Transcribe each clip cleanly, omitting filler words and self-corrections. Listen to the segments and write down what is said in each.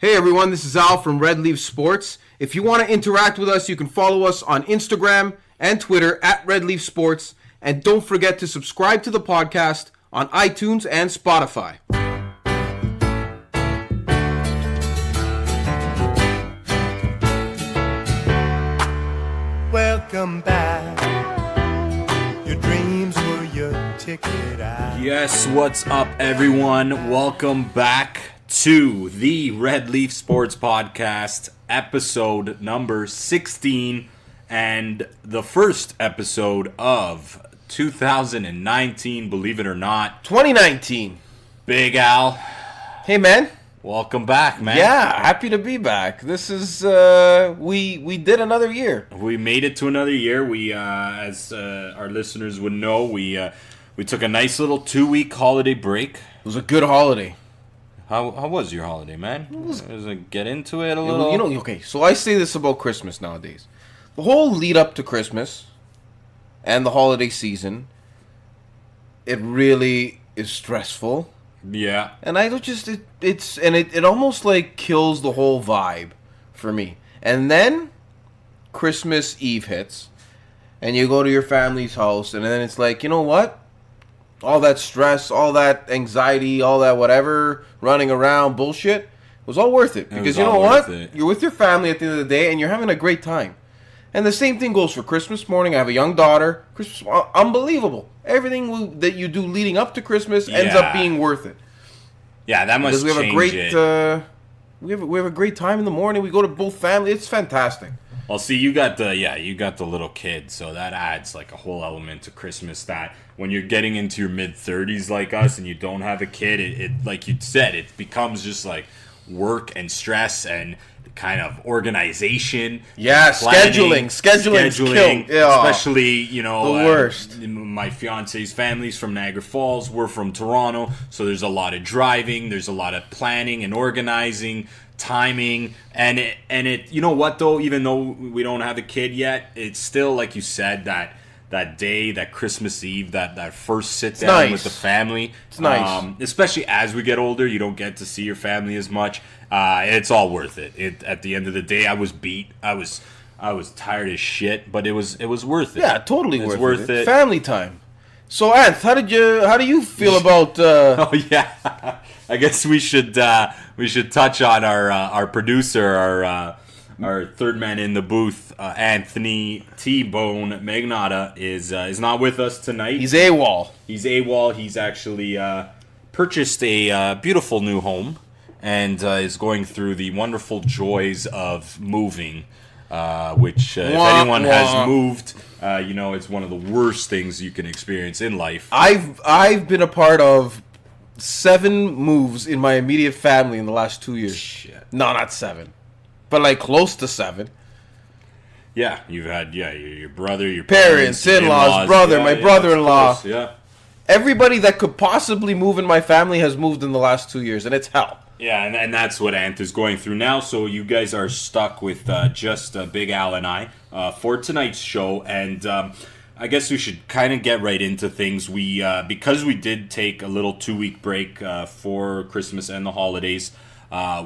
Hey everyone, this is Al from Red Leaf Sports. If you want to interact with us, you can follow us on Instagram and Twitter at Red Leaf Sports. And don't forget to subscribe to the podcast on iTunes and Spotify. Welcome back. Your dreams were your ticket out. Yes, what's up, everyone? Welcome back to the Red Leaf Sports Podcast, episode number 16, and the first episode of 2019, believe it or not. 2019. Big Al. Hey man. Welcome back, man. Yeah, happy to be back. This is, we did another year. We made it to another year. We, as our listeners would know, we took a nice little 2-week holiday break. It was a good holiday. How was your holiday, man? Get into it a little? Okay, so I say this about Christmas nowadays. The whole lead up to Christmas and the holiday season, it really is stressful. Yeah. And I don't it almost like kills the whole vibe for me. And then Christmas Eve hits and you go to your family's house and then it's like, you know what? All that stress, all that anxiety, all that whatever, running around, bullshit, it was all worth it. Because you know what? You're with your family at the end of the day and you're having a great time. And the same thing goes for Christmas morning. I have a young daughter. Christmas, unbelievable. Everything that you do leading up to Christmas ends up being worth it. Yeah, that must change it. We have a great time in the morning. We go to both families. It's fantastic. Well, see, you got the little kid, so that adds like a whole element to Christmas that when you're getting into your mid-30s like us and you don't have a kid, it like you said, it becomes just like work and stress and kind of organization. Yeah, scheduling, yeah. Especially, the worst. My fiance's family's from Niagara Falls. We're from Toronto, so there's a lot of driving. There's a lot of planning and organizing, timing, and it. You know what though? Even though we don't have a kid yet, it's still like you said that day, that Christmas Eve, that first sit down with the family. It's nice. Especially as we get older, you don't get to see your family as much. It's all worth it. At the end of the day, I was beat. I was tired as shit, but it was worth it. Yeah, totally worth it. Family time. So, Anth, how do you feel about? Oh yeah, I guess we should touch on our producer, our third man in the booth, Anthony T-Bone Magnotta is not with us tonight. He's AWOL. He's actually purchased a beautiful new home and is going through the wonderful joys of moving, which if anyone has moved, it's one of the worst things you can experience in life. I've been a part of 7 moves in my immediate family in the last 2 years. Shit. No, not 7. But like close to 7. Yeah, you've had your brother, your parents, in-laws, brother, my brother-in-law. Yeah. Everybody that could possibly move in my family has moved in the last 2 years, and it's hell. Yeah, and that's what Ant is going through now. So you guys are stuck with just Big Al and I for tonight's show, and I guess we should kind of get right into things. We because we did take a little 2-week break for Christmas and the holidays.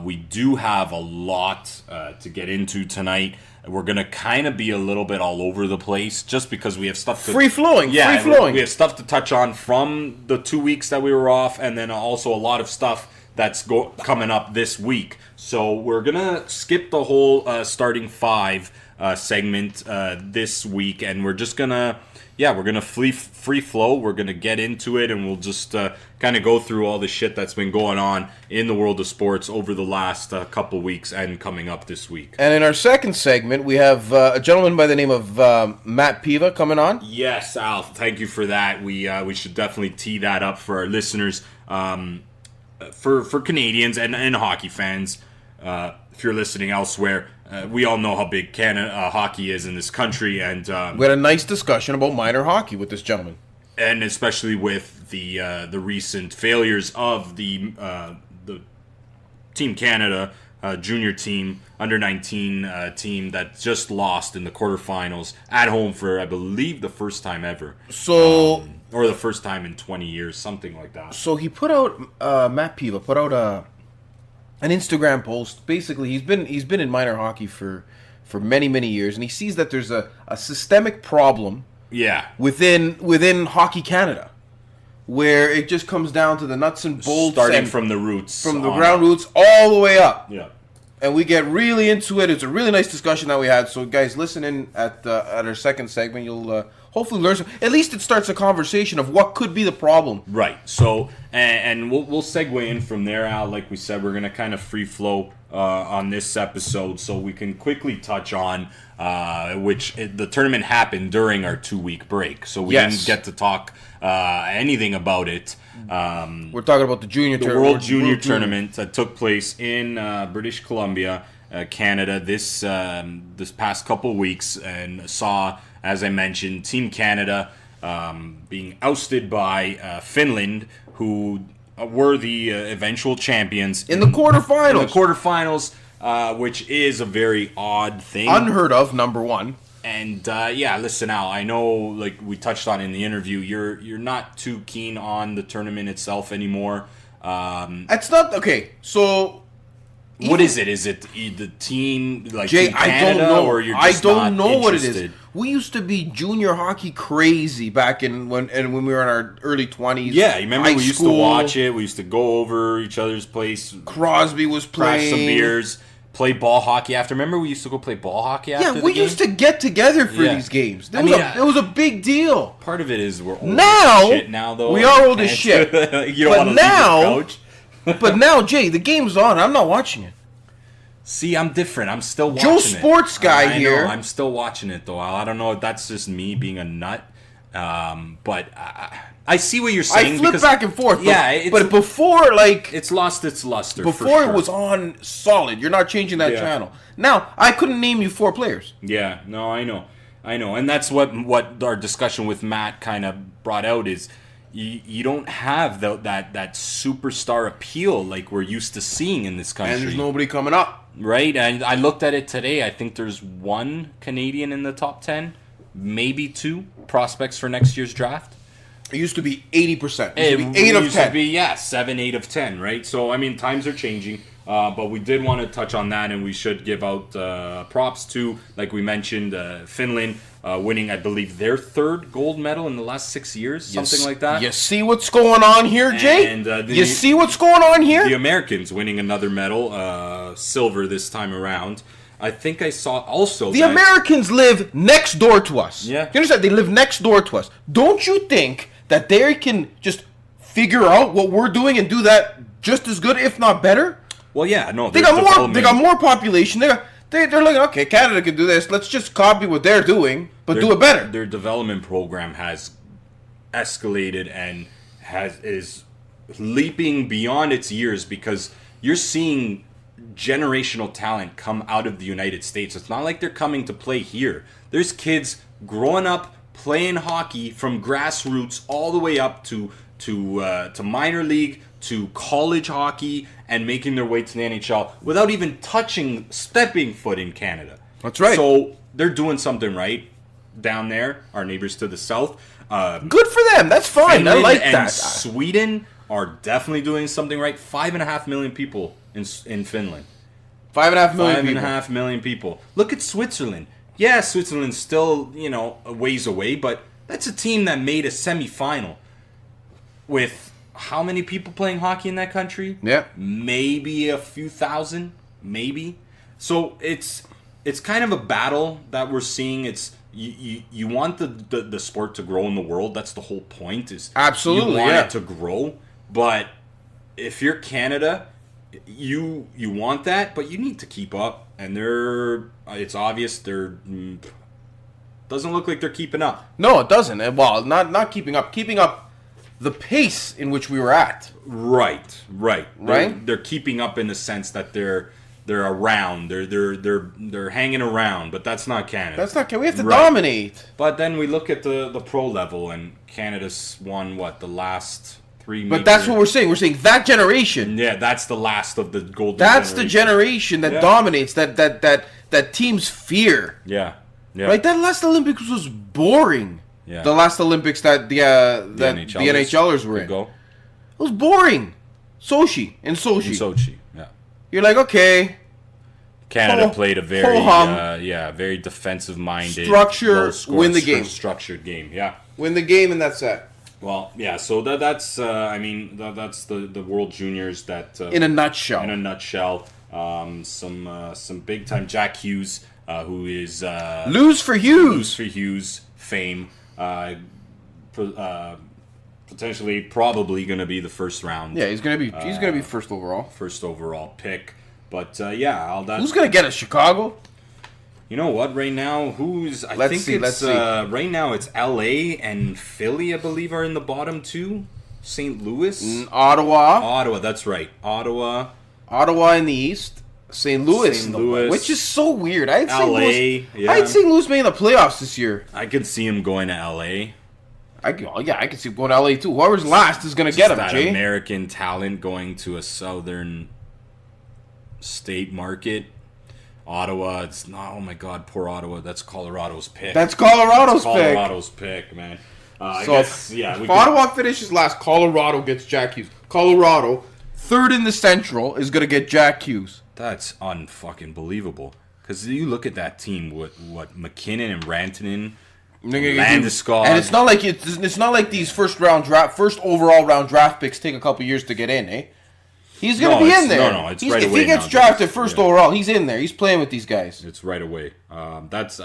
We do have a lot to get into tonight. We're going to kind of be a little bit all over the place just because we have stuff to... Free-flowing. We have stuff to touch on from the 2 weeks that we were off, and then also a lot of stuff that's coming up this week. So we're going to skip the whole starting 5 segment this week, and we're just going to... Yeah, we're going to free flow. We're going to get into it, and we'll just kind of go through all the shit that's been going on in the world of sports over the last couple weeks and coming up this week. And in our second segment, we have a gentleman by the name of Matt Piva coming on. Yes, Al, thank you for that. We should definitely tee that up for our listeners, for Canadians and hockey fans. If you're listening elsewhere, we all know how big Canada hockey is in this country, and we had a nice discussion about minor hockey with this gentleman, and especially with the recent failures of the Team Canada junior team, under 19 team that just lost in the quarterfinals at home for, I believe, the first time ever. So or the first time in 20 years, something like that. So he put out Matt Piva put out an Instagram post. Basically, he's been in minor hockey for many years, and he sees that there's a systemic problem within Hockey Canada, where it just comes down to the nuts and bolts, starting from the roots, from the ground roots all the way up. Yeah. And we get really into it. It's a really nice discussion that we had. So, guys, listen in at our second segment. You'll hopefully learn some. At least it starts a conversation of what could be the problem. Right. So, and we'll segue in from there, Al. Like we said, we're going to kind of free flow on this episode, so we can quickly touch on the tournament happened during our 2-week break, so we didn't get to talk anything about it. We're talking about the World Junior Tournament that took place in British Columbia, Canada, this past couple weeks, and saw, as I mentioned, Team Canada being ousted by Finland, who were the eventual champions in the quarterfinals. In the quarterfinals, which is a very odd thing, unheard of. Number one. And listen, Al, I know, like we touched on in the interview, you're not too keen on the tournament itself anymore. It's not okay. So, what is it? Is it the team, like Jay? Team Canada, I don't know. or you're just not what it interested? is. We used to be junior hockey crazy back when we were in our early 20s. Yeah, you remember we used to watch it. We used to go over each other's place. Crosby was playing. Crash some beers. Play ball hockey after. Remember we used to go play ball hockey after the game? Yeah, we used to get together for these games. It was a big deal. Part of it is we're old now, as shit now, though. We are old as shit. You don't want to leave the couch. But now, Jay, the game's on. I'm not watching it. See, I'm different. I'm still watching Joe Sports guy here. I'm still watching it, though. I don't know if that's just me being a nut. But I see what you're saying. I flip back and forth. Yeah, but before, like, it's lost its luster. Before it was on solid. You're not changing that channel. Now, I couldn't name you 4 players. Yeah, no, I know, and that's what our discussion with Matt kind of brought out is you don't have that superstar appeal like we're used to seeing in this country. And there's nobody coming up, right? And I looked at it today. I think there's 1 Canadian in the top 10, maybe 2 prospects for next year's draft. It used to be 80%. It used to be 8 of 10. It used to be, 7, 8 of 10, right? So, I mean, times are changing. But we did want to touch on that, and we should give out props to, like we mentioned, Finland winning, I believe, their 3rd gold medal in the last 6 years, something like that. You see what's going on here, Jay? And, you see what's going on here? The Americans winning another medal, silver this time around. I think I saw also the Americans live next door to us. Yeah. You understand? They live next door to us. Don't you think that they can just figure out what we're doing and do that just as good, if not better? Well, yeah, no. They got more population. They're like, okay, Canada can do this. Let's just copy what they're doing, but do it better. Their development program has escalated and is leaping beyond its years because you're seeing generational talent come out of the United States. It's not like they're coming to play here. There's kids growing up playing hockey from grassroots all the way up to minor league, to college hockey, and making their way to the NHL without even stepping foot in Canada. That's right. So they're doing something right down there, our neighbors to the south. Good for them. That's fine. Finland I like and that. Sweden are definitely doing something right. 5.5 million people in Finland. 5.5 million people. 5.5 million people. Look at Switzerland. Yeah, Switzerland's still, a ways away, but that's a team that made a semifinal with how many people playing hockey in that country? Yeah. Maybe a few thousand, maybe. So it's kind of a battle that we're seeing. It's you want the sport to grow in the world. That's the whole point. Is absolutely you want it to grow. But if you're Canada, you want that, but you need to keep up. And it's obvious doesn't look like they're keeping up. No, it doesn't. Well, not keeping up. Keeping up the pace in which we were at. Right. Right? They're keeping up in the sense that they're around. They're hanging around, but that's not Canada. That's not Canada. We have to dominate. But then we look at the pro level, and Canada's won the last 3. But that's what we're saying. We're saying that generation. Yeah, that's the last of the golden. That's the generation that dominates. That teams fear. Yeah. Right. That last Olympics was boring. Yeah. The last Olympics that the NHLers were in. Go. It was boring. In Sochi. Yeah. you're like, okay. Canada played a very, very defensive-minded, win the game, structured game. Yeah, win the game, and that's it. Well, yeah. So that's the World Juniors that in a nutshell. In a nutshell, some big time Jack Hughes, who is lose for Hughes fame, potentially probably going to be the first round. Yeah, he's gonna be first overall pick. But who's gonna get it? Chicago? You know what? Right now, let's see. Right now it's L.A. and Philly, I believe, are in the bottom two. St. Louis, Ottawa. That's right. Ottawa in the East. St. Louis, which is so weird. I had L.A. I had St. Louis making the playoffs this year. I could see him going to L.A. I could see him going to L.A. too. Whoever's last is gonna get him. That Jay. American talent going to a southern state market. Ottawa, it's not. Oh my God, poor Ottawa. That's Colorado's pick. Colorado's pick, man. If Ottawa finishes last, Colorado gets Jack Hughes. Colorado, third in the Central, is gonna get Jack Hughes. That's unfucking believable. Because you look at that team, what McKinnon and Rantanen, Landeskog, and it's not like these first overall round draft picks take a couple years to get in, eh? He's going to be in there. No, it's right away. If he gets drafted first overall, he's in there. He's playing with these guys. It's right away.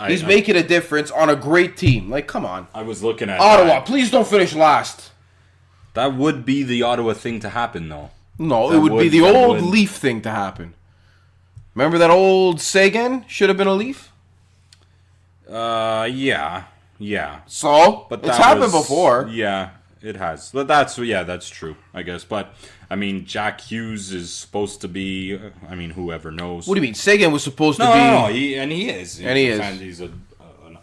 He's making a difference on a great team. Like, come on. I was looking at Ottawa. Please don't finish last. That would be the Ottawa thing to happen, though. No, it would be the old Leaf thing to happen. Remember that old Sagan should have been a Leaf? Yeah. So, but it's happened before. Yeah, it has. That's true, I guess. But I mean, Jack Hughes is supposed to be. I mean, whoever knows. What do you mean? Sagan was supposed to be. No, he is. He's an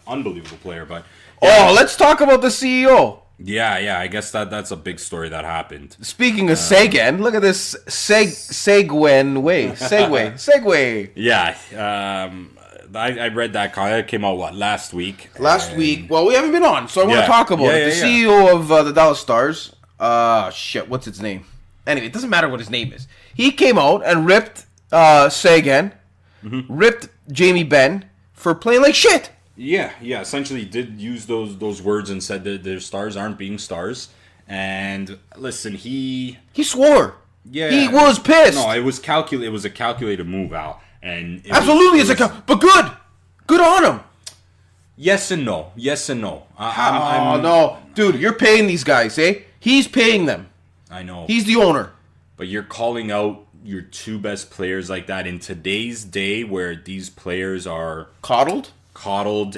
unbelievable player. But let's talk about the CEO. Yeah. I guess that's a big story that happened. Speaking of Sagan, look at this segue. Yeah. I read that comment. It came out, last week? Last week. Well, we haven't been on, so I want to talk about it. The CEO of the Dallas Stars, what's its name? Anyway, it doesn't matter what his name is. He came out and ripped Sagan, ripped Jamie Benn for playing like shit. Yeah. Essentially did use those words and said that their stars aren't being stars. And listen, he swore. Yeah. He was pissed. No, it was It was a calculated move out. And absolutely, but good. Good on him. Yes and no. No. Dude, you're paying these guys, eh? He's paying them. I know. He's the owner. But you're calling out your two best players like that in today's day where these players are coddled,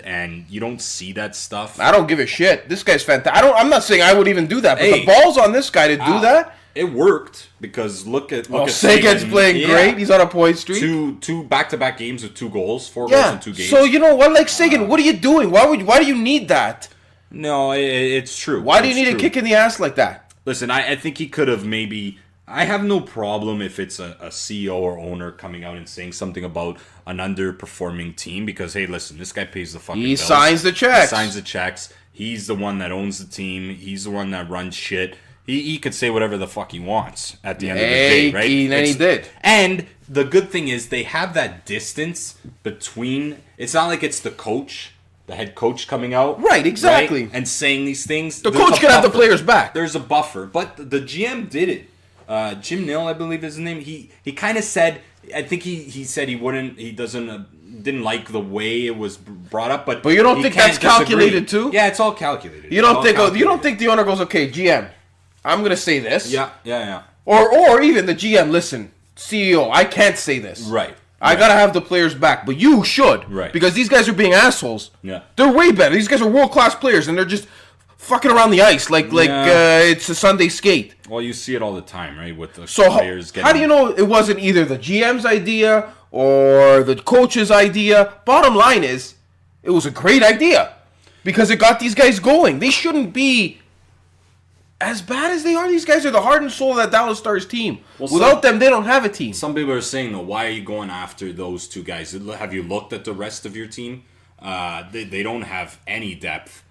and you don't see that stuff. I don't give a shit. This guy's fantastic. I'm not saying I would even do that, but the ball's on this guy to do that. It worked because look at Sagan's playing great. He's on a point streak. Two back-to-back games with 2 goals, 4 goals in 2 games. So you know what, like Sagan, what are you doing? Why do you need that? No, it's true. Why do you need a kick in the ass like that? Listen, I think he could have maybe. I have no problem if it's a CEO or owner coming out and saying something about an underperforming team because hey, listen, this guy pays the fucking bills. He signs the checks. He's the one that owns the team. He's the one that runs shit. He could say whatever the fuck he wants at the end of the day, right? And he did. And the good thing is they have that distance between. It's not like it's the head coach coming out. Right, exactly. Right, and saying these things. The coach can have the players back. There's a buffer. But the GM did it. Jim Nill, I believe is his name. He kind of said, I think he said didn't like the way it was brought up, but you don't think that's calculated too? Yeah, it's all calculated. You don't think the owner goes, okay, GM, I'm gonna say this. Yeah. Or even the GM, listen, CEO, I can't say this. Right. I gotta have the players back, but you should. Right. Because these guys are being assholes. Yeah. They're way better. These guys are world class players, and they're just fucking around the ice like it's a Sunday skate. Well, you see it all the time, right? With the players getting. How do you know it wasn't either the GM's idea or the coach's idea? Bottom line is, it was a great idea because it got these guys going. They shouldn't be as bad as they are. These guys are the heart and soul of that Dallas Stars team. Without them, they don't have a team. Some people are saying, though, why are you going after those two guys? Have you looked at the rest of your team? They don't have any depth.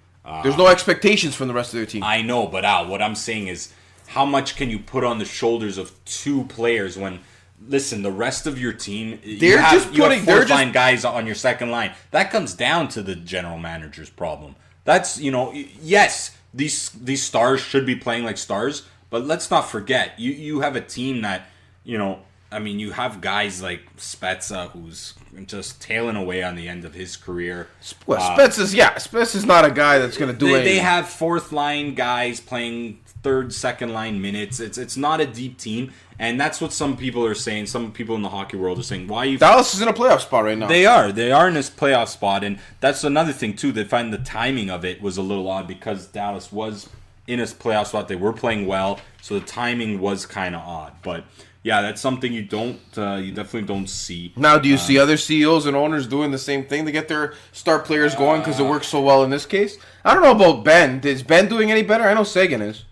There's no expectations from the rest of their team. I know, but Al, what I'm saying is, how much can you put on the shoulders of 2 players when listen, the rest of your team, They're just you putting- have they're fourth just- line guys on your second line. That comes down to the general manager's problem. That's, yes, these stars should be playing like stars, but let's not forget, you have a team that, you have guys like Spezza, who's just tailing away on the end of his career. Spezza's not a guy that's going to do anything. They have fourth line guys playing third, second line minutes. It's not a deep team, and that's what some people are saying. Some people in the hockey world are saying, "Why you?" Dallas is in a playoff spot right now. They are in this playoff spot, and that's another thing too. They find the timing of it was a little odd because Dallas was in a playoff spot. They were playing well, so the timing was kind of odd. But yeah, that's something you definitely don't see. Now, do you see other CEOs and owners doing the same thing to get their star players going because it works so well in this case? I don't know about Ben. Is Ben doing any better? I know Sagan is.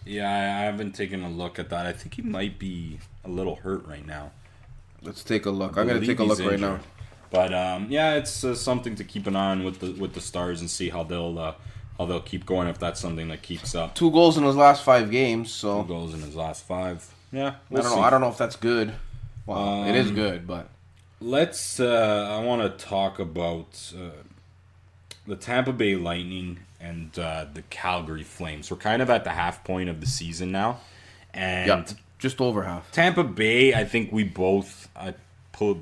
Yeah, I haven't taken a look at that. I think he might be a little hurt right now. Let's take a look. I'm going to take a look right now. But it's something to keep an eye on with the Stars and see how they'll keep going if that's something that keeps up. 2 goals in his last 5 games. So 2 goals in his last 5. Yeah, I don't know. I don't know if that's good. Well, it is good, but let's. I want to talk about the Tampa Bay Lightning and the Calgary Flames. We're kind of at the half point of the season now, and just over half. Tampa Bay. I think we both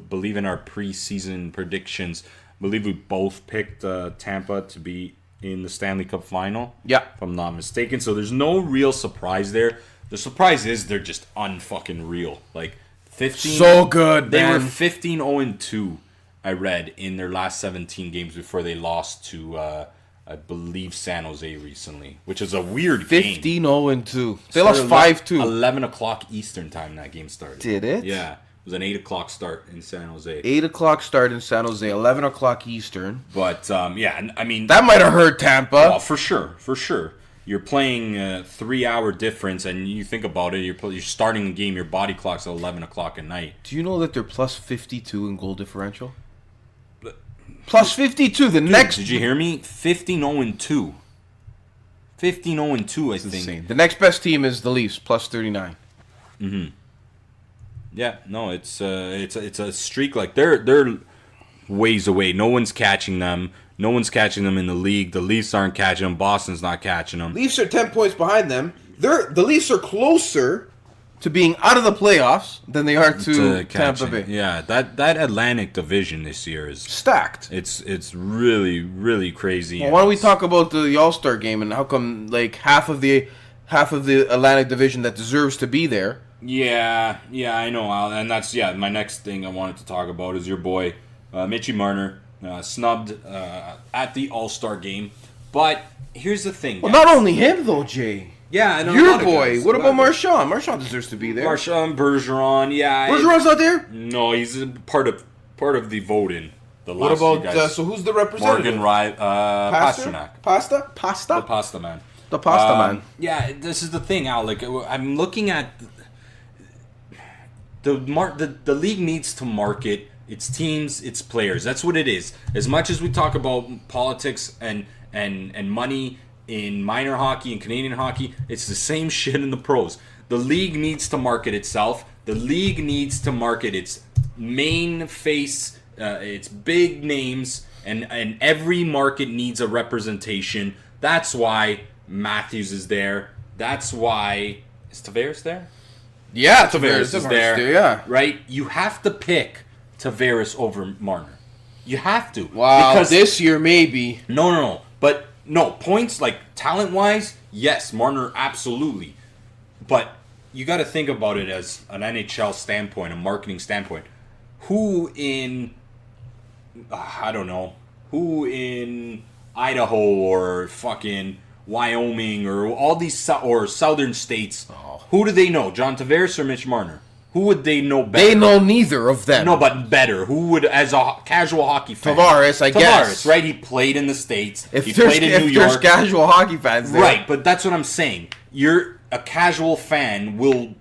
believe in our preseason predictions. Believe we both picked Tampa to be in the Stanley Cup final. Yeah, if I'm not mistaken. So there's no real surprise there. The surprise is they're just unfucking real. Like 15. So good. They man. were 15-0-2. I read in their last 17 games before they lost to I believe San Jose recently, which is a weird game. 15-0-2. They lost 5-2. 11 o'clock Eastern time that game started. Did it? Yeah. It was an 8 o'clock start in San Jose. 8 o'clock start in San Jose, 11 o'clock Eastern. But, I mean... That might have hurt Tampa. Well, for sure. You're playing a 3-hour difference, and you think about it, you're starting the game, your body clock's at 11 o'clock at night. Do you know that they're plus 52 in goal differential? Plus 52. Next... Did you hear me? 15-0-2. 15-0-2, I think. Insane. The next best team is the Leafs, plus 39. Mm-hmm. Yeah, no, it's a streak. Like they're ways away. No one's catching them. No one's catching them in the league. The Leafs aren't catching them. Boston's not catching them. Leafs are 10 points behind them. The Leafs are closer to being out of the playoffs than they are to Tampa Bay. Yeah, that Atlantic division this year is stacked. It's really, really crazy. Well, why don't we talk about the All-Star game and how come like half of the Atlantic division that deserves to be there? Yeah, I know, Al, and that's my next thing I wanted to talk about is your boy Mitchie Marner. Snubbed at the All-Star game. But here's the thing. Well, not only him, though, Jay. Yeah, I know. Your boy. What about Marchand? Marchand deserves to be there. Marchand, Bergeron, yeah. Bergeron's not there? No, he's part of the voting. What about, so who's the representative? Morgan Pasternak. Pasta? The Pasta Man. The Pasta Man. Yeah, this is the thing, Al. Like, I'm looking at... The league needs to market its teams, its players. That's what it is. As much as we talk about politics and money in minor hockey and Canadian hockey, it's the same shit in the pros. The league needs to market itself. The league needs to market its main face, its big names, and every market needs a representation. That's why Matthews is there. That's why... Is Tavares there? Yeah, Tavares is there. Yeah. Right? You have to pick Tavares over Marner. You have to. Wow, because this year maybe. No. But no, points like talent-wise, yes, Marner absolutely. But you got to think about it as an NHL standpoint, a marketing standpoint. Who in Idaho or fucking Wyoming or all these or southern states, who do they know? John Tavares or Mitch Marner? Who would they know better? They know neither of them. No, but better. Who would, as a casual hockey fan? Tavares, guess. Right? He played in the States. He played in New York. There's casual hockey fans there. Right, but that's what I'm saying. You're a casual fan will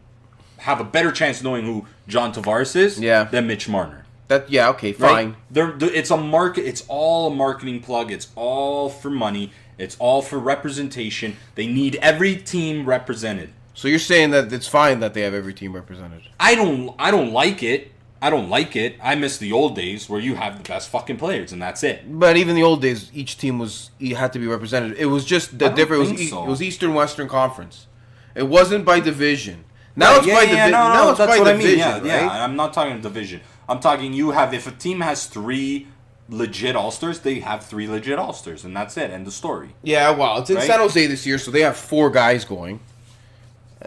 have a better chance knowing who John Tavares is than Mitch Marner. Okay, fine. Right? It's a market. It's all a marketing plug. It's all for money. It's all for representation. They need every team represented. So you're saying that it's fine that they have every team represented? I don't like it. I don't like it. I miss the old days where you have the best fucking players and that's it. But even the old days, each team had to be represented. It was just the difference. It was Eastern Western Conference. It wasn't by division. Now it's by division. Now it's by division. Yeah, I'm not talking division. I'm talking if a team has 3 legit All-Stars, they have 3 legit All-Stars, and that's it. End of story. Yeah, well, it's in San Jose this year, so they have 4 guys going.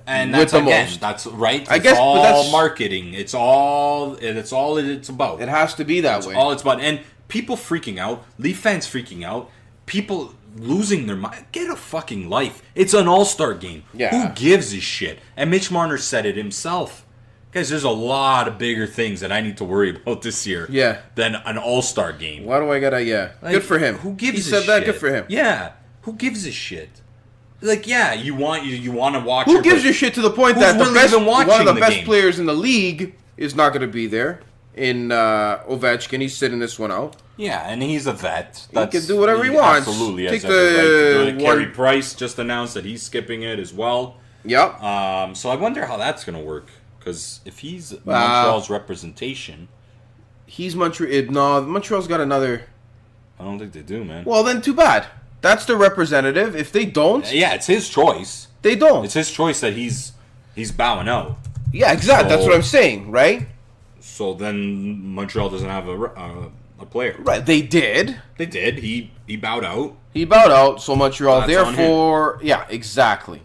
And that's that's right. It's all marketing. It's all it's about. It has to be that way. All it's about. And people freaking out, Leaf fans freaking out, people losing their mind. Get a fucking life. It's an all-star game. Yeah. Who gives a shit? And Mitch Marner said it himself. Guys, there's a lot of bigger things that I need to worry about this year. Yeah. Than an all-star game. Why do I gotta? Yeah. Like, good for him. Who gives? He said that. Good for him. Yeah. Who gives a shit? Like, yeah, you want to watch. Who gives a shit to the point that really one of the best game? players in the league is not going to be there in Ovechkin? He's sitting this one out. Yeah, and he's a vet. He can do whatever he wants. Absolutely, Take has every right to do it. Carey Price just announced that he's skipping it as well. Yep. So I wonder how that's going to work because if he's Montreal's representation, he's Montreal. No, Montreal's got another. I don't think they do, man. Well, then too bad. That's the representative. If they don't... Yeah, it's his choice. They don't. It's his choice that he's bowing out. Yeah, exactly. That's what I'm saying, right? So then Montreal doesn't have a player. Right, they did. They did. He bowed out. He bowed out, so Montreal, That's therefore... Yeah, exactly.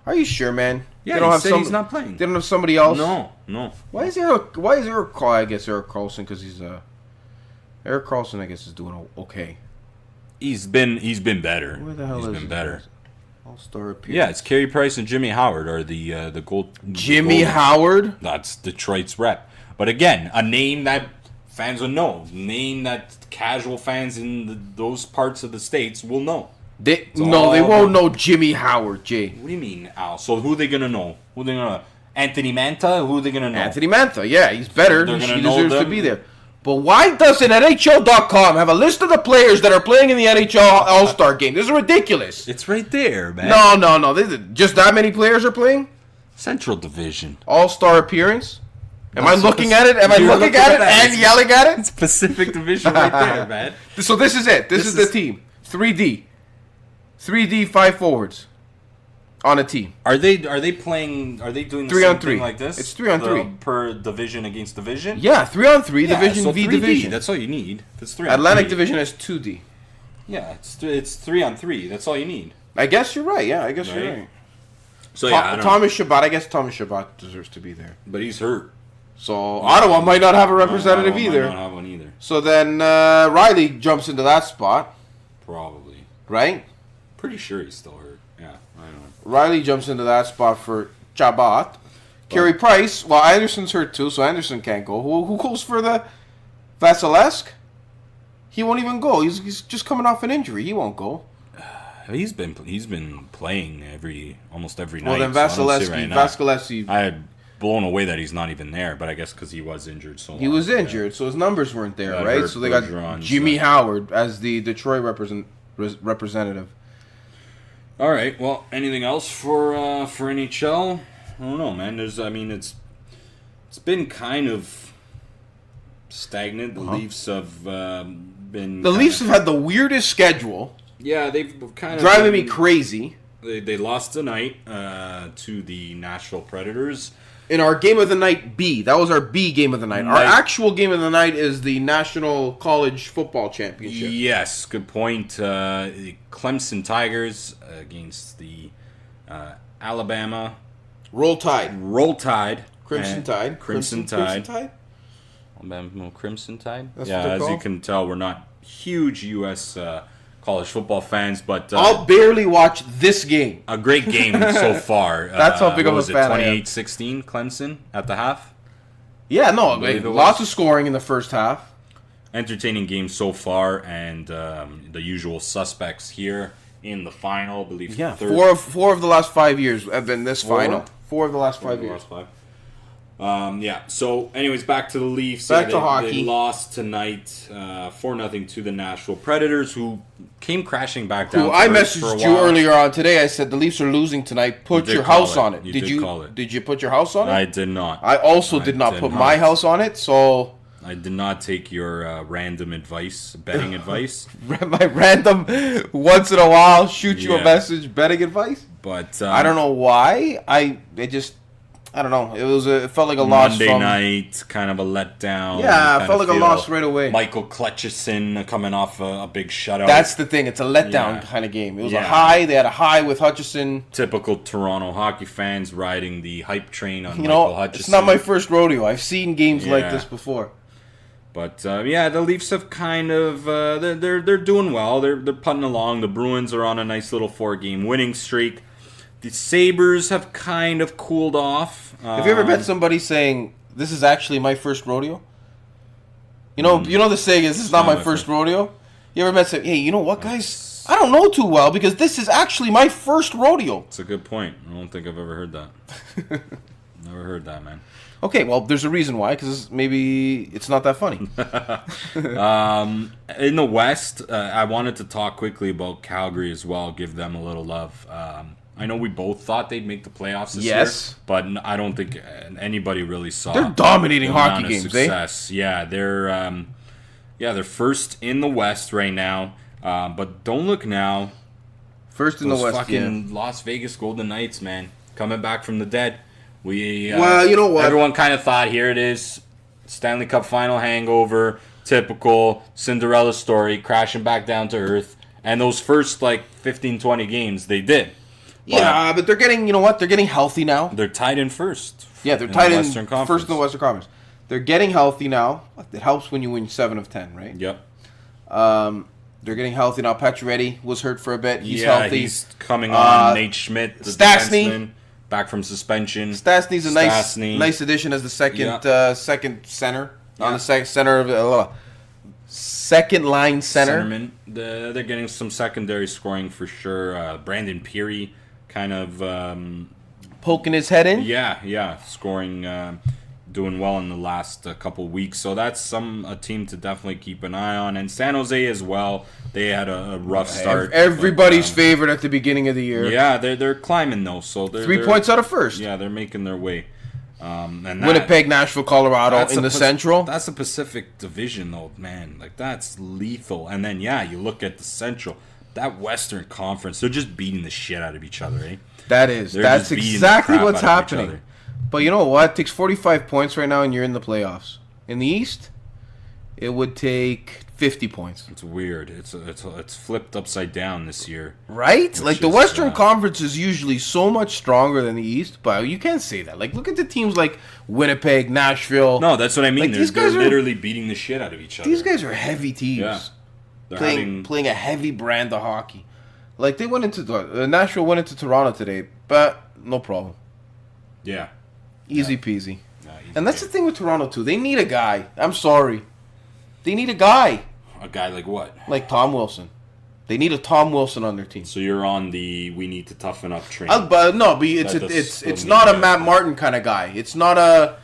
Are you sure, man? Yeah, they don't have he's not playing. They don't have somebody else? No. Why is Eric I guess Eric Carlson, because he's... Eric Carlson, I guess, is doing okay. He's been better. Where the hell he's is been he? better. All-star appearance. Yeah, it's Carey Price and Jimmy Howard are the gold. Jimmy Howard? That's Detroit's rep. But again, a name that fans will know. Name that casual fans in those parts of the States will know. They won't know Jimmy Howard, Jay. What do you mean, Al? So who are they going to know? Who are they going to know? Anthony Mantha? Who are they going to know? Anthony Mantha, yeah. He's better. They're He know deserves them. to be there. But why doesn't NHL.com have a list of the players that are playing in the NHL All-Star Game? This is ridiculous. It's right there, man. No. Just that many players are playing? Central Division. All-Star appearance? Am I looking at it? Am I looking at it and yelling at it? It's Pacific Division right there, man. So this is it. This is the team. 3D. 3D, 5 forwards. On a team. Are they playing? Are they doing the 3 same on 3 thing like this? It's 3 on 3 per division against division. Yeah, 3 on 3 division so v 3D, division. That's all you need. That's 3 on Atlantic 3. Division has 2D. Yeah, it's 3 on 3. That's all you need. I guess you're right. Yeah, I guess you're Right? right. So yeah, I don't know. Thomas Shabbat. I guess Thomas Shabbat deserves to be there. But he's hurt. So Ottawa might not have a representative Ottawa either. Might not have one either. So then Riley jumps into that spot, Probably. right? Pretty sure he's still hurt. Yeah, I don't know. Riley jumps into that spot for Chabot. Carey Price. Well, Anderson's hurt too, so Anderson can't go. Who goes for the Vasilevsk? He won't even go. He's just coming off an injury. He won't go. He's been playing almost every night. Well, then so I don't see right now. Vasilevsky. I'm blown away that he's not even there, but I guess because he was injured so long. He was injured, so his numbers weren't there, Yeah, right? hurt So they got Bergeron, Jimmy so- Howard as the Detroit representative. All right. Well, anything else for NHL? I don't know, man. It's been kind of stagnant. The Leafs have been. The Leafs have had the weirdest schedule, Yeah, they've kind of driving me crazy. They lost tonight to the Nashville Predators. In our game of the night B, that was our B game of the night. Our actual game of the night is the National College Football Championship. Yes, good point. The Clemson Tigers against the Alabama Roll Tide. Crimson Tide. Crimson Tide? Alabama Crimson Tide. That's yeah, what they're as you called? can tell, we're not huge U.S. College football fans, but I'll barely watch this game. a great game so far. That's how big of a was fan I am. 28-16 Clemson at the half. Yeah, no, believe it was. lots of scoring in the first half. Entertaining game so far, and the usual suspects here in the final. I believe Yeah, third. four of the last 5 years have been this Four? final. 4 of the last 5 years. Last five. Yeah. So, anyways, back to the Leafs. Back Yeah, to hockey. They lost tonight 4-0 to the Nashville Predators, who came crashing back down. Who I to earth for a messaged you while. earlier on today. I said the Leafs are losing tonight. Put did your call house it. on it. You Did did you? call it. Did you put your house on it? I did not. I also did not put my house on it. So I did not take your random advice, betting advice. my random once in a while shoot you a Yeah. message betting advice. But I don't know why. I don't know. It felt like a loss Monday from night, kind of a letdown. Yeah, You it felt like a kinda loss feel right away. Michael Clutchison coming off a big shutout. That's the thing. It's a letdown Yeah. kind of game. It was Yeah. a high. They had a high with Hutchison. Typical Toronto hockey fans riding the hype train on You Michael know, Hutchison. it's not my first rodeo. I've seen games like Yeah. this before. But yeah, the Leafs have kind of they're doing well. They're putting along. The Bruins are on a nice little 4-game winning streak. The Sabres have kind of cooled off. Have you ever met somebody saying, "This is actually my first rodeo"? You know the saying is, "This is not my first rodeo." You ever met say, "Hey, you know what, guys? I don't know too well because this is actually my first rodeo." It's a good point. I don't think I've ever heard that. Never heard that, man. Okay, well, there's a reason why, because maybe it's not that funny. In the West, I wanted to talk quickly about Calgary as well. Give them a little love. I know we both thought they'd make the playoffs this Yes. year, but I don't think anybody really saw. They're dominating the amount hockey of games, success. Yeah, they're first in the West right now. But don't look now. First in the Those West, fucking Las Vegas Golden Knights, man, coming back from the dead. Well, you know what? Everyone kind of thought, here it is, Stanley Cup final hangover, typical Cinderella story, crashing back down to earth. And those first 15, 20 games, they did. Yeah, but they're getting, you know what? They're getting healthy now. They're tied in first. Yeah, they're tied the in Western Conference. first in the Western Conference. They're getting healthy now. It helps when you win 7 of 10, right? Yep. They're getting healthy now. Pacioretty was hurt for a bit. He's yeah, healthy. he's coming on. Nate Schmidt, the Stastny. defenseman, back from suspension. Stastny's a Stastny. nice addition as the second second center on Yeah. the center of second line center. Centerman. They're getting some secondary scoring for sure. Brandon Peary kind of Poking his head in. yeah, scoring, doing well in the last couple weeks. So that's a team to definitely keep an eye on. And San Jose as well. They had a rough start. Everybody's but, favorite at the beginning of the year. Yeah, they're climbing though. So they're 3 points out of first. Yeah, they're making their way. And Winnipeg, Nashville, Colorado that's in the Central. That's a Pacific Division though, man. That's lethal. And then you look at the Central. That Western Conference, they're just beating the shit out of each other, eh? That's just beating the exactly crap what's out of each happening. other. But you know what? It takes 45 points right now, and you're in the playoffs. In the East, it would take 50 points. It's weird. It's flipped upside down this year. Right? Like the is, Western Conference is usually so much stronger than the East, but you can't say that. Like, look at the teams like Winnipeg, Nashville. No, that's what I mean. Like, they're these guys they're are- literally beating the shit out of each other. These guys are heavy teams. Yeah. They're Playing a heavy brand of hockey. Like, they went into Nashville went into Toronto today, but no problem. Yeah. Easy peasy. Yeah, And that's the thing with Toronto, too. They need a guy. I'm sorry. They need a guy a guy like what? like Tom Wilson. They need a Tom Wilson on their team. So you're on the we need to toughen up train. But no, but it's That it's does it's still not mean a that. Matt Martin kind of guy. It's not a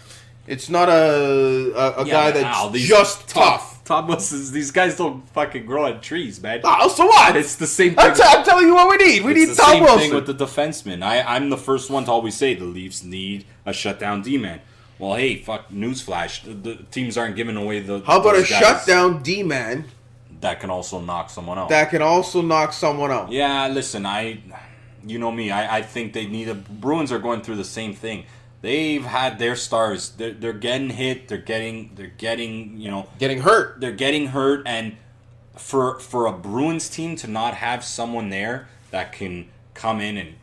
guy that's just tough. Tom Wilson's, these guys don't fucking grow on trees, man. Oh, so what? It's the same thing. I'm telling you what we need. We It's need the Tom same Wilson. thing with the defenseman. I'm the first one to always say the Leafs need a shutdown D-man. Well, hey, fuck, newsflash. The teams aren't giving away the. How about a those guys shutdown D-man that can also knock someone out? that can also knock someone out? Yeah, listen, you know me. I think they need a. Bruins are going through the same thing. They've had their stars. They're getting hit. They're getting. Getting hurt. They're getting hurt, and for a Bruins team to not have someone there that can come in and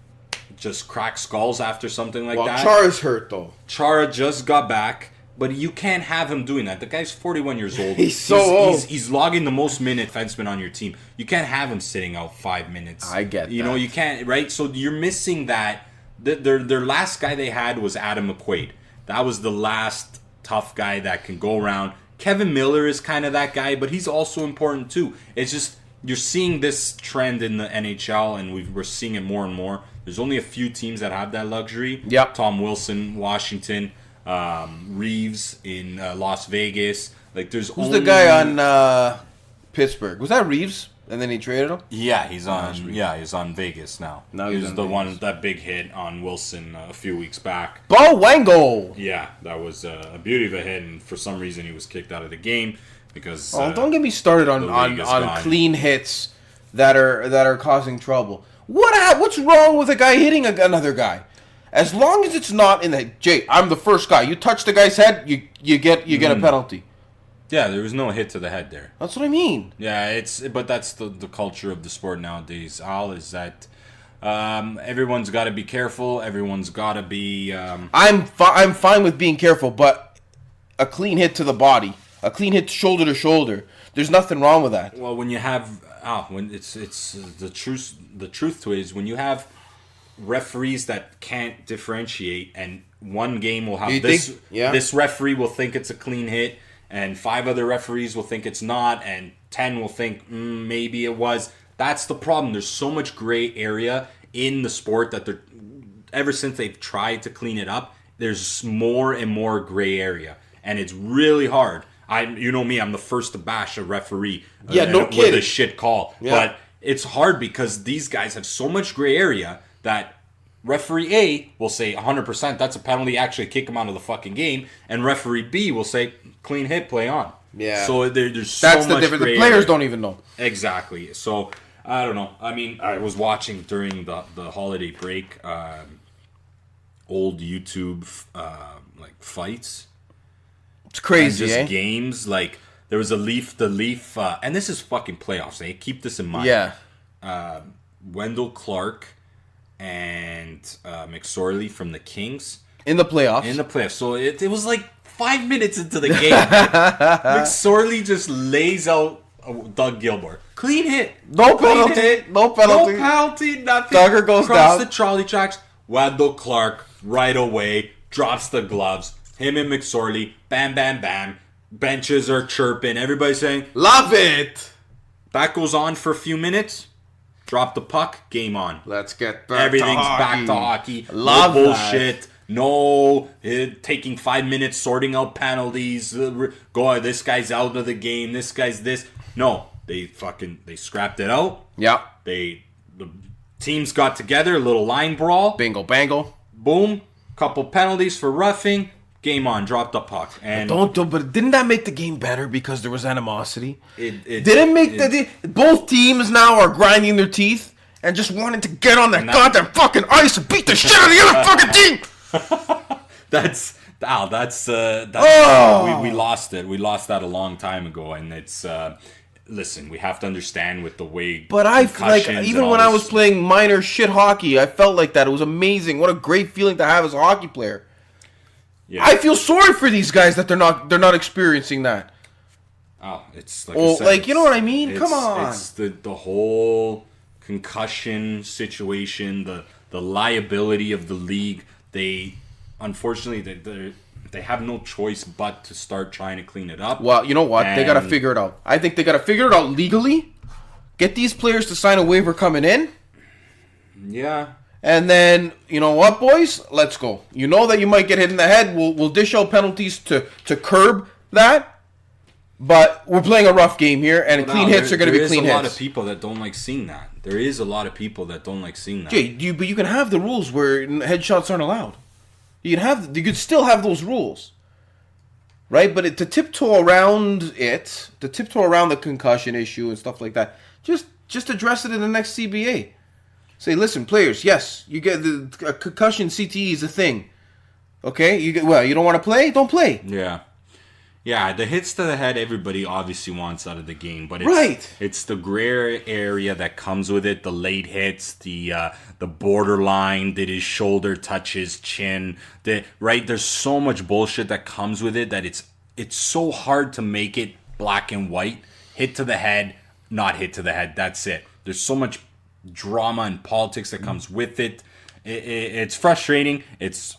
just crack skulls after something like that. Chara's hurt though. Chara just got back, but you can't have him doing that. The guy's 41 years old. He's so old. He's logging the most minute defenseman on your team. You can't have him sitting out 5 minutes. I get You know, that. you can't, right? So you're missing that. Their last guy they had was Adam McQuaid. That was the last tough guy that can go around. Kevin Miller is kind of that guy, but he's also important too. It's just you're seeing this trend in the NHL, and we're seeing it more and more. There's only a few teams that have that luxury. Yep. Tom Wilson, Washington. Reeves in Las Vegas. Like, there's Who's the guy on Pittsburgh? Was that Reeves? And then he traded him? Yeah, he's on Vegas now. Now he he's was on the Vegas. one, that big hit on Wilson a few weeks back. Bo Wango! Yeah, that was a beauty of a hit, and for some reason he was kicked out of the game because. Don't get me started on gone. clean hits that are causing trouble. What's wrong with a guy hitting another guy? As long as it's not in the Jay, I'm the first guy. You touch the guy's head, you get a penalty. Yeah, there was no hit to the head there. That's what I mean. Yeah, but that's the culture of the sport nowadays. Al, is that everyone's got to be careful. Everyone's got to be. I'm fine with being careful, but a clean hit to the body, a clean hit shoulder to shoulder. There's nothing wrong with that. Well, when you have when it's the truth to it is when you have referees that can't differentiate, and one game will have this referee will think it's a clean hit, and 5 other referees will think it's not, and 10 will think maybe it was. That's the problem. There's so much gray area in the sport that ever since they've tried to clean it up, there's more and more gray area, and it's really hard. You know me, I'm the first to bash a referee with a shit call. Yeah. But it's hard because these guys have so much gray area that referee A will say 100% that's a penalty, actually kick him out of the fucking game, and referee B will say clean hit, play on. Yeah. So there's so much that's the difference. gray The players area. don't even know. Exactly. So I don't know. I mean, I was watching during the holiday break old YouTube like fights. It's crazy, and just games. Like there was the Leaf, and this is fucking playoffs. Keep this in mind. Yeah. Wendell Clark and McSorley from the Kings in the playoffs. So it was like 5 minutes into the game. McSorley just lays out Doug Gilmour. Clean hit. No penalty. No penalty. Nothing. Duggar goes Across down. the trolley tracks. Wendell Clark right away drops the gloves. Him and McSorley. Bam, bam, bam. Benches are chirping. Everybody's saying, love it. That goes on for a few minutes. Drop the puck. Game on. Let's get back Everything's to hockey. back to hockey. Love no that. bullshit. No taking 5 minutes sorting out penalties. This guy's out of the game. This guy's this. No, they scrapped it out. Yeah. The teams got together. A little line brawl. Bingo bangle. Boom. Couple penalties for roughing. Game on. Drop the puck. And But didn't that make the game better because there was animosity? It both teams now are grinding their teeth and just wanting to get on that goddamn fucking ice and beat the shit out of the other fucking team. We lost it. We lost that a long time ago, and it's listen, we have to understand with the way. But even when I was playing minor shit hockey, I felt like that. It was amazing. What a great feeling to have as a hockey player. Yeah. I feel sorry for these guys that they're not experiencing that. Oh, it's like I said, you know what I mean? Come on. It's the whole concussion situation, the liability of the league. They unfortunately they have no choice but to start trying to clean it up. Well, you know what? They got to figure it out. I think they got to figure it out legally. Get these players to sign a waiver coming in. Yeah. And then, you know what, boys? Let's go. You know that you might get hit in the head. We'll dish out penalties to curb that. But we're playing a rough game here, and clean hits are going to be clean hits. There is a lot of people that don't like seeing that. Jay, but you can have the rules where headshots aren't allowed. You could still have those rules, right? But to tiptoe around the concussion issue and stuff like that, just address it in the next CBA. Say, listen, players, yes, you get a concussion. CTE is a thing. Okay, you don't want to play? Don't play. Yeah, the hits to the head, everybody obviously wants out of the game, but it's the gray area that comes with it. The late hits, the borderline, did his shoulder touch his chin? There's so much bullshit that comes with it that it's so hard to make it black and white. Hit to the head, not hit to the head. That's it. There's so much drama and politics that comes with it. It's frustrating. It's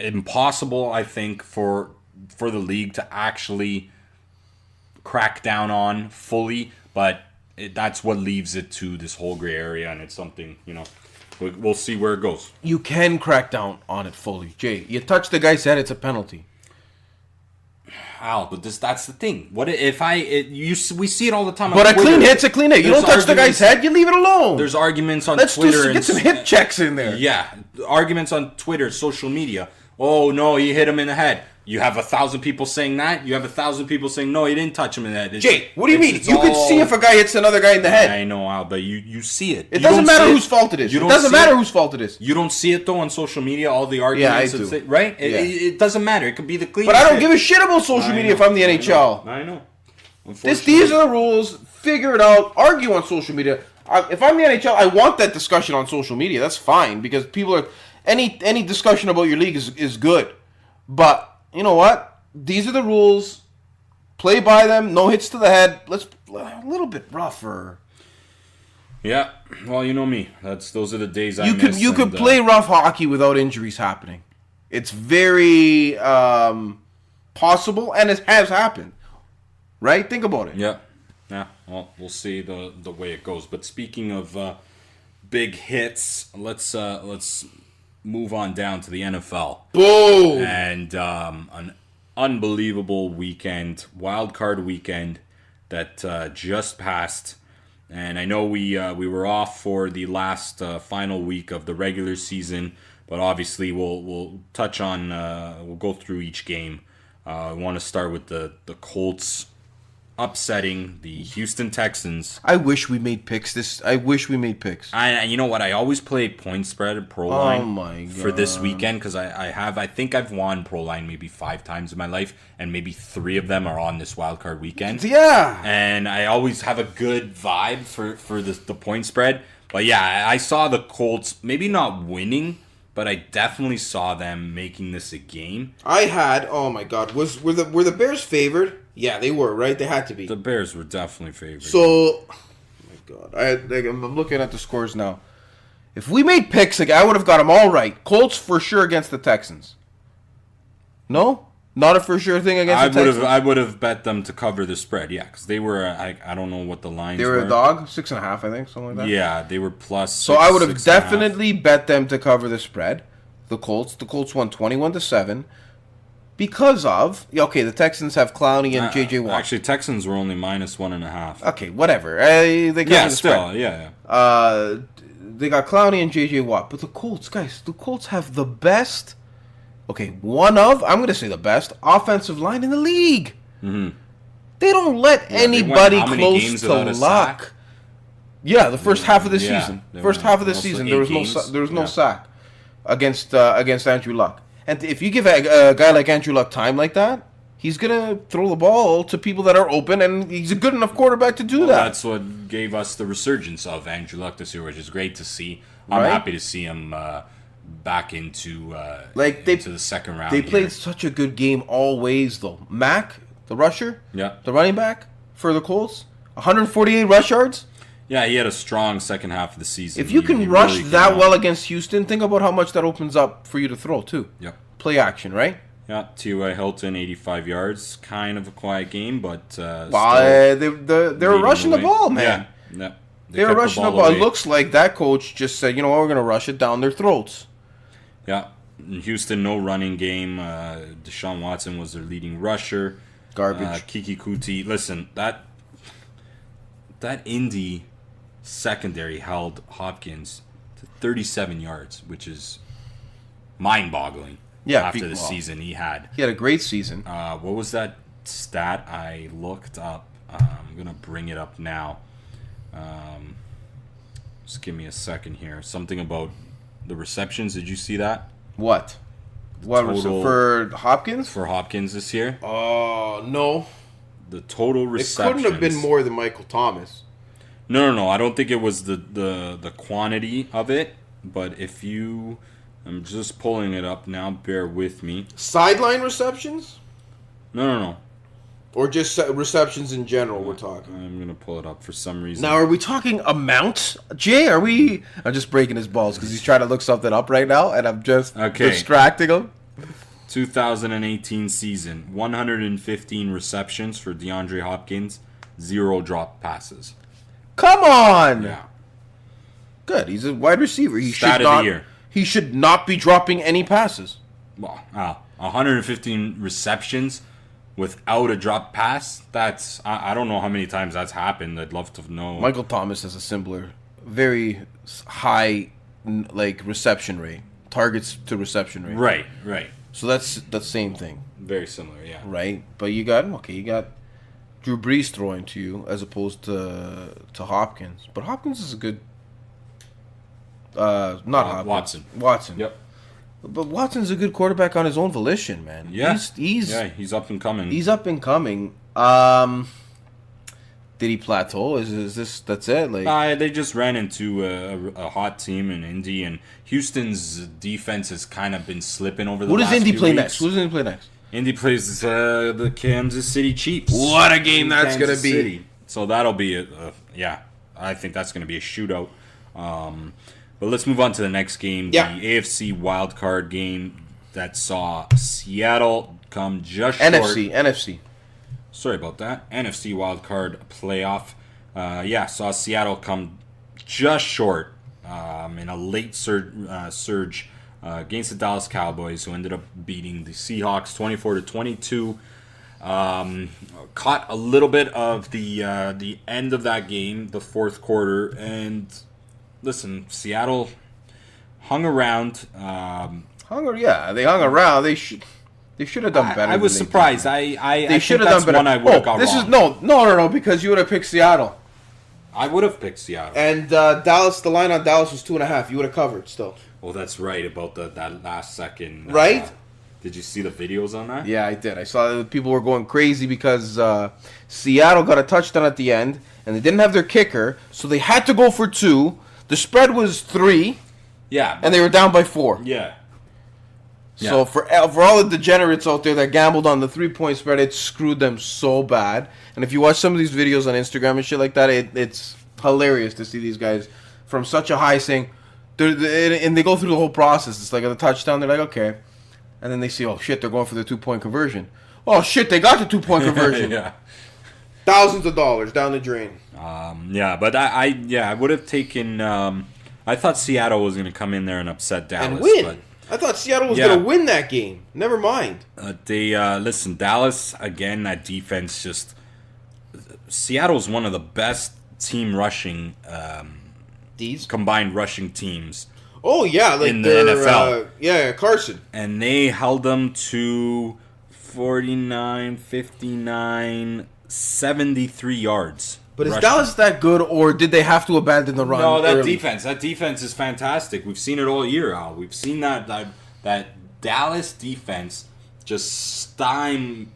impossible, I think, for the league to actually crack down on fully, but that's what leaves it to this whole gray area, and it's something, we'll see where it goes. You can crack down on it fully, Jay. You touch the guy's head, it's a penalty. Al, but that's the thing. What if we see it all the time on But a Twitter. clean hit's a clean hit. You There's don't touch the guy's head, you leave it alone. There's arguments on Let's Twitter. get some hip checks in there. Yeah, arguments on Twitter, social media. Oh, no, he hit him in the head. You have 1,000 people saying that. You have 1,000 people saying, no, he didn't touch him in the head. Jay, what do you mean? You could see if a guy hits another guy in the head. I know, Al, but you see it. It doesn't matter whose fault it is. It doesn't matter whose fault it is. You don't see it, though, on social media, all the arguments. Yeah, I do. Right? Yeah. It doesn't matter. It could be the clean. But I don't give a shit about social media if I'm the NHL. I know. These are the rules. Figure it out. Argue on social media. If I'm the NHL, I want that discussion on social media. That's fine because people are any discussion about your league is good. But you know what? These are the rules. Play by them. No hits to the head. Let's a little bit rougher. Yeah. Well, you know me. Those are the days I miss. You could play rough hockey without injuries happening. It's very possible, and it has happened. Right? Think about it. Yeah. Yeah. Well, we'll see the way it goes. But speaking of big hits, let's move on down to the NFL. Boom! And an unbelievable weekend, wild card weekend that just passed. And I know we were off for the last final week of the regular season, but obviously we'll touch on we'll go through each game. I want to start with the Colts upsetting the Houston Texans. I wish we made picks. I wish we made picks. And you know what? I always play point spread and pro line for this weekend because I think I've won pro line maybe 5 times in my life, and maybe 3 of them are on this wild card weekend. Yeah. And I always have a good vibe for the point spread. But yeah, I saw the Colts maybe not winning, but I definitely saw them making this a game. I had. Oh my God. Were the Bears favored? Yeah, they were, right? They had to be. The Bears were definitely favored. So, oh my God, I'm looking at the scores now. If we made picks, I would have got them all right. Colts for sure against the Texans. No, not a for sure thing against the Texans. I would have bet them to cover the spread. Yeah, because they were. I don't know what the lines were. They were a dog, 6.5, I think, something like that. Yeah, they were plus. So I would have definitely bet them to cover the spread. The Colts won 21-7. Because of the Texans have Clowney and J.J. Watt. Actually, Texans were only minus 1.5. Okay, whatever. They got they got Clowney and J.J. Watt, but the Colts have the best. Okay, I'm going to say the best offensive line in the league. Mm-hmm. They don't let anybody close to luck. Yeah, the first half of the season. First half of the season, there was no sack against Andrew Luck. And if you give a guy like Andrew Luck time like that, he's going to throw the ball to people that are open, and he's a good enough quarterback to do that. That's what gave us the resurgence of Andrew Luck this year, which is great to see. I'm happy to see him back into the second round. They played such a good game always, though. Mack, the rusher, the running back for the Colts, 148 rush yards. Yeah, he had a strong second half of the season. If you can rush really that well against Houston, think about how much that opens up for you to throw, too. Yep. Play action, right? Yeah, T.Y. Hilton, 85 yards. Kind of a quiet game, but they were rushing the ball, man. Yeah. They were rushing the ball. It looks like that coach just said, you know what, we're going to rush it down their throats. Yeah. In Houston, no running game. Deshaun Watson was their leading rusher. Garbage. Kiki Kuti. Listen, that Indy secondary held Hopkins to 37 yards, which is mind-boggling. Yeah, after the season he had. He had a great season. What was that stat I looked up? I'm gonna bring it up now. Just give me a second here. Something about the receptions. Did you see that? What? For Hopkins? For Hopkins this year? Oh, no. The total receptions. It couldn't have been more than Michael Thomas. No. I don't think it was the quantity of it. But if you... I'm just pulling it up now. Bear with me. Sideline receptions? No. Or just receptions in general we're talking? I'm going to pull it up for some reason. Now, are we talking amounts? Jay, are we... I'm just breaking his balls because he's trying to look something up right now, and I'm just distracting him. 2018 season. 115 receptions for DeAndre Hopkins. 0 drop passes. Come on! Yeah. Good. He's a wide receiver. Stat of the year. He should not be dropping any passes. Well, 115 receptions without a drop pass. That's I don't know how many times that's happened. I'd love to know. Michael Thomas has a similar, very high, like reception rate, targets to reception rate. Right. So that's the same thing, Very similar, yeah. right? But you got Drew Brees throwing to you as opposed to Hopkins. But Hopkins is a good. Not Hopkins. Watson. Yep. But Watson's a good quarterback on his own volition, man. Yeah. He's up and coming. He's up and coming. Did he plateau? Is this that's it? Like they just ran into a hot team in Indy, and Houston's defense has kind of been slipping over the last few weeks. Who does Indy play next? Indy plays the Kansas City Chiefs. What a game that's going to be. City. So that'll be, I think that's going to be a shootout. But let's move on to the next game, the AFC wildcard game that saw Seattle come just short. NFC. Sorry about that. NFC wildcard playoff. Saw Seattle come just short in a late surge against the Dallas Cowboys, who ended up beating the Seahawks 24-22. Caught a little bit of the end of that game, the fourth quarter, and listen, Seattle hung around. They hung around. They should have done better. I was surprised. They should have done better. One I would have got wrong. No, because you would have picked Seattle. I would have picked Seattle. And Dallas, the line on Dallas was 2.5. You would have covered still. Oh, that's right, about that last second. Right? Did you see the videos on that? Yeah, I did. I saw that people were going crazy because Seattle got a touchdown at the end, and they didn't have their kicker, so they had to go for 2. The spread was 3. Yeah. And they were down by 4. Yeah. So for all the degenerates out there that gambled on the 3-point spread, it screwed them so bad. And if you watch some of these videos on Instagram and shit like that, it's hilarious to see these guys from such a high saying, and they go through the whole process. It's like at the touchdown, they're like, okay. And then they see, oh shit, they're going for the 2-point conversion. Oh shit, they got the 2-point conversion. Yeah. Thousands of dollars down the drain. But I would have taken. I thought Seattle was going to come in there and upset Dallas and win. But I thought Seattle was going to win that game. Never mind. Listen, Dallas again. That defense just. Seattle's one of the best team rushing. Combined rushing teams. Oh yeah, like in the NFL. Carson. And they held them to 49, 59, 73 yards. But is Dallas that good, or did they have to abandon the run? No, early? That defense is fantastic. We've seen it all year, Al. We've seen that Dallas defense just stymie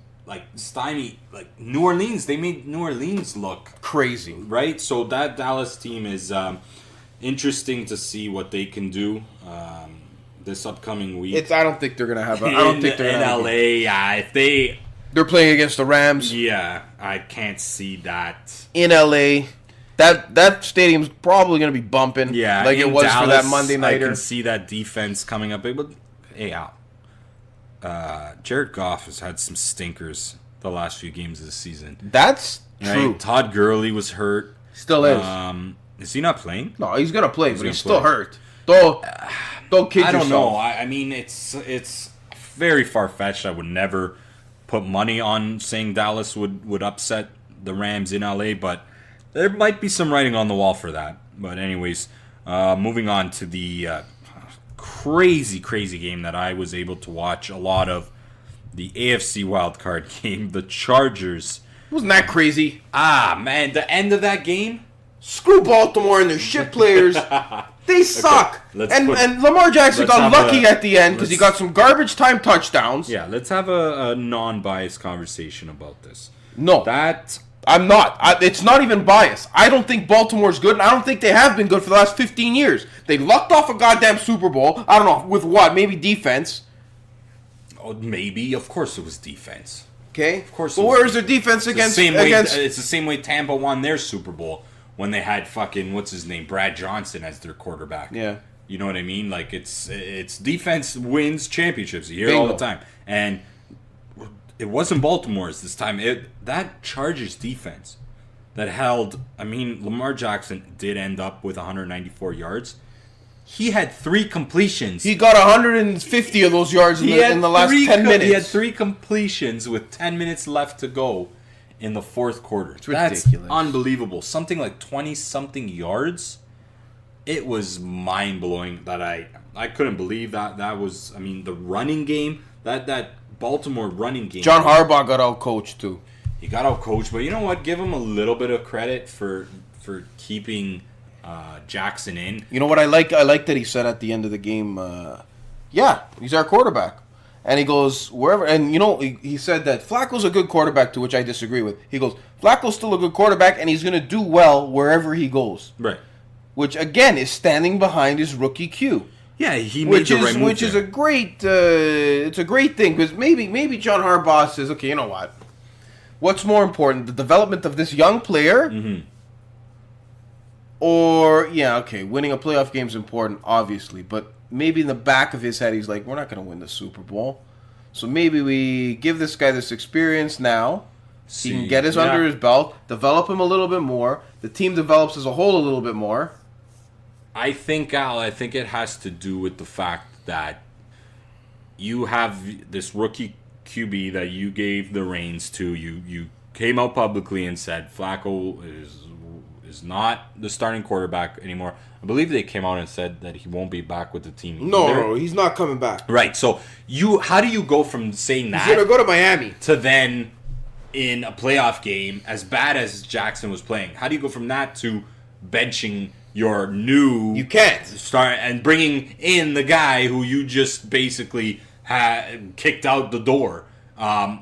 New Orleans. They made New Orleans look crazy, right? So that Dallas team is interesting to see what they can do this upcoming week. I don't think they're gonna have. I don't think they're in gonna LA. If they're playing against the Rams. Yeah, I can't see that. In LA, that stadium's probably going to be bumping. Yeah, like it was Dallas, for that Monday nighter. I can see that defense coming up. But hey, Al, Jared Goff has had some stinkers the last few games of the season. That's true. Right? Todd Gurley was hurt. Still is. Is he not playing? No, he's going to play, but he's still hurt. Don't kid yourself. I don't know. I mean, it's very far-fetched. I would never put money on saying Dallas would upset the Rams in LA, but there might be some writing on the wall for that. But anyways, moving on to the crazy game that I was able to watch a lot of, the AFC wildcard game, the Chargers. Wasn't that crazy? Man, the end of that game? Screw Baltimore and their shit players. They suck. Okay, and Lamar Jackson got lucky at the end because he got some garbage time touchdowns. Yeah, let's have a non-biased conversation about this. No. I'm not. It's not even biased. I don't think Baltimore's good, and I don't think they have been good for the last 15 years. They lucked off a goddamn Super Bowl. I don't know, with what? Maybe defense. Oh, maybe. Of course it was defense. Okay? Of course. But where's their defense against... It's the same way Tampa won their Super Bowl when they had Brad Johnson as their quarterback. Yeah. You know what I mean? Like, it's defense wins championships. You hear it all the time. And it wasn't Baltimore's this time. That Chargers defense that held... I mean, Lamar Jackson did end up with 194 yards. He had 3 completions. He got 150 of those yards in the last 10 minutes. He had 3 completions with 10 minutes left to go in the fourth quarter. It's ridiculous. That's unbelievable. Something like 20-something yards. It was mind-blowing that I couldn't believe that. That was, I mean, the running game, that Baltimore running game. John Harbaugh got out-coached, too. He got out-coached, but you know what? Give him a little bit of credit for keeping Jackson in. You know what I like? I like that he said at the end of the game, yeah, he's our quarterback. And he goes, wherever, and you know, he said that Flacco's a good quarterback, to which I disagree with. He goes, Flacco's still a good quarterback, and he's going to do well wherever he goes. Right. Which, again, is standing behind his rookie Q. Yeah, he made the right move. Which is a great, it's a great thing, because maybe John Harbaugh says, okay, you know what? What's more important, the development of this young player? Mm-hmm. Or, yeah, okay, winning a playoff game is important, obviously, but maybe in the back of his head, he's like, we're not going to win the Super Bowl. So maybe we give this guy this experience now. He can get his under his belt, develop him a little bit more. The team develops as a whole a little bit more. I think, Al, it has to do with the fact that you have this rookie QB that you gave the reins to. You came out publicly and said Flacco is not the starting quarterback anymore. I believe they came out and said that he won't be back with the team either. No, he's not coming back. Right. So how do you go from saying that he's gonna go to Miami to then in a playoff game, as bad as Jackson was playing, how do you go from that to benching your new start and bringing in the guy who you just basically had kicked out the door?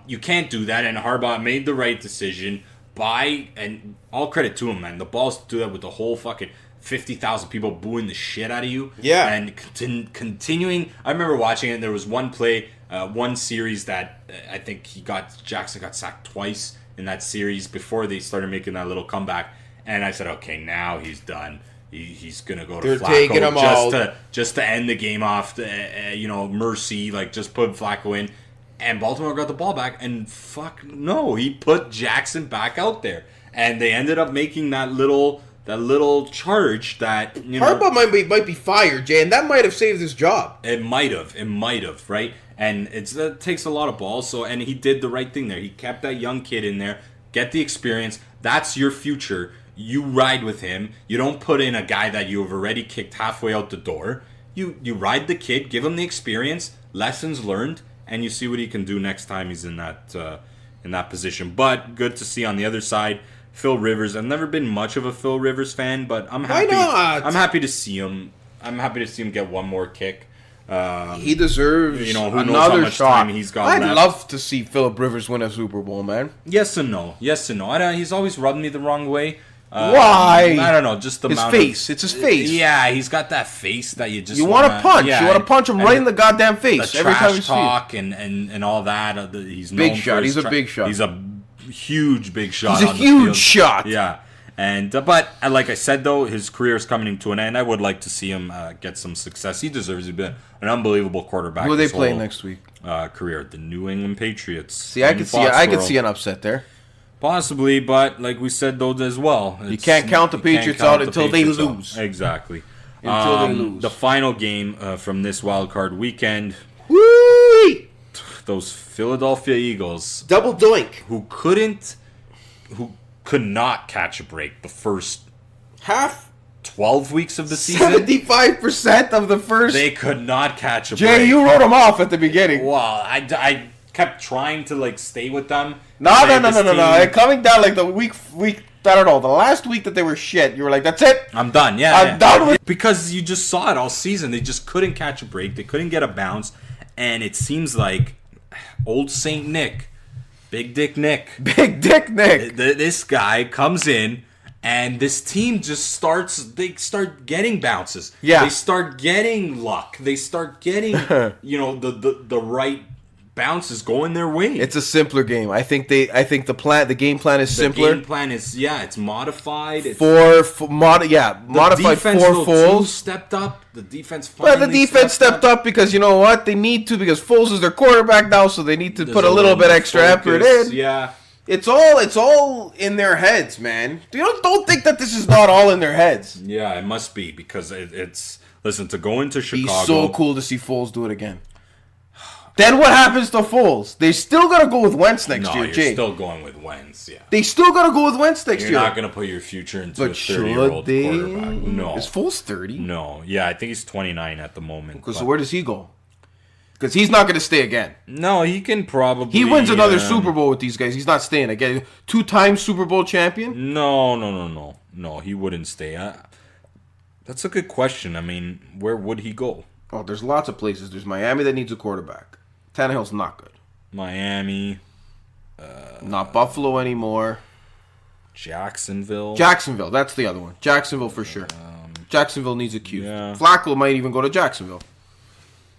You can't do that, and Harbaugh made the right decision. And all credit to him, man. The balls to do that with the whole fucking 50,000 people booing the shit out of you. Yeah. And continuing. I remember watching it, and there was one play, one series that I think Jackson got sacked twice in that series before they started making that little comeback. And I said, okay, now he's done. He's gonna go to Flacco taking him out. just to end the game off. Mercy, like just put Flacco in. And Baltimore got the ball back, and fuck no, he put Jackson back out there, and they ended up making that little charge that Harbaugh might be fired, Jay, and that might have saved his job. It might have, right? And it takes a lot of balls. And he did the right thing there. He kept that young kid in there, get the experience. That's your future. You ride with him. You don't put in a guy that you have already kicked halfway out the door. You ride the kid, give him the experience, lessons learned. And you see what he can do next time he's in that position. But good to see on the other side, Phil Rivers. I've never been much of a Phil Rivers fan, but I'm happy. Why not? I'm happy to see him. I'm happy to see him get one more kick. He deserves who knows another how much shot. time he's got I'd left. love to see Philip Rivers win a Super Bowl, man. Yes and no. He's always rubbed me the wrong way. Why? I don't know. Just the his amount face. Of, it's his face. Yeah, he's got that face that you just want to punch. Yeah, you want to punch him right in the goddamn face the every time you trash see talk him. and all that. He's big known shot. For He's his a big shot. He's a huge big shot. He's a on the huge field. shot. Yeah. And but like I said, though, his career is coming to an end. I would like to see him get some success. He deserves to be an unbelievable quarterback. Who are they playing next week? Career, the New England Patriots. See, I could see an upset there. Possibly, but like we said, though, as well, you can't count the Patriots out until they lose. Exactly. Until they lose. The final game from this wild card weekend. Woo! Those Philadelphia Eagles, double doink, who could not catch a break the first half 12 weeks of the season. 75% of the first. They could not catch a break. Jay, you wrote them off at the beginning. Well, I kept trying to stay with them. No. Coming down like the week. I don't know. The last week that they were shit, you were like, "That's it. I'm done." Yeah, I'm done with." Because you just saw it all season. They just couldn't catch a break. They couldn't get a bounce, and it seems like old Saint Nick, Big Dick Nick, this guy comes in. And this team just they start getting bounces. Yeah. They start getting luck. They start getting, the right bounces going their way. It's a simpler game. I think the game plan is simpler. The game plan is, it's modified. It's modified for Foles. Stepped up. The defense stepped up because you know what? They need to, because Foles is their quarterback now, so they need to put a little bit extra effort in. Yeah. It's all in their heads, man. Don't think that this is not all in their heads. Yeah, it must be, because it's Listen, to go into Chicago... He's so cool to see Foles do it again. Then what happens to Foles? They still got to go with Wentz next year, you're Jay. still going with Wentz, yeah. They still got to go with Wentz next year. You're not going to put your future into a 30-year-old quarterback. No. Is Foles 30? No. Yeah, I think he's 29 at the moment. So where does he go? Because he's not going to stay again. No, he can probably... He wins another Super Bowl with these guys. He's not staying again. 2-time Super Bowl champion? No. No, he wouldn't stay. That's a good question. I mean, where would he go? Oh, there's lots of places. There's Miami that needs a quarterback. Tannehill's not good. Miami. Not Buffalo anymore. Jacksonville. That's the other one. Jacksonville for sure. Jacksonville needs a Q. Yeah. Flacco might even go to Jacksonville.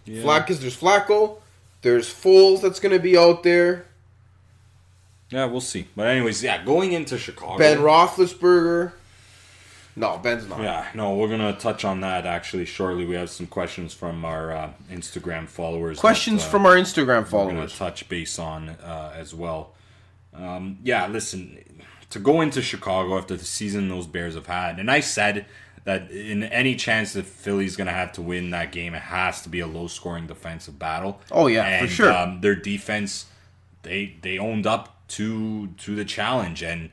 Yeah. There's Flacco. There's Foles that's going to be out there. Yeah, we'll see. But anyways, yeah, going into Chicago. Ben Roethlisberger. No, Ben's not. Yeah, no, we're going to touch on that actually shortly. We have some questions from our Instagram followers. From our Instagram We're going followers. to touch base on as well. Yeah, listen, to go into Chicago after the season those Bears have had, and I said that in any chance that Philly's going to have to win that game, it has to be a low-scoring defensive battle. Oh, yeah, and, for sure. Their defense, they owned up to the challenge, and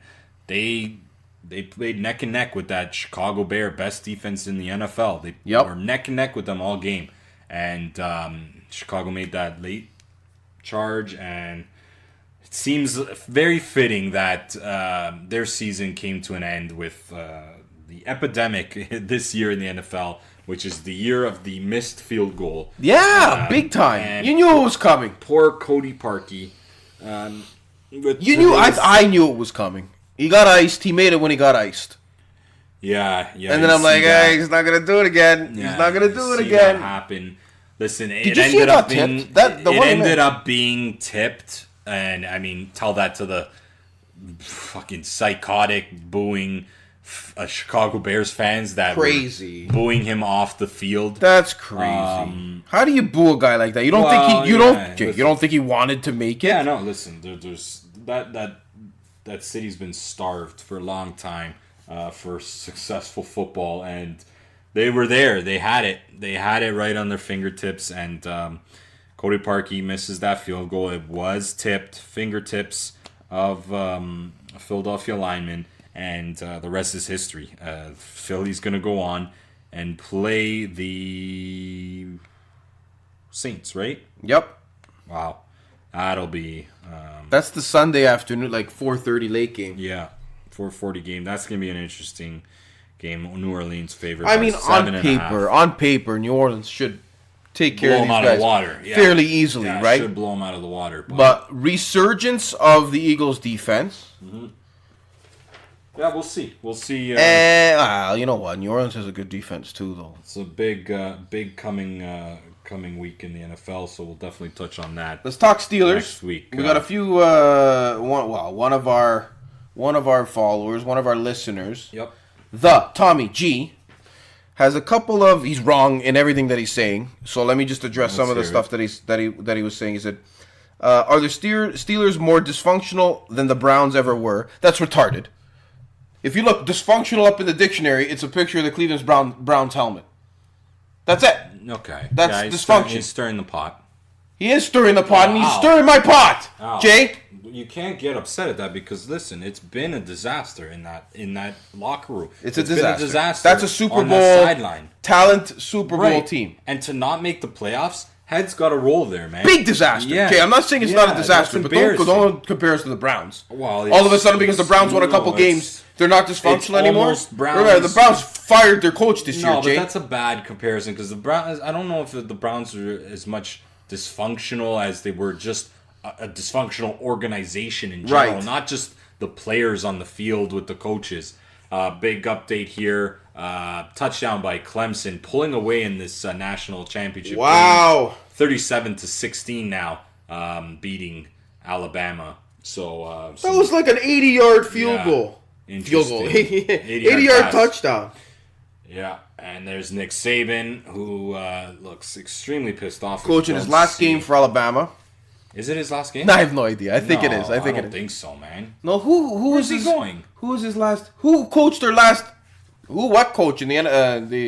they played neck and neck with that Chicago Bear, best defense in the NFL. They were neck and neck with them all game. And Chicago made that late charge, and it seems very fitting that their season came to an end with the epidemic this year in the NFL, which is the year of the missed field goal. Yeah, big time. You knew it was coming. Poor Cody Parkey. I knew it was coming. He got iced. He made it when he got iced. Yeah. And then I'm like, hey, he's not gonna do it again. Yeah, he's not gonna do it that again. Happen. Listen, Did you see it got tipped? It ended up being tipped, and I mean, tell that to the fucking psychotic booing Chicago Bears fans that crazy were booing him off the field. That's crazy. How do you boo a guy like that? You don't think you don't think he wanted to make it? Yeah, no. Listen, there's that city's been starved for a long time for successful football, and they were there. They had it. They had it right on their fingertips, and Cody Parkey misses that field goal. It was tipped, fingertips of a Philadelphia lineman, and the rest is history. Philly's going to go on and play the Saints, right? Yep. Wow. That'll be... that's the Sunday afternoon, like 4:30 late game. Yeah, 4:40 game. That's going to be an interesting game. New Orleans favored. I mean, on paper, New Orleans should take care of these guys out of the water. Yeah. fairly easily, right? Should blow them out of the water. But resurgence of the Eagles' defense. Mm-hmm. Yeah, we'll see. We'll see. You know what? New Orleans has a good defense too, though. It's a big coming week in the NFL, so we'll definitely touch on that. Let's talk Steelers next week. We got a few. One of our followers, one of our listeners. Yep. The Tommy G has a couple of. He's wrong in everything that he's saying. So let me just address some of the stuff that he was saying. He said, "Are the Steelers more dysfunctional than the Browns ever were?" That's retarded. If you look dysfunctional up in the dictionary, it's a picture of the Cleveland Browns helmet. That's it. Okay. That's dysfunction. He's stirring the pot. He is stirring the pot, and he's stirring my pot, Jay. You can't get upset at that because listen, it's been a disaster in that locker room. It's been a disaster. That's a Super Bowl sideline. Talent Super Bowl team, and to not make the playoffs, head's got to roll there, man. Big disaster. Yeah. Okay, I'm not saying it's not a disaster, but don't compare us to the Browns. Well, all of a sudden, because the Browns won a couple games, they're not dysfunctional anymore. Remember, the Browns fired their coach this year, Jay. No, but that's a bad comparison because the Browns. I don't know if the Browns are as much dysfunctional as they were just a dysfunctional organization in general, not just the players on the field with the coaches. Big update here. Touchdown by Clemson, pulling away in this national championship. Wow. 37-16 now, beating Alabama. So that was like an 80-yard field goal. 80-yard touchdown. Yeah, and there's Nick Saban, who looks extremely pissed off. Coaching his last game for Alabama. Is it his last game? No, I have no idea. I think it is. I don't think so, man. No, who Where's he going? Who was his last? Who coached their last Ooh, what coach in the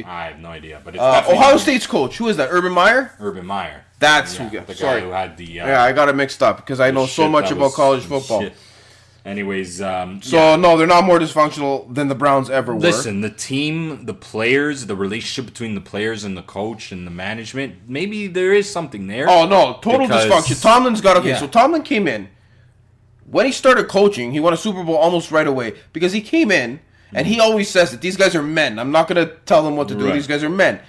I have no idea, but it's definitely Ohio State's coach? Who is that? Urban Meyer? Urban Meyer. That's Yeah, who. the Sorry, guy who had the. yeah, I got it mixed up because I know so much about college football. Shit. Anyways, So no, they're not more dysfunctional than the Browns ever were. listen, the team, the players, the relationship between the players and the coach and the management, maybe there is something there. Oh no, total Because- dysfunction. Tomlin's got okay. Yeah. So Tomlin came in when he started coaching. He won a Super Bowl almost right away because he came in and he always says that these guys are men. I'm not gonna tell them what to do. Right. These guys are men.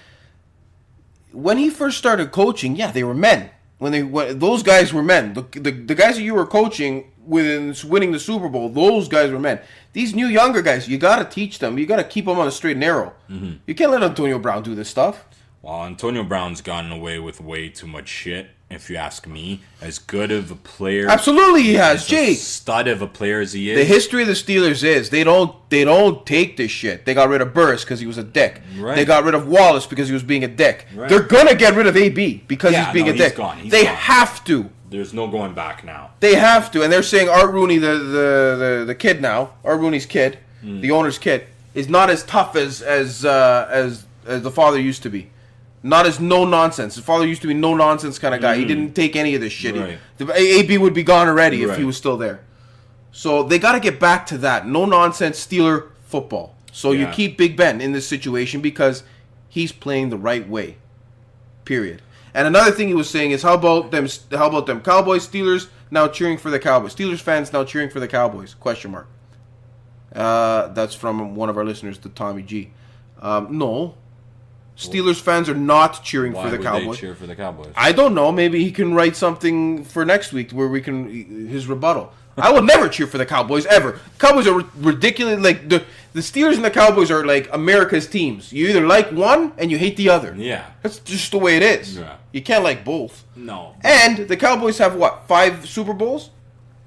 When he first started coaching, yeah, they were men. When those guys were men. The guys that you were coaching with winning the Super Bowl, those guys were men. These new younger guys, you got to teach them. You got to keep them on a straight and narrow. Mm-hmm. You can't let Antonio Brown do this stuff. Well, Antonio Brown's gotten away with way too much shit, if you ask me. As good of a player, Absolutely, he has. as a Jake, stud of a player as he is. the history of the Steelers is they don't take this shit. They got rid of Burris because he was a dick. Right. They got rid of Wallace because he was being a dick. Right. They're gonna get rid of AB because Yeah, he's being no, a he's dick. gone. He's They gone. have to. There's no going back now. They have to, and they're saying Art Rooney, the kid now, Art Rooney's kid, the owner's kid, is not as tough as the father used to be. Not as no nonsense. The father used to be no nonsense kind of guy. He didn't take any of this shit. Right. AB would be gone already if he Right. was still there. So they got to get back to that no nonsense Steeler football. So you Yeah. keep Big Ben in this situation because he's playing the right way. Period. And another thing he was saying is how about them Cowboys, Steelers now cheering for the Cowboys. Steelers fans now cheering for the Cowboys. Question mark. That's from one of our listeners, the Tommy G. No. Steelers fans are not cheering Why for the would Cowboys. they cheer for the Cowboys? I don't know. Maybe he can write something for next week where we can his rebuttal. I would never cheer for the Cowboys ever. Cowboys are ridiculous. Like the Steelers and the Cowboys are like America's teams. You either like one and you hate the other. Yeah. That's just the way it is. Yeah. You can't like both. No. And the Cowboys have what, 5 Super Bowls?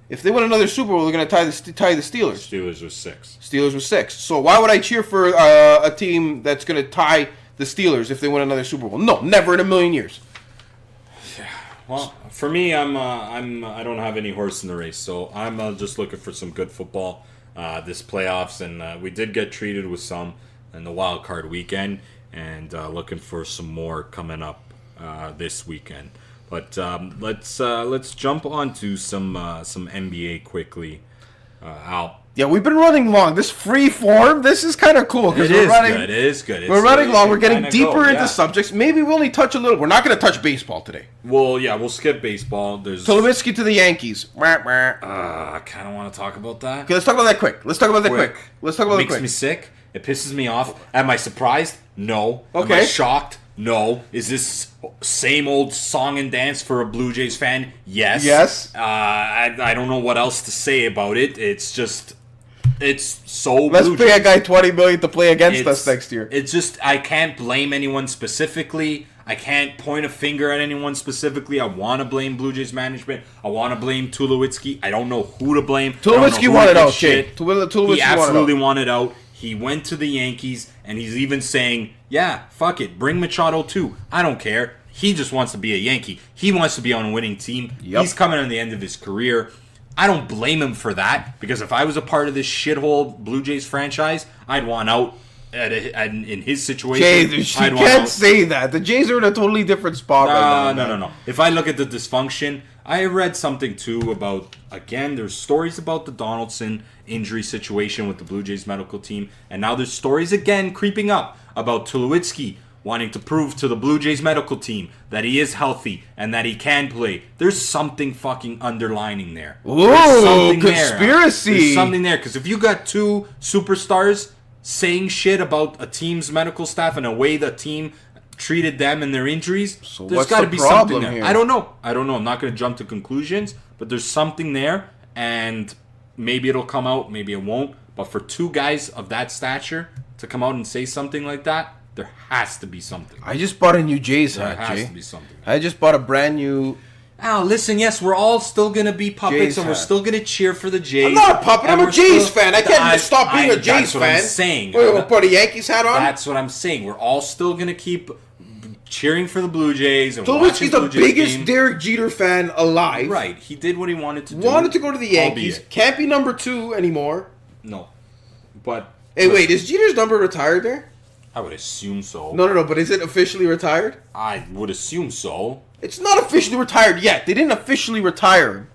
If they win another Super Bowl, they're going to tie the Steelers. Steelers was 6. Steelers was 6. So why would I cheer for a team that's going to tie the Steelers if they win another Super Bowl? No, never in a million years. Well, for me, I don't have any horse in the race, so I'm just looking for some good football this playoffs, and we did get treated with some in the wild card weekend, and looking for some more coming up this weekend. But let's jump on to some NBA quickly. Al. Yeah, we've been running long. This free form, this is kind of cool because It is running. good. It is good. We're running long. We're getting kinda deeper go, into yeah. subjects. Maybe we only touch a little. We're not going to touch baseball today. Well, yeah, we'll skip baseball. There's. Tulowitzki to the Yankees. I kind of want to talk about that. Okay, let's talk about that quick. Let's talk about that quick. Let's talk about that Makes quick. me sick. It pisses me off. Am I surprised? No. Am I Okay. shocked? No. Is this same old song and dance for a Blue Jays fan? Yes. Yes. I don't know what else to say about it. It's just, it's so. Let's Blue pay a Jays. guy $20 million to play against It's- us next year. It's just, I can't blame anyone specifically. I can't point a finger at anyone specifically. I want to blame Blue Jays management. I want to blame Tulowitzki. I don't know who to blame. Tulowitzki wanted out, Jake. Tulowitzki He absolutely wanted out. wanted out. He went to the Yankees, and he's even saying, yeah, fuck it. Bring Machado too. I don't care. He just wants to be a Yankee. He wants to be on a winning team. Yep. He's coming on the end of his career. I don't blame him for that, because if I was a part of this shithole Blue Jays franchise, I'd want out in his situation. Jay, she I'd want can't out. say that. The Jays are in a totally different spot right now. No. If I look at the dysfunction, I read something too about, again, there's stories about the Donaldson injury situation with the Blue Jays medical team, and now there's stories again creeping up about Tulowitzki wanting to prove to the Blue Jays medical team that he is healthy and that he can play. There's something fucking underlining there. Ooh, There's something there. conspiracy. There's something there, because if you got 2 superstars saying shit about a team's medical staff and a way the team treated them and their injuries, So there's what's got to the be problem something there. here? I don't know. I'm not going to jump to conclusions, but there's something there, and maybe it'll come out, maybe it won't. But for 2 guys of that stature to come out and say something like that, there has to be something. I just bought a new Jays There hat, has Jay. to be something. I just bought a brand new... Al, listen, yes, we're all still going to be puppets, Jays and we're hat. still going to cheer for the Jays. I'm not a puppet. and I'm a we're Jays still- fan. I can't stop being a Jays That's what fan. I'm saying. Wait, we'll put a Yankees hat on? That's what I'm saying. We're all still going to keep cheering for the Blue Jays and watching Tulowitzki's the Blue Jays biggest game. Derek Jeter fan alive. Right, he did what he wanted to do. Wanted to go to the Yankees. albeit. Can't be number 2 anymore. No, but Hey, wait, is Jeter's number retired there? I would assume so. No, but is it officially retired? I would assume so. It's not officially retired yet. They didn't officially retire him.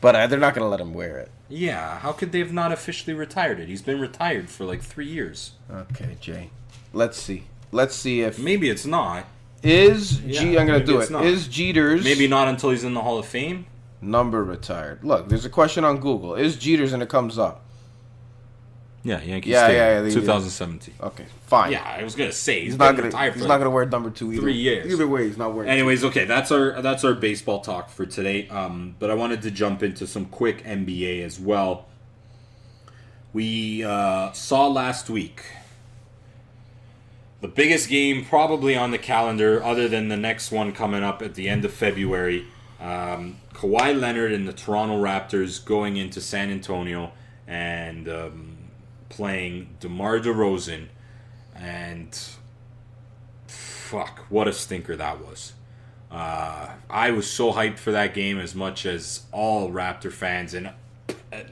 But they're not going to let him wear it. Yeah, how could they have not officially retired it? He's been retired for like 3 years. Okay, Jay. Let's see. Let's see if... Maybe it's not. I'm going to do it. Not. Is Jeter's... Maybe not until he's in the Hall of Fame. Number retired. Look, there's a question on Google. Is Jeter's, and it comes up. Yeah, Yankees. Yeah, 2017. Okay, fine. Yeah, I was gonna say he's not gonna wear number 2 either. 3 years. Either way, he's not wearing. Anyways, okay, that's our baseball talk for today. But I wanted to jump into some quick NBA as well. We saw last week the biggest game probably on the calendar, other than the next one coming up at the end of February. Kawhi Leonard and the Toronto Raptors going into San Antonio and playing DeMar DeRozan, and fuck, what a stinker that was. I was so hyped for that game, as much as all Raptor fans, and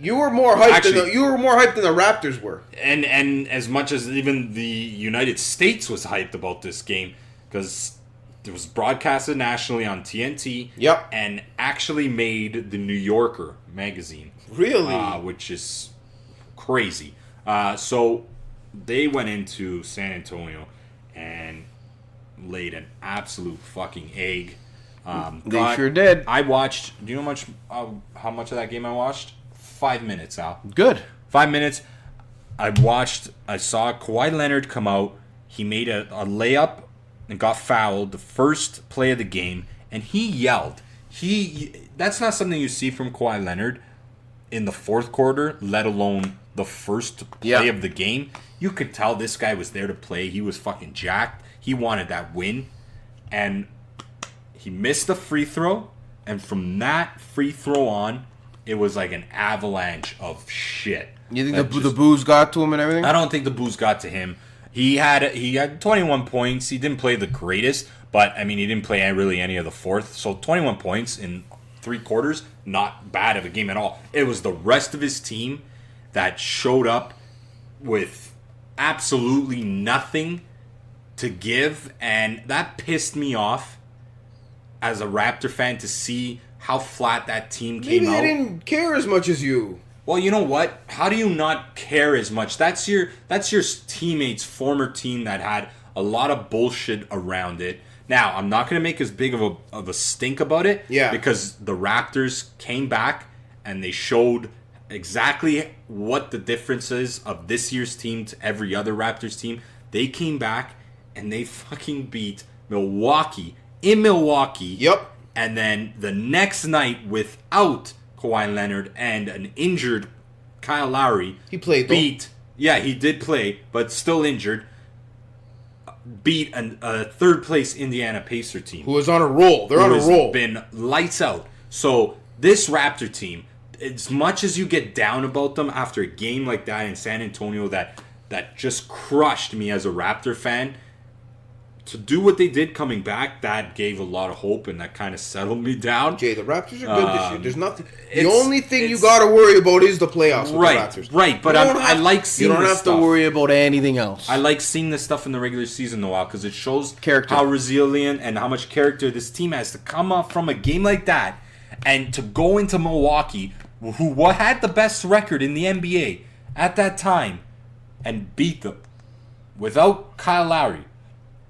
you were more hyped than the Raptors were, and as much as even the United States was hyped about this game, because it was broadcasted nationally on TNT. Yep. And actually made the New Yorker magazine. Really? Which is crazy. So they went into San Antonio and laid an absolute fucking egg. They sure did. I watched. Do you know how much of that game I watched? 5 minutes, Al. Good. 5 minutes. I saw Kawhi Leonard come out. He made a layup and got fouled the first play of the game, and he yelled. That's not something you see from Kawhi Leonard in the fourth quarter, let alone the first play of the game. You could tell this guy was there to play. He was fucking jacked. He wanted that win, and he missed the free throw, and from that free throw on, it was like an avalanche of shit. You think the booze got to him and everything? I don't think the booze got to him. He had 21 points. He didn't play the greatest, but I mean, he didn't play really any of the fourth. So 21 points in 3 quarters, not bad of a game at all. It was the rest of his team that showed up with absolutely nothing to give, and that pissed me off as a Raptor fan to see how flat that team came out. Maybe they didn't care as much as you. Well, you know what? How do you not care as much? That's your teammate's former team that had a lot of bullshit around it. Now, I'm not going to make as big of a stink about it. Yeah. Because the Raptors came back and they showed exactly what the difference is of this year's team to every other Raptors team. They came back and they fucking beat Milwaukee in Milwaukee. Yep. And then the next night, without Kawhi Leonard and an injured Kyle Lowry, he played. Yeah, he did play, but still injured. Beat a third place Indiana Pacer team, who was on a roll. They're on a roll. Been lights out. So this Raptor team, as much as you get down about them after a game like that in San Antonio, that just crushed me as a Raptor fan. To do what they did coming back, that gave a lot of hope, and that kind of settled me down. Jay, the Raptors are good this year. There's nothing. The only thing you got to worry about is the playoffs with the Raptors. Right, but I like seeing this stuff. You don't have to worry about anything else. I like seeing this stuff in the regular season, though, because it shows character, how resilient and how much character this team has to come up from a game like that and to go into Milwaukee, who had the best record in the NBA at that time, and beat them without Kyle Lowry.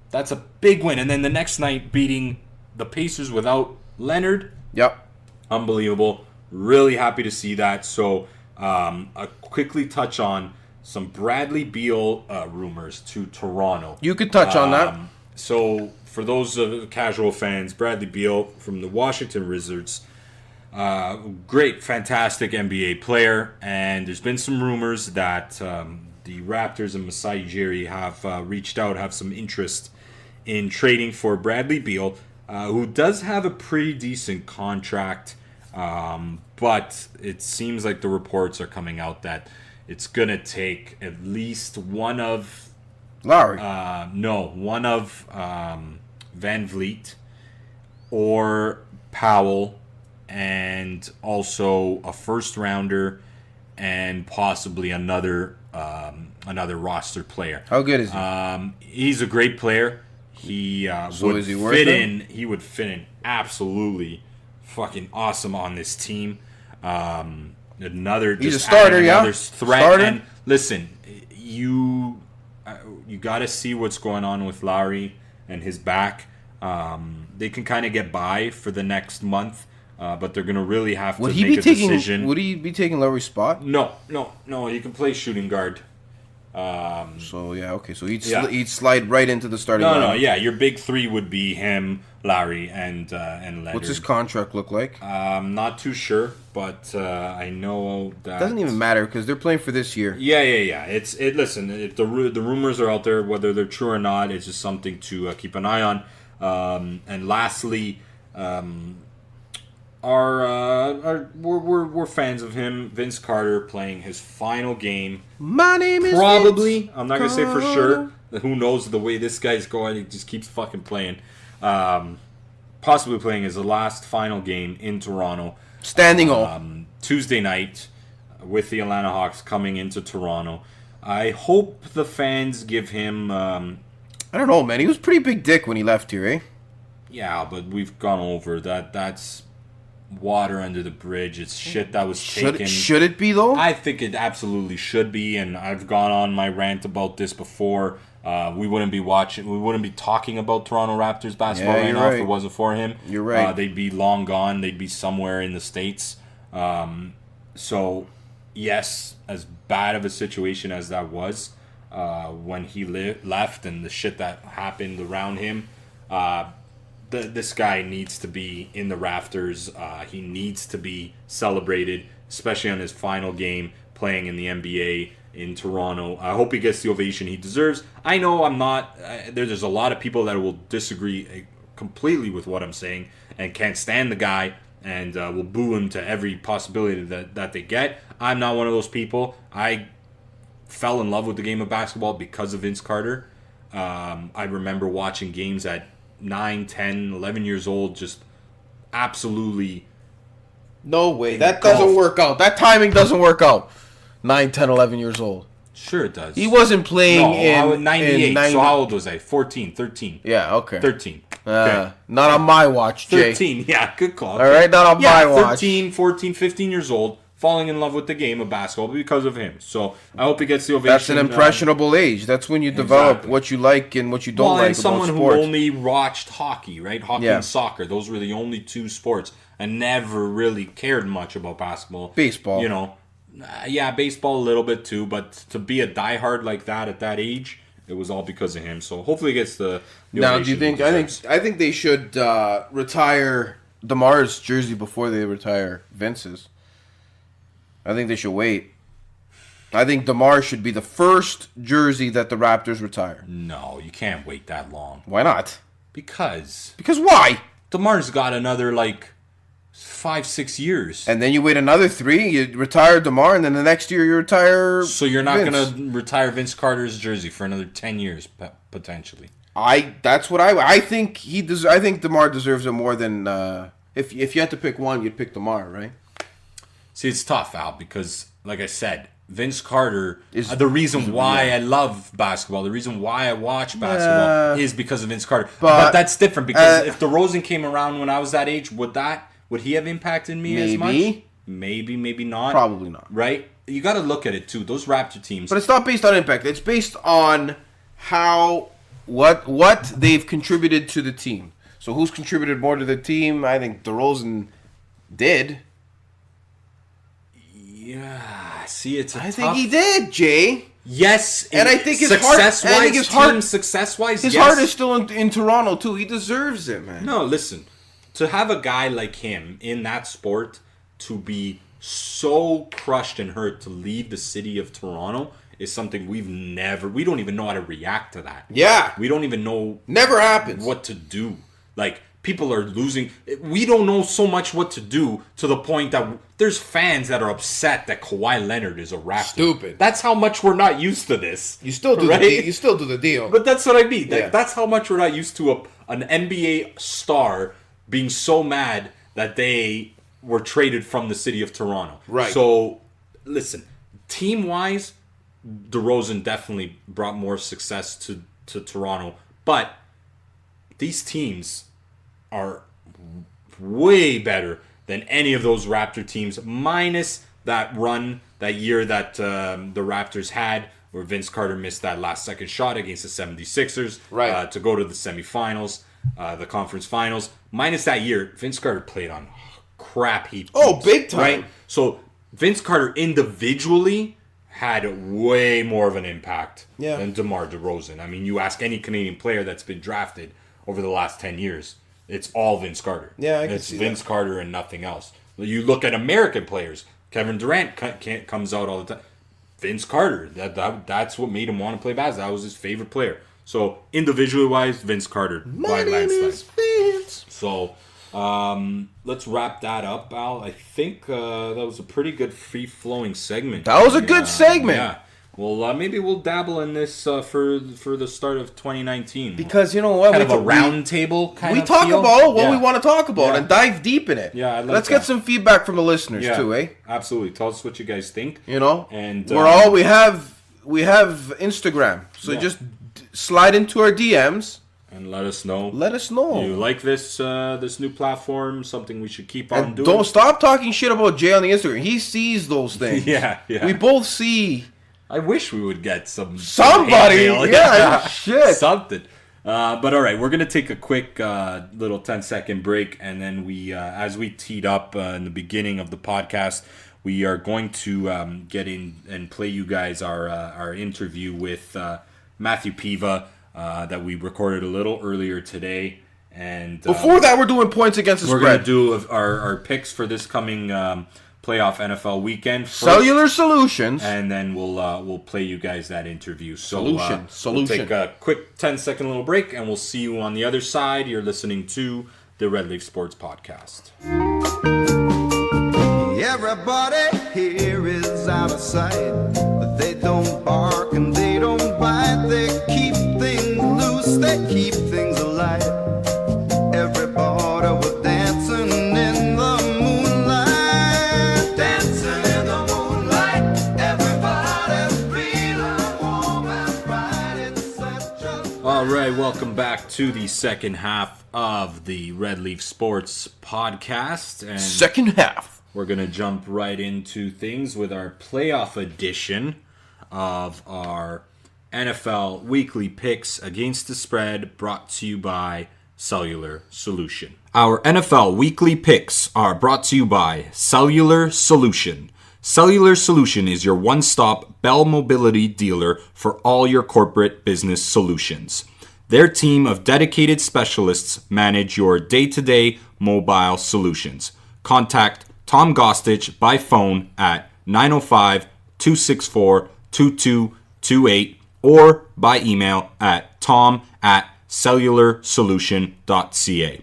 That's a big win. And then the next night, beating the Pacers without Leonard. Yep. Unbelievable. Really happy to see that. So, I'll quickly touch on some Bradley Beal rumors to Toronto. You could touch on that. So, for those casual fans, Bradley Beal from the Washington Wizards. Great, fantastic NBA player. And there's been some rumors that the Raptors and Masai Ujiri have reached out, have some interest in trading for Bradley Beal, who does have a pretty decent contract, but it seems like the reports are coming out that it's going to take at least one of Lowry. One of Van Vliet or Powell, and also a first rounder and possibly another another roster player. How good is he? He's a great player. He So would is he worth fit it? in. He would fit in absolutely fucking awesome on this team. Another He's just a starter, adding yeah? another threat. Starter? And listen, you got to see what's going on with Lowry and his back. They can kind of get by for the next month, but they're going to really have to make a decision. Would he be taking Lowry's spot? No. He can play shooting guard. So yeah, okay. So he'd Yeah. he'd slide right into the starting lineup. Yeah. Your big three would be him, Lowry, and Leonard. What's his contract look like? I'm not too sure, but I know that Doesn't even matter because they're playing for this year. Yeah. Listen, if the rumors are out there, whether they're true or not, it's just something to keep an eye on. And lastly, we're fans of him. Vince Carter playing his final game. My name is Probably, Vince I'm not gonna say for Carter. sure. Who knows the way this guy's going? He just keeps fucking playing. Possibly playing his last final game in Toronto. Standing on. Tuesday night with the Atlanta Hawks coming into Toronto. I hope the fans give him. I don't know, man. He was pretty big dick when he left here, eh? Yeah, but we've gone over that. That's water under the bridge. It's shit that was taken. Should it be though? I think it absolutely should be, and I've gone on my rant about this before. We wouldn't be talking about Toronto Raptors basketball Yeah, right you're now if right. it wasn't for him. You're right. They'd be long gone. They'd be somewhere in the States. So, yes, as bad of a situation as that was when he left and the shit that happened around him, this guy needs to be in the rafters. He needs to be celebrated, especially on his final game playing in the NBA in Toronto. I hope he gets the ovation he deserves. I know I'm not. There's a lot of people that will disagree completely with what I'm saying and can't stand the guy and will boo him to every possibility that they get. I'm not one of those people. I fell in love with the game of basketball because of Vince Carter. I remember watching games at 9, 10, 11 years old, just absolutely. No way. That golf. doesn't work out. That timing doesn't work out. 9, 10, 11 years old. Sure it does. He wasn't playing I was in 98. in 90. So how old was I? 14, 13. Yeah, okay. 13. Okay. Not on my watch, Jay. 13. Yeah, good call. All right, not on my watch. 13, 14, 15 years old, falling in love with the game of basketball because of him. So I hope he gets the ovation. That's an impressionable age. That's when you develop Exactly. what you like and what you don't like and about someone sports. who only watched hockey, right? Hockey Yeah. and soccer. Those were the only two sports and never really cared much about basketball. Baseball. You know. Yeah, baseball a little bit too, but to be a diehard like that at that age, it was all because of him. So hopefully he gets the Now, do you ovation think? he I think. deserves. I think they should retire DeMar's jersey before they retire Vince's. I think they should wait. I think DeMar should be the first jersey that the Raptors retire. No, you can't wait that long. Why not? Because Because why? DeMar's got another 5-6 years. And then you wait another 3. You retire DeMar, and then the next year you retire. So you're not Vince. going to retire Vince Carter's jersey for another 10 years potentially. That's what I think I think DeMar deserves it more than if you had to pick one, you'd pick DeMar, right? See, it's tough, Al, because like I said, Vince Carter Is the reason why I love basketball, the reason why I watch basketball is because of Vince Carter. But that's different because if DeRozan came around when I was that age, would he have impacted me as much? Maybe not. Probably not. Right? You got to look at it too. Those Raptor teams. But it's not based on impact. It's based on what they've contributed to the team. So who's contributed more to the team? I think DeRozan did. Yeah, see, it's a I tough... think he did, Jay. Yes, And I think his heart- I think his heart- success-wise, His yes. heart is still in Toronto too. He deserves it, man. No, listen. To have a guy like him in that sport to be so crushed and hurt to leave the city of Toronto is something we don't even know how to react to that. Yeah. We don't even know Never happens. what to do. Like, people are losing. We don't know so much what to do to the point that there's fans that are upset that Kawhi Leonard is a Raptor. Stupid. That's how much we're not used to this. You still do right? you still do the deal. But that's what I mean. Yeah. That's how much we're not used to an NBA star being so mad that they were traded from the city of Toronto. Right. So, listen, team-wise, DeRozan definitely brought more success to Toronto. But these teams are way better than any of those Raptor teams, minus that run, that year that the Raptors had, where Vince Carter missed that last second shot against the 76ers to go to the semifinals, the conference finals. Minus that year, Vince Carter played on crap heap. Oh, big time. Right? So Vince Carter individually had way more of an impact than DeMar DeRozan. I mean, you ask any Canadian player that's been drafted over the last 10 years, it's all Vince Carter. Yeah, I can see Vince Carter and nothing else. You look at American players. Kevin Durant comes out all the time. Vince Carter. That's what made him want to play basketball. That was his favorite player. So individually wise, Vince Carter. My name is Vince. So let's wrap that up, Al. I think that was a pretty good free-flowing segment. That was a good segment. Yeah. Well, maybe we'll dabble in this for the start of 2019. Because you know what? Kind of a round table kind we of talk feel. about what we want to talk about and dive deep in it. Yeah, I'd like Let's that. get some feedback from the listeners too, eh? Absolutely. Tell us what you guys think. You know, and we have Instagram, so just slide into our DMs and let us know. You like this new platform? Something we should keep on doing? Don't stop talking shit about Jay on the Instagram. He sees those things. Yeah. We both see. I wish we would get somebody. Shit. Something. But all right, we're going to take a quick little 10-second break. And then we, as we teed up in the beginning of the podcast, we are going to get in and play you guys our interview with Matthew Piva that we recorded a little earlier today. And before that, we're doing points against the spread. We're going to do our picks for this coming playoff NFL weekend first, Cellular Solutions, and then we'll play you guys that interview. So Solution. We'll take a quick 10-second little break, and we'll see you on the other side. You're listening to the Red Leaf Sports Podcast. Everybody here is out of sight, but they don't bark and they don't bite. They keep things loose, they keep things alive. Everybody was dancing in the moonlight, dancing in the moonlight. Everybody's feeling warm and bright. It's such a All right, welcome back to the second half of the Red Leaf Sports Podcast. And second half. We're going to jump right into things with our playoff edition of our NFL Weekly Picks Against the Spread, brought to you by Cellular Solution. Our NFL Weekly Picks are brought to you by Cellular Solution. Cellular Solution is your one-stop Bell Mobility dealer for all your corporate business solutions. Their team of dedicated specialists manage your day-to-day mobile solutions. Contact Tom Gostich by phone at 905-264-2228 or by email at tom@cellularsolution.ca.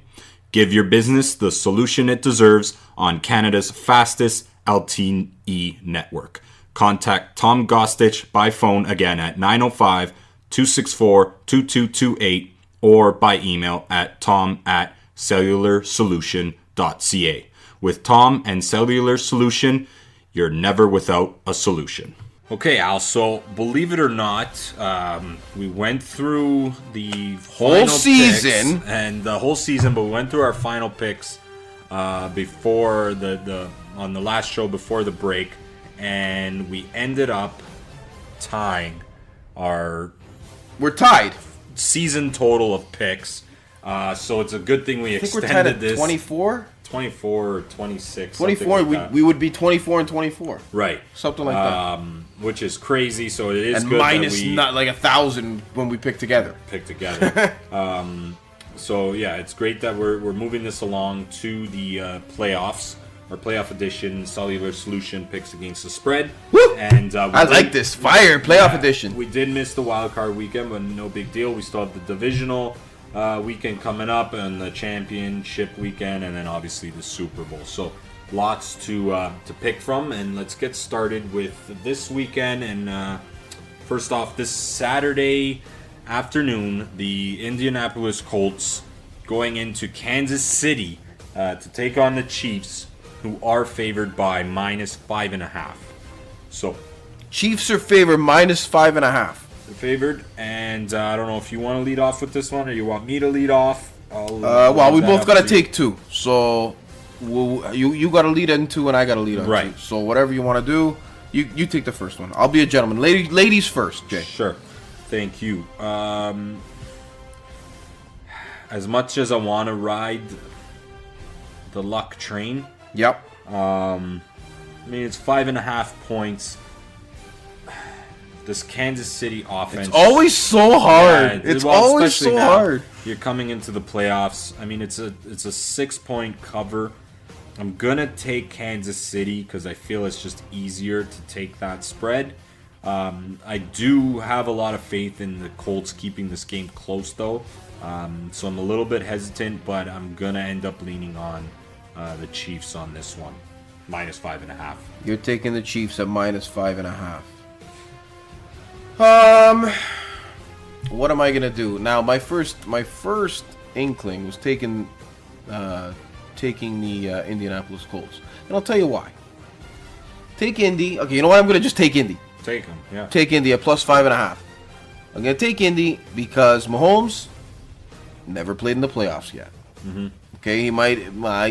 Give your business the solution it deserves on Canada's fastest LTE network. Contact Tom Gostich by phone again at 905-264-2228 or by email at tom@cellularsolution.ca. With Tom and Cellular Solution, you're never without a solution. Okay, Al, so believe it or not, we went through the whole season. And the whole season, but we went through our final picks before on the last show before the break, and we ended up tying our season total of picks. So it's a good thing we extended we're tied at this. 24? 24 or 26. 24. Like we would be 24 and 24. Right. Something like that. Which is crazy. So it is and good minus that we not like 1,000 when we pick together. So yeah, it's great that we're moving this along to the playoffs. Our playoff edition, Cellular Solution picks against the spread. Woo! And I like this. Fire playoff edition. We did miss the wild card weekend, but no big deal. We still have the divisional weekend coming up and the championship weekend, and then obviously the Super Bowl. So lots to pick from, and let's get started with this weekend. And first off, this Saturday afternoon, the Indianapolis Colts going into Kansas City to take on the Chiefs, who are favored by -5.5. So Chiefs are favored -5.5. They're favored, and I don't know if you want to lead off with this one or you want me to lead off. Well, we both got to take two. So you got to lead on two, and I got to lead on Right. two. So whatever you want to do, you take the first one. I'll be a gentleman. Ladies first, Jay. Sure. Thank you. As much as I want to ride the luck train, Yep. I mean, it's 5.5 points. This Kansas City offense. It's always so hard. Yeah, it's well, always especially so now, hard. You're coming into the playoffs. I mean, it's a 6-point cover. I'm gonna take Kansas City because I feel it's just easier to take that spread. I do have a lot of faith in the Colts keeping this game close, though. So I'm a little bit hesitant, but I'm gonna end up leaning on the Chiefs on this one, -5.5. You're taking the Chiefs at -5.5. What am I gonna do now? My first inkling was taking the Indianapolis Colts, and I'll tell you why. Take Indy. Okay, you know what? I'm gonna just take Indy. Take them, yeah. Take Indy at +5.5. I'm gonna take Indy because Mahomes never played in the playoffs yet. Mm-hmm. Okay,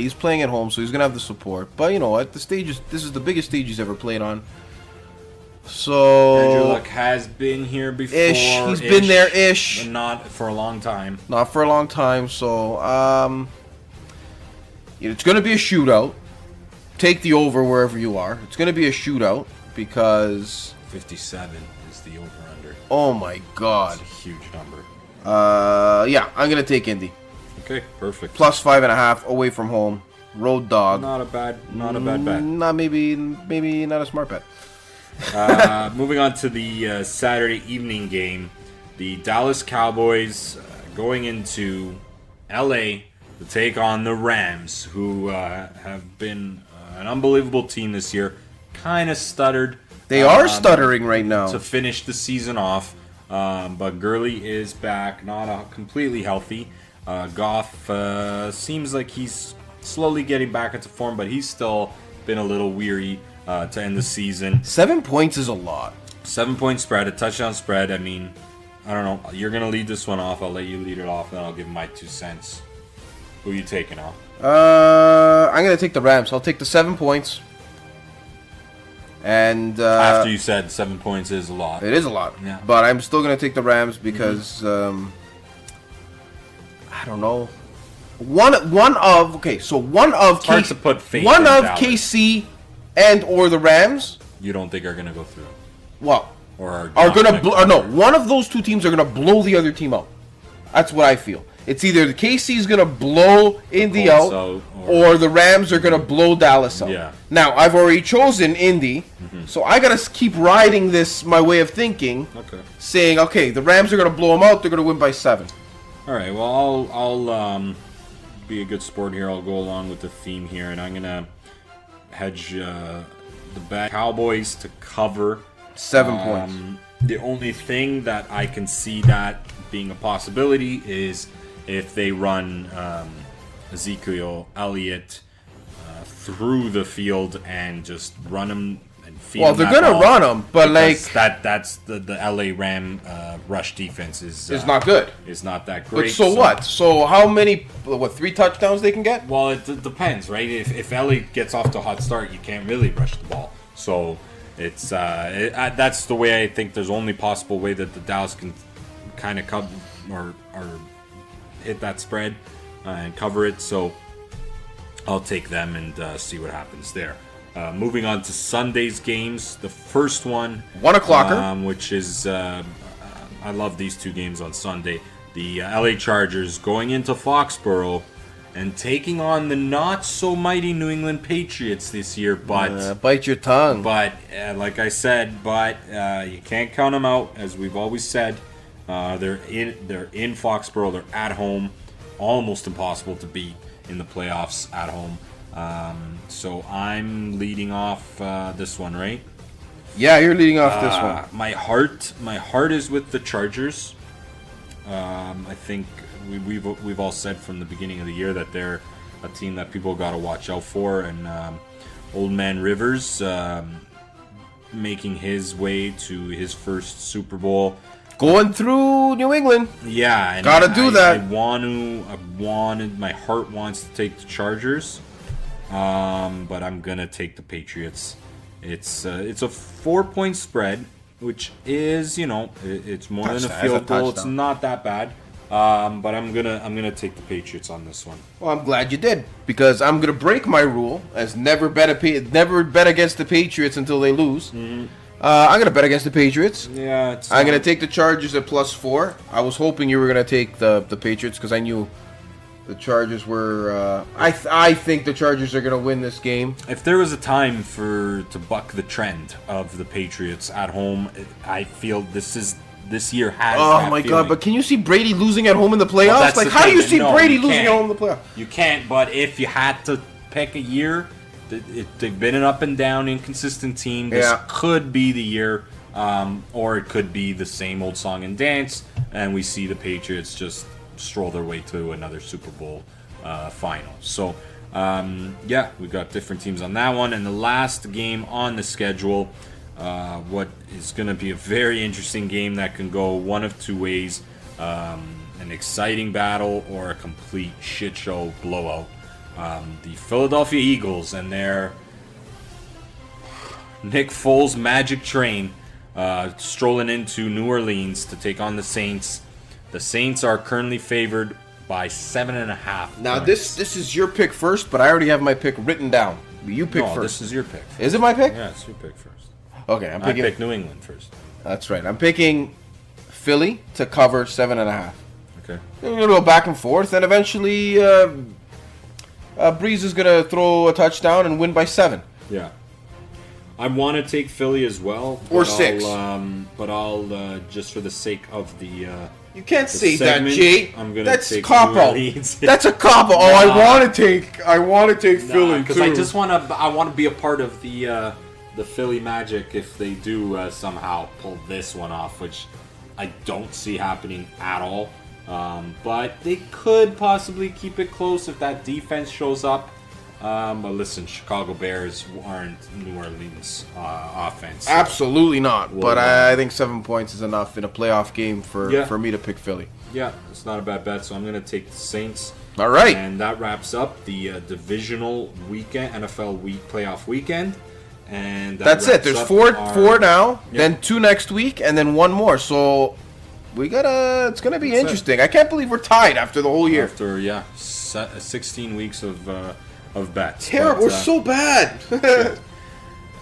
he's playing at home, so he's gonna have the support. But you know what? This is the biggest stage he's ever played on. So Andrew Luck has been here before. He's been there-ish. But not for a long time. Not for a long time. So it's gonna be a shootout. Take the over wherever you are. It's gonna be a shootout because 57 is the over-under. oh my god. It's a huge number. Yeah, I'm gonna take Indy. Okay, perfect. +5.5 away from home. Road dog. Not a bad bet. Not maybe not a smart bet. Moving on to the Saturday evening game, the Dallas Cowboys going into LA to take on the Rams, who have been an unbelievable team this year. Kind of stuttered. They are stuttering right now. To finish the season off, but Gurley is back, not completely healthy. Goff seems like he's slowly getting back into form, but he's still been a little weary to end the season. 7 points is a lot. 7-point spread, a touchdown spread. I mean, I don't know. You're going to lead this one off. I'll let you lead it off, then I'll give my 2 cents. Who are you taking off? I'm going to take the Rams. I'll take the 7 points. And After you said 7 points is a lot. it is a lot. Yeah. But I'm still going to take the Rams because I don't know. One of hard to put faith one in of Dallas. KC and or the Rams. You don't think are going to go through? Well, Or are not going gonna to one of those two teams are going to blow the other team out. That's what I feel. It's either the KC is going to blow Indy out, Colts out, or the Rams are going to blow Dallas out. Yeah. Now, I've already chosen Indy, so I got to keep riding this, my way of thinking, Okay. saying, okay, the Rams are going to blow them out, they're going to win by 7. All right. Well, I'll be a good sport here. I'll go along with the theme here, and I'm going to hedge the bet. Cowboys to cover 7 points. The only thing that I can see that being a possibility is if they run Ezekiel Elliott through the field and just run him and feed Well, him they're that going to ball, run them, but because like, that's the LA Ram rush defense is it's not good. is not that great. But so what? So how many, 3 touchdowns they can get? Well, it depends, right? If Elliott gets off to a hot start, you can't really rush the ball. So it's that's the way I think. There's only possible way that the Dallas can kind of cover or hit that spread and cover it. So I'll take them and see what happens there. Moving on to Sunday's games, the first one 1 o'clocker. which is I love these 2 games on Sunday. The LA Chargers going into Foxborough and taking on the not so mighty New England Patriots this year, but Bite your tongue. like I said, you can't count them out, as we've always said. They're in Foxborough. They're at home. Almost impossible to beat in the playoffs at home. So I'm leading off this one, right? Yeah, you're leading off this one. My heart is with the Chargers. I think we've all said from the beginning of the year that they're a team that people got to watch out for, and Old Man Rivers making his way to his first Super Bowl. Going through New England. Yeah, and Gotta do that. My heart wants to take the Chargers, but I'm gonna take the Patriots. It's a 4-point spread, which is, it's more than a field goal. It's not that bad, but I'm gonna take the Patriots on this one. Well, I'm glad you did, because I'm gonna break my rule as never bet against the Patriots until they lose. Mm-hmm. I'm gonna bet against the Patriots. Yeah, I'm gonna take the Chargers at +4. I was hoping you were gonna take the Patriots because I knew the Chargers were. I think the Chargers are gonna win this game. If there was a time to buck the trend of the Patriots at home, I feel this year has. Oh my God! But can you see Brady losing at home in the playoffs? Well, how do you see Brady losing at home in the playoffs? You can't. But if you had to pick a year. They've been an up and down, inconsistent team. This could be the year, or it could be the same old song and dance, and we see the Patriots just stroll their way to another Super Bowl final. So, we've got different teams on that one. And the last game on the schedule, what is going to be a very interesting game that can go one of two ways, an exciting battle or a complete shit show blowout. The Philadelphia Eagles and their Nick Foles magic train strolling into New Orleans to take on the Saints. The Saints are currently favored by 7.5. Now this is your pick first, but I already have my pick written down. You pick first. This is your pick. Is it my pick? Yeah, it's your pick first. Okay, I picked New England first. That's right. I'm picking Philly to cover 7.5. Okay. We're gonna go back and forth, and eventually. Breeze is going to throw a touchdown and win by 7. Yeah. I want to take Philly as well. Or 6. But I'll just for the sake of the you can't say segment, that, Jay. I'm gonna That's take cop New out. Orleans. That's a cop out. Oh, I want to take Philly because too. I want to be a part of the Philly magic if they do somehow pull this one off, which I don't see happening at all. But they could possibly keep it close if that defense shows up. But listen, Chicago Bears aren't New Orleans offense. Absolutely not. Well, but I think 7 points is enough in a playoff game for me to pick Philly. Yeah, it's not a bad bet. So I'm going to take the Saints. All right. And that wraps up the divisional weekend, NFL playoff weekend. And that's it. There's four now, then 2 next week, and then 1 more. So it's gonna be interesting. I can't believe we're tied after the whole year. After 16 weeks of bets. Terrible. We're so bad.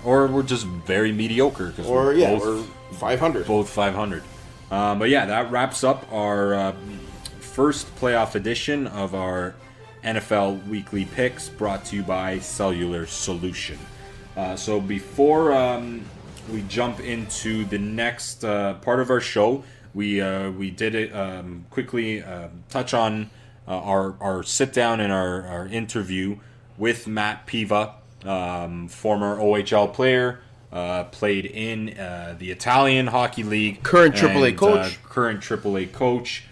Or we're just very mediocre because we're 500. Both 500. But that wraps up our first playoff edition of our NFL Weekly Picks, brought to you by Cellular Solution. So before we jump into the next part of our show. We did it quickly touch on our sit down and our interview with Matt Piva, former OHL player, played in the Italian Hockey League, current AAA coach.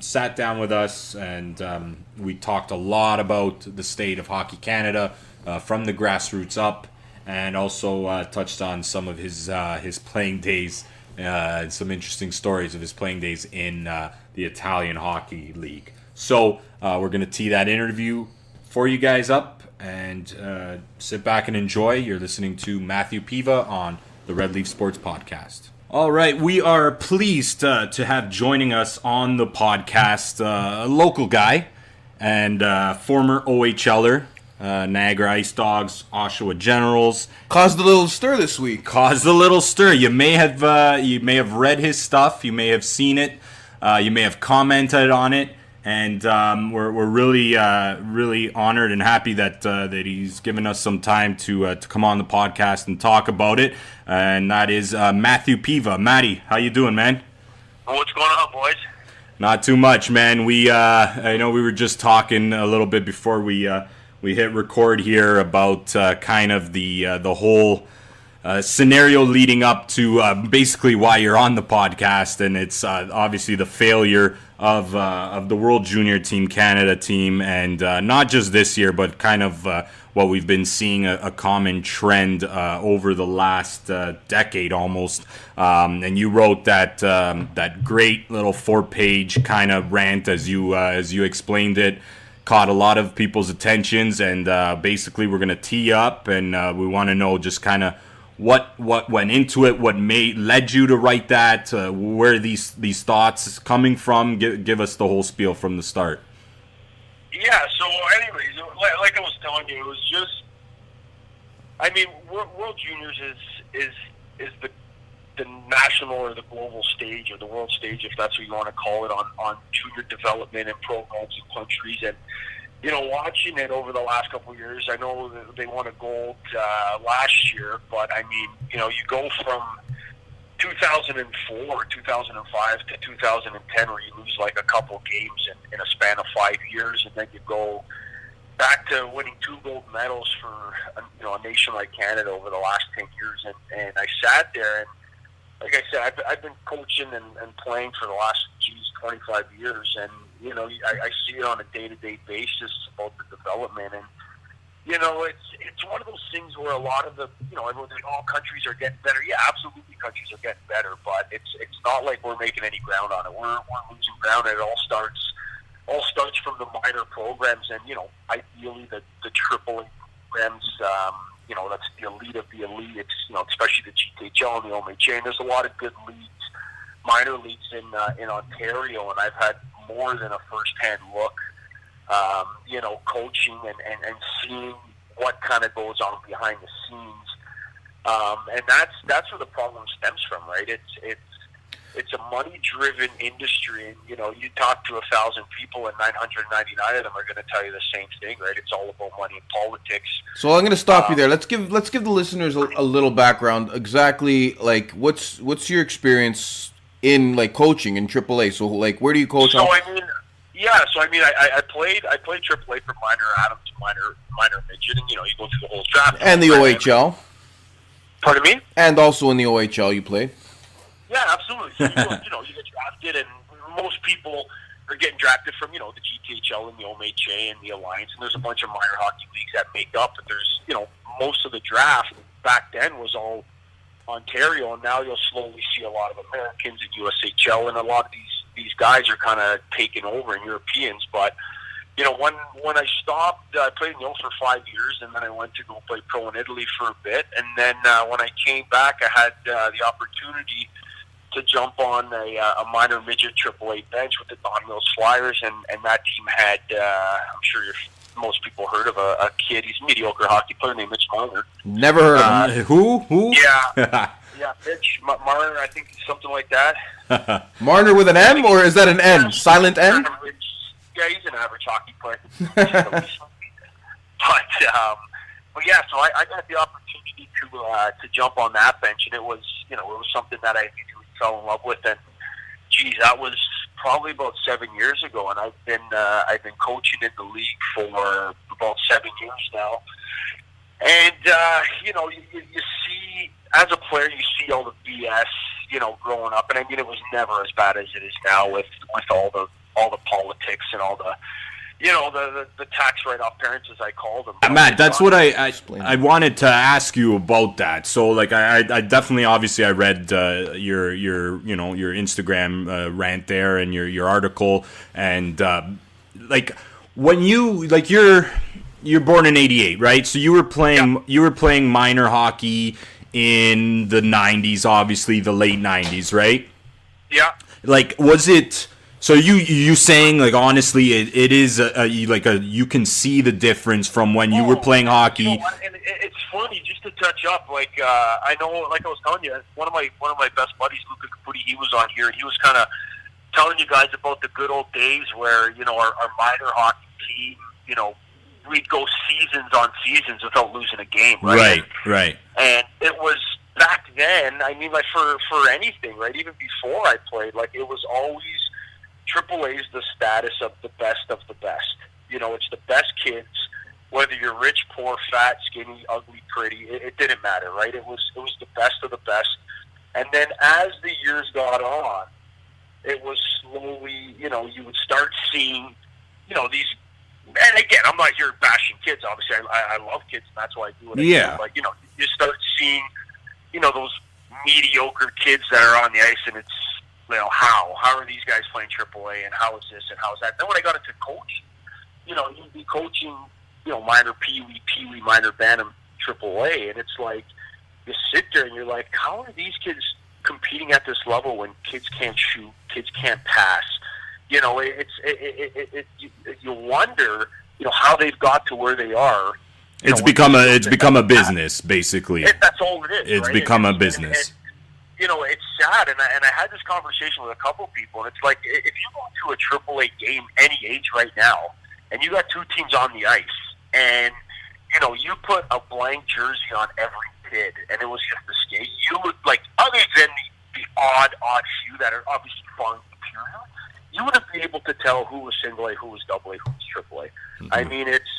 Sat down with us and we talked a lot about the state of Hockey Canada from the grassroots up, and also touched on some of his playing days. Some interesting stories of his playing days in the Italian Hockey League. So we're going to tee that interview for you guys up and sit back and enjoy. You're listening to Matthew Piva on the Red Leaf Sports Podcast. All right, we are pleased to have joining us on the podcast a local guy and former OHLer. Niagara Ice Dogs, Oshawa Generals. Caused a little stir this week. You may have read his stuff. You may have seen it. You may have commented on it. And we're really honored and happy that he's given us some time to come on the podcast and talk about it. And that is Matthew Piva. Matty, how you doing, man? What's going on, boys? Not too much, man. I know we were just talking a little bit before we hit record here about kind of the whole scenario leading up to basically why you're on the podcast, and it's obviously the failure of the World Junior Team Canada team, and not just this year, but kind of what we've been seeing a common trend over the last decade almost. And you wrote that great little 4-page kind of rant as you explained it. Caught a lot of people's attentions, and basically we're gonna tee up, and we want to know just kind of what went into it, what led you to write that, where these thoughts coming from. Give us the whole spiel from the start. Yeah. So, anyways, like I was telling you, it was just. I mean, World Juniors is the national or the global stage or the world stage, if that's what you want to call it, on junior development and programs in countries. And watching it over the last couple of years, I know that they won a gold last year, but I mean, you go from 2004, 2005 to 2010, where you lose like a couple games in a span of 5 years, and then you go back to winning 2 gold medals for a nation like Canada over the last 10 years. And I sat there, and like I said, I've been coaching and playing for the last 25 years, and I see it on a day-to-day basis about the development. And it's one of those things where a lot of the everyone's like, oh, countries are getting better. Yeah, absolutely, countries are getting better, but it's not like we're making any ground on it. We're losing ground, and it all starts from the minor programs, and ideally the AAA programs. That's the elite of the elite. It's especially the GTHL and the OMHA. And there's a lot of good leagues, minor leagues in Ontario, and I've had more than a first-hand look, coaching and seeing what kind of goes on behind the scenes. And that's where the problem stems from, right? It's a money-driven industry, and you talk to 1,000 people, and 999 of them are going to tell you the same thing, right? It's all about money and politics. So I'm going to stop you there. Let's give the listeners a little background. Exactly, like what's your experience in like coaching in AAA? So like, where do you coach? So I played AAA for minor Adams, minor midget, and you go through the whole draft. And the OHL. Pardon me? And also in the OHL you played. Yeah, absolutely. So you get drafted, and most people are getting drafted from, the GTHL and the OMHA and the Alliance, and there's a bunch of minor hockey leagues that make up, but there's, most of the draft back then was all Ontario, and now you'll slowly see a lot of Americans in USHL, and a lot of these guys are kind of taking over, and Europeans, but, when I stopped, I played in for 5 years, and then I went to go play pro in Italy for a bit, and then when I came back, I had the opportunity to jump on a minor midget AAA bench with the Don Mills Flyers, and that team had, I'm sure most people heard of a kid. He's a mediocre hockey player named Mitch Marner. Never heard of him. Who? Yeah, Mitch Marner, I think something like that. Marner with an M, or is that an N? Silent N? Yeah, he's an average hockey player. But yeah, so I got the opportunity to jump on that bench, and it was something that I immediately fell in love with. And geez, that was probably about 7 years ago, and I've been coaching in the league for about 7 years now. And you see, as a player, you see all the BS, growing up, and I mean, it was never as bad as it is now with all the politics and all the the tax write-off parents, as I call them. Matt, that's what I wanted to ask you about that. So, like, I definitely, obviously, I read your Instagram rant there and your article, and like when you're born in '88, right? So you were playing minor hockey in the '90s, obviously the late '90s, right? Yeah. Like, was it? So you saying, like, honestly, it is you can see the difference from when you were playing hockey. And it's funny, just to touch up. Like I know, like I was telling you, one of my best buddies, Luca Caputi, he was on here, and he was kind of telling you guys about the good old days where our minor hockey team, we'd go seasons on seasons without losing a game, right? Right. And it was back then. I mean, like for anything, right? Even before I played, like it was always. AAA is the status of the best of the best. It's the best kids whether you're rich, poor, fat, skinny, ugly, pretty, it didn't matter, right? It was the best of the best. And then as the years got on, it was slowly, you would start seeing, these. And again, I'm not here bashing kids. Obviously, I love kids, and that's why I do what I do. But you start seeing, those mediocre kids that are on the ice, and it's, how are these guys playing AAA, and how is this, and how is that? Then when I got into coaching, you'd be coaching, minor Pee-wee, minor Bantam, AAA, and it's like you sit there and you're like, how are these kids competing at this level when kids can't shoot, kids can't pass? You wonder, how they've got to where they are. It's become a business, basically. That's all it is. It's right? become a business. And, it's sad, and I had this conversation with a couple people, and it's like, if you go to a AAA game any age right now, and you got two teams on the ice, and you put a blank jersey on every kid, and it was just a skate, you would, like, other than the odd few that are obviously fun, you wouldn't be able to tell who was single A, who was double A, who was triple A. Mm-hmm. I mean, it's,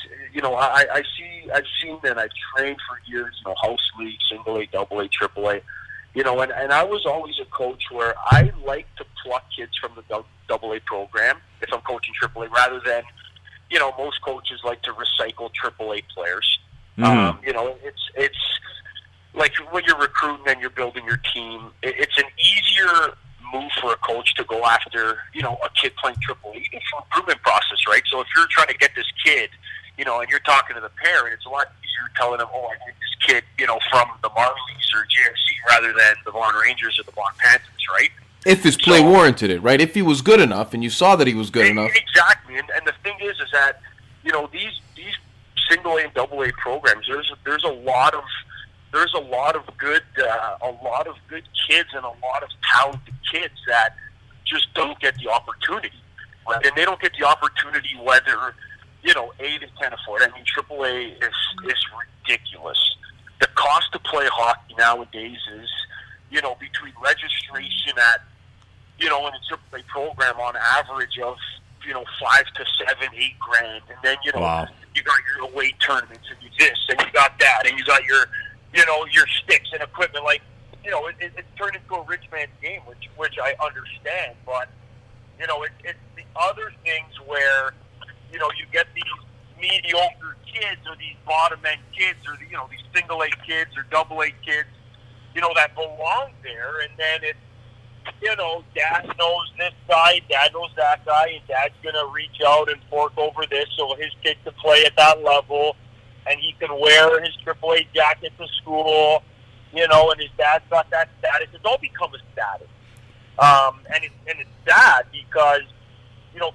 I've seen and I've trained for years, house league, single A, double A, triple A, and I was always a coach where I like to pluck kids from the double A program if I'm coaching triple A, rather than, most coaches like to recycle triple A players. Mm-hmm. It's like when you're recruiting and you're building your team, it's an easier move for a coach to go after, a kid playing triple E. It's an improvement process, right? So if you're trying to get this kid, and you're talking to the parent, it's a lot easier telling them, I need this kid, from the Marlies or JFC rather than the Vaughan Rangers or the Vaughan Panthers, right? If his play warranted it, right? If he was good enough and you saw that he was good enough. Exactly. And the thing is that, these single A and double A programs, there's a lot of good kids and a lot of talented kids that just don't get the opportunity, right? And they don't get the opportunity whether A, they can't afford it. I mean, AAA is ridiculous. The cost to play hockey nowadays is between registration at in a AAA program on average of 5 to 7, $8,000, and then wow. You got your away tournaments and you this and you got that and you got your your sticks and equipment, like, it's turned into a rich man's game, which I understand, but, it's the other things where, you get these mediocre kids or these bottom end kids or, these single A kids or double A kids, that belong there, and then it's, dad knows this guy, dad knows that guy, and dad's going to reach out and fork over this so his kid can play at that level, and he can wear his AAA jacket to school, and his dad's got that status. It's all become a status. And it's sad because,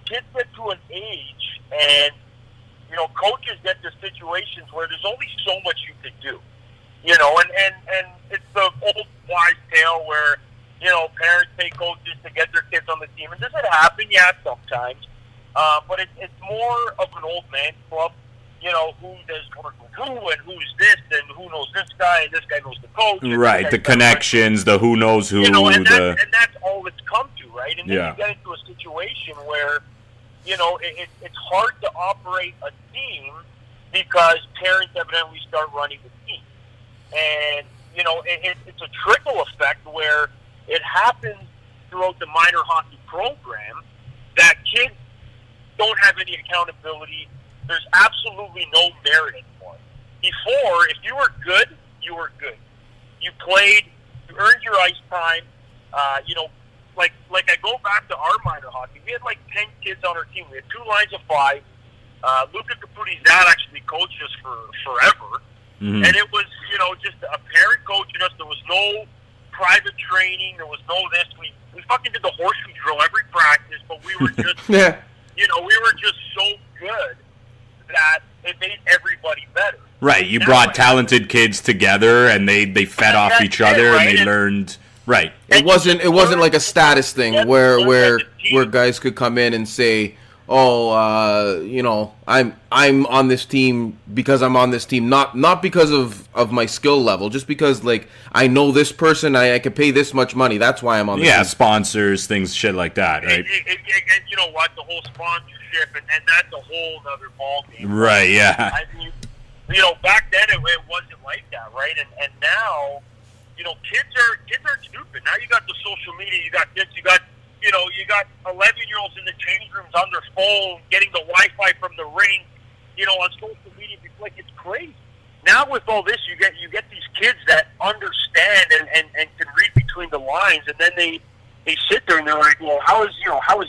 kids get to an age and, coaches get to situations where there's only so much you can do. And it's the old wise tale where, parents pay coaches to get their kids on the team. And does it happen? Yeah, sometimes. But it's more of an old man's club. Who does work with who, and who's this, and who knows this guy, and this guy knows the coach. Right, the connections, the who knows who. And that's all it's come to, right? And then you get into a situation where, it's hard to operate a team because parents evidently start running the team. And, it's a trickle effect where it happens throughout the minor hockey program that kids don't have any accountability. There's absolutely no merit anymore. Before, if you were good, you were good. You played, you earned your ice time. Like I go back to our minor hockey, we had like 10 kids on our team. We had 2 lines of 5. Luca Caputti's dad actually coached us for forever. Mm-hmm. And it was, just a parent coaching us. There was no private training. There was no this. We fucking did the horseshoe drill every practice, but we were just, we were just so good that it made everybody better. Right, you brought talented kids together, and they fed off each other, and they learned. Right, it wasn't like a status thing where guys could come in and say, I'm on this team because I'm on this team, not because of my skill level, just because like I know this person, I can pay this much money. That's why I'm on this team. Sponsors, things, shit like that, right? And you know what? The whole sponsorship ownership, and that's a whole other ballgame. Right, yeah. I mean, back then it wasn't like that, right? And now, kids are stupid. Now you got the social media, you got kids, you got 11-year-olds in the change rooms on their phone, getting the Wi-Fi from the rink, on social media. It's crazy. Now with all this, you get these kids that understand and can read between the lines, and then they sit there and they're like, well, how is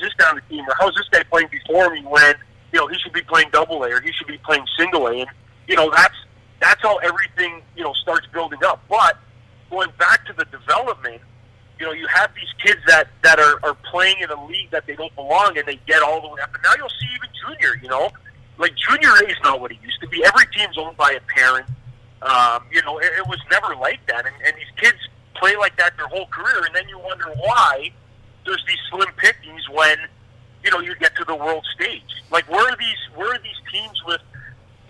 this guy on the team, or how is this guy playing before me when he should be playing double A or he should be playing single A, and that's how everything starts building up. But going back to the development, you have these kids that are playing in a league that they don't belong, and they get all the way up. And now you'll see even junior, like junior A is not what it used to be. Every team's owned by a parent. It was never like that. And these kids play like that their whole career, and then you wonder why there's these slim pickings when, you get to the world stage. Like, where are these teams with,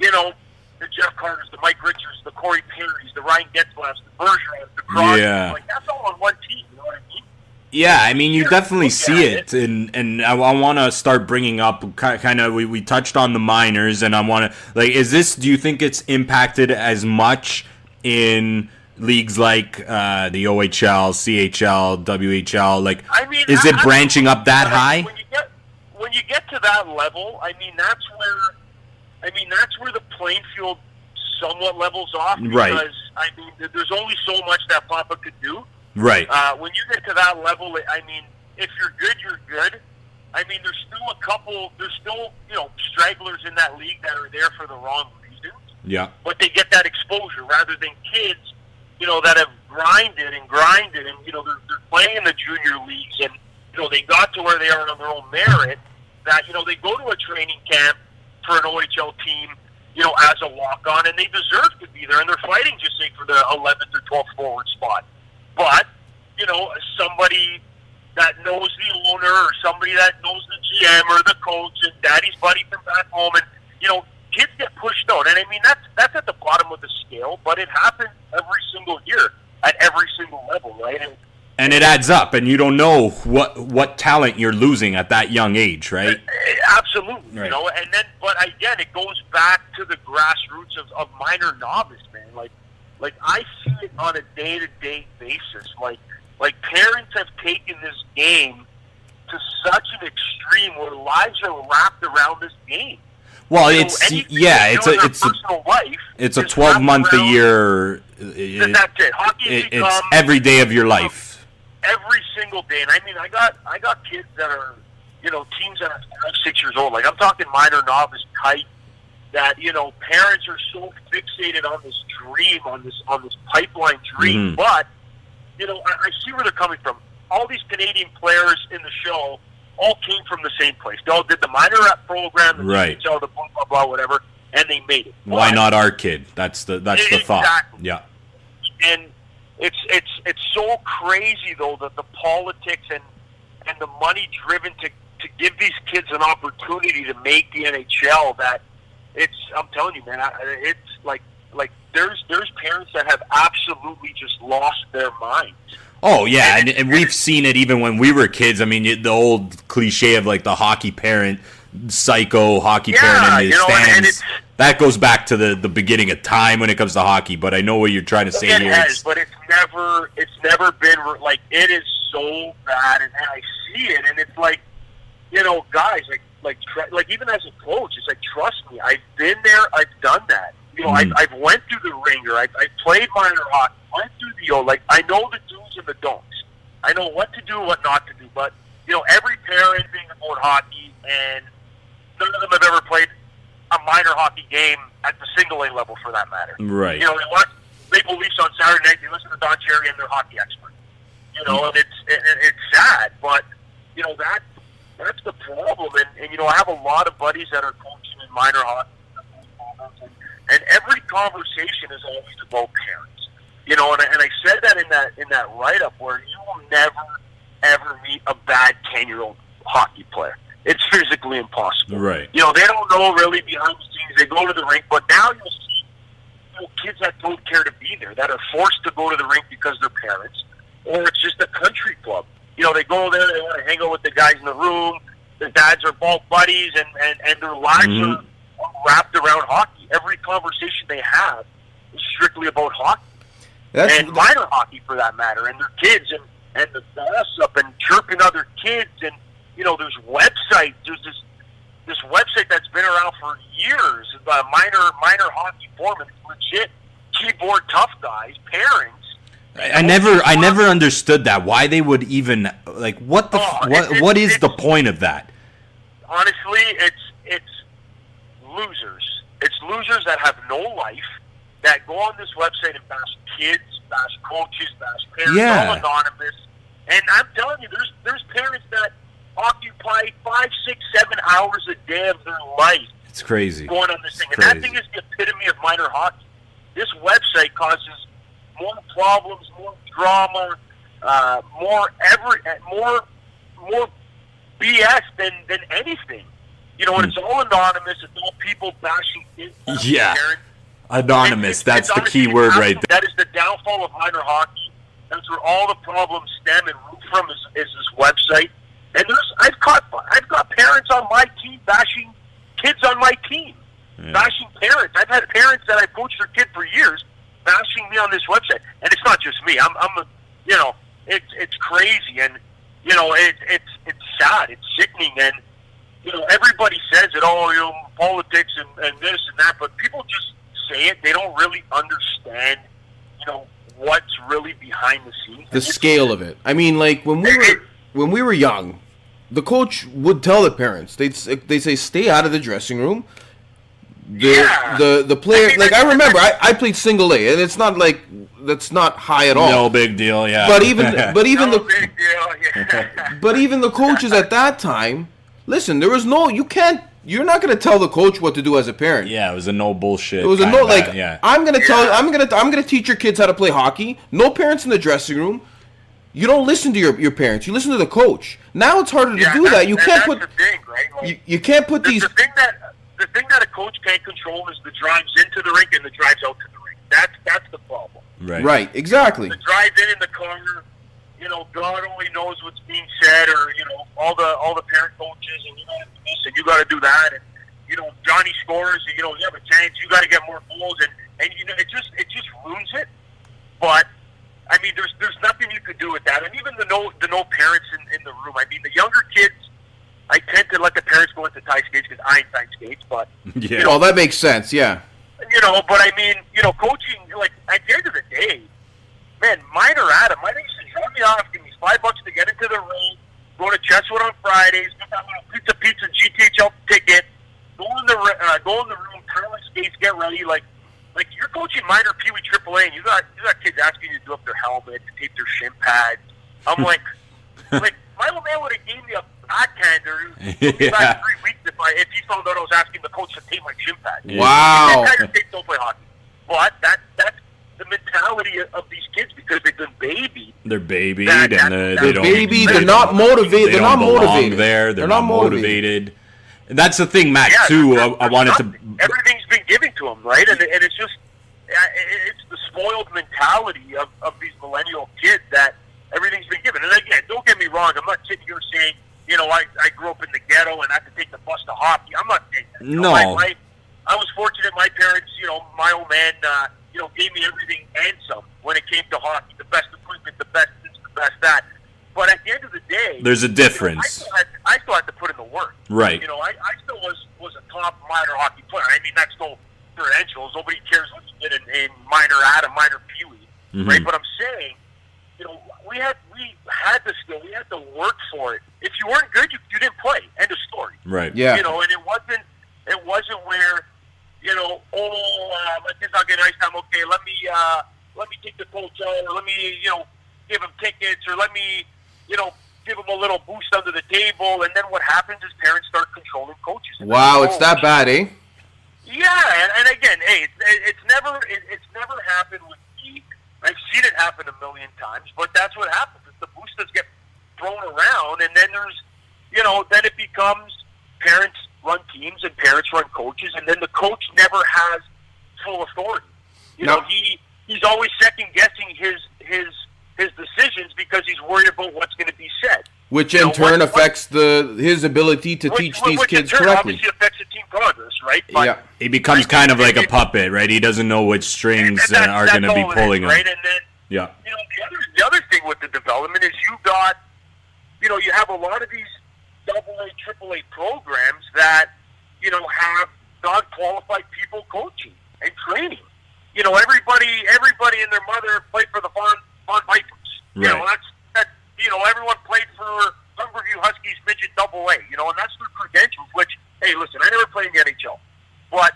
the Jeff Carters, the Mike Richards, the Corey Perrys, the Ryan Getzlaffs, the Bergerons, the Crosbys? Yeah. Like, that's all on one team, you know what I mean? Yeah, I mean, you definitely see it, and I want to start bringing up kind of, we touched on the minors, and I want to, do you think it's impacted as much in leagues like the OHL, CHL, WHL? Is it branching up that high? When you get to that level, that's where the playing field somewhat levels off. Right. Because, there's only so much that Papa could do. Right. When you get to that level, if you're good, you're good. There's still stragglers in that league that are there for the wrong reasons. Yeah. But they get that exposure rather than kids, that have grinded, and they're playing in the junior leagues, and, they got to where they are on their own merit, that, they go to a training camp for an OHL team, as a walk-on, and they deserve to be there, and they're fighting, just say, for the 11th or 12th forward spot. But, somebody that knows the owner, or somebody that knows the GM or the coach and daddy's buddy from back home, and, kids get pushed out. And that's at the bottom of the scale, but it happens every single year at every single level, right? And it adds up, and you don't know what talent you're losing at that young age, right? Absolutely, right. But again, it goes back to the grassroots of minor novice, man. Like I see it on a day-to-day basis. Like parents have taken this game to such an extreme where lives are wrapped around this game. Well, it's a 12-month a year. That's it. Hockey has become it's every day of your life. Every single day, and I got kids that are, teams that are 5-6 years old. Like, I'm talking minor novice type that, parents are so fixated on this dream, on this pipeline dream. Mm-hmm. But, I see where they're coming from. All these Canadian players in the show all came from the same place. They all did the minor rep program, the right. CHL, the blah blah blah, whatever, and they made it. Why not our kid? That's the thought. Yeah. And it's so crazy though that the politics and the money driven to give these kids an opportunity to make the NHL, that I'm telling you, man, it's like there's parents that have absolutely just lost their minds. Oh yeah, and we've seen it even when we were kids. I mean, the old cliche of like the hockey parent, psycho hockey parent in his stands. That goes back to the beginning of time when it comes to hockey. But I know what you're trying to say here. It has, but it's never been like, it is so bad, and I see it, and it's like, guys, like even as a coach, it's like, trust me, I've been there, I've done that. I've went through the ringer. I've played minor hockey. Went through I know the do's and the don'ts. I know what to do, what not to do. But every parent being about hockey, and none of them have ever played a minor hockey game at the single A level, for that matter. Right. They watch Maple Leafs on Saturday night. They listen to Don Cherry and their hockey expert. And it's sad, but that's the problem. And I have a lot of buddies that are coaching in minor hockey. And every conversation is always about parents, and I said that in that write-up, where you will never ever meet a bad 10-year-old hockey player. It's physically impossible. Right. They don't know really behind the scenes. They go to the rink, but now you'll see kids that don't care to be there, that are forced to go to the rink because they're parents, or it's just a country club. They go there, they want to hang out with the guys in the room. their dads are both buddies, and their lives are wrapped around hockey. Every conversation they have is strictly about hockey. And minor hockey, for that matter, and their kids, and the gossip, and chirping other kids, and, there's websites. There's this website that's been around for years, minor hockey forum, and it's legit keyboard tough guys, parents. I never understood that. Why they would even, like, what is the point of that? Honestly, it's losers. It's losers that have no life, that go on this website and bash kids, bash coaches, bash parents, all anonymous. And I'm telling you, there's parents that occupy 5, 6, 7 hours a day of their life. It's crazy. Going on this thing. And that thing is the epitome of minor hockey. This website causes more problems, more drama, more BS than anything. And it's all anonymous. It's all people bashing kids. Parents. Anonymous. That's the key word right there. That is the downfall of minor hockey. That's where all the problems stem and root from is this website. And I've got parents on my team bashing kids on my team, bashing parents. I've had parents that I coached their kid for years bashing me on this website, and it's not just me. It's crazy, and it's sad, it's sickening, and everybody says it. Politics and this and that, but people just say it. They don't really understand, what's really behind the scenes. The scale of it. I mean, like when we were young, the coach would tell the parents. They'd say, "Stay out of the dressing room." The player, I remember, I played single A, and it's not like that's not high at all. No big deal, yeah. But even no big deal, yeah. But even the coaches at that time, listen, there was no. You're not going to tell the coach what to do as a parent. Yeah, it was a no bullshit. It was I'm going to tell you. I'm going to teach your kids how to play hockey. No parents in the dressing room. You don't listen to your parents. You listen to the coach. Now it's harder to do that. You can't put. That's the thing, right? You can't put these. The thing that a coach can't control is the drives into the rink and the drives out to the rink. That's the problem. Right. Exactly. The drive in the corner, God only knows what's being said, or all the parent coaches, and you got to do this and you got to do that, and Johnny scores, and you have a chance, you got to get more goals, and it just ruins it. But I mean, there's nothing you could do with that, and even the no parents in the room. I mean, the younger kids, I tend to let the parents go into tie skates because I ain't tie skates, but well, that makes sense, yeah. But I mean, coaching, like, at the end of the day, man, minor Adam, my used to drop me off, give me $5 to get into the ring, go to Chesswood on Fridays, get that little pizza GTHL ticket, go in the room, turn on skates, get ready, like you're coaching minor Pee Wee AAA, and you got kids asking you to do up their helmets, tape their shin pads. I'm like my old man would have gave me a backhander back 3 weeks if he found out I was asking the coach to tape my shin pad. Wow. Don't play hockey. But that's the mentality of these kids because they've been babied. They're babied, they're not motivated. They're not motivated. They're not motivated. And that's the thing, Matt. Too. I wanted to. Everything's been given to them, right? And it's just it's the spoiled mentality of these millennial kids that everything's been given. And again, don't get me wrong. I'm not sitting here saying I grew up in the ghetto and I had to take the bus to hockey. I'm not saying that. No. I was fortunate. My parents, my old man, gave me everything and some when it came to hockey. The best equipment, the best this, the best that. But at the end of the day, there's a difference. I still had to put in the work. Right. I still was a top minor hockey player. I mean, that's no credentials. Nobody cares what you did in minor Adam, minor Pee Wee, right? But I'm saying, we had the skill. We had to work for it. If you weren't good, you didn't play. End of story. Right. Yeah. And it wasn't where, my kid's not getting ice time. Okay, let me take the coach out, or let me, give him tickets, or let me, give him a little boost under the table. And then what happens is parents start controlling coaches. Wow, it's that bad, eh? Yeah, and again, hey, it's never happened with me. I've seen it happen a million times, but that's what happens. Is the boosters get thrown around, and then there's, then it becomes parents run teams and parents run coaches, and then the coach never has full authority. He's always second guessing his decisions because he's worried about what's going to be said. Which You in know, turn what- affects his ability to teach these which in kids turn correctly. obviously affects the team progress, right? But Yeah. He becomes kind of like a puppet, right? He doesn't know which strings and are going to be all it is, pulling him. right? And then Yeah. you know, the other thing with the development is you have a lot of these AA, AAA programs that, have non-qualified people coaching and training. Everybody and their mother played for the Fawn Vipers. Right. That's everyone played for Humberview Huskies midget AA, and that's their credentials, which, hey, listen, I never played in the NHL, but,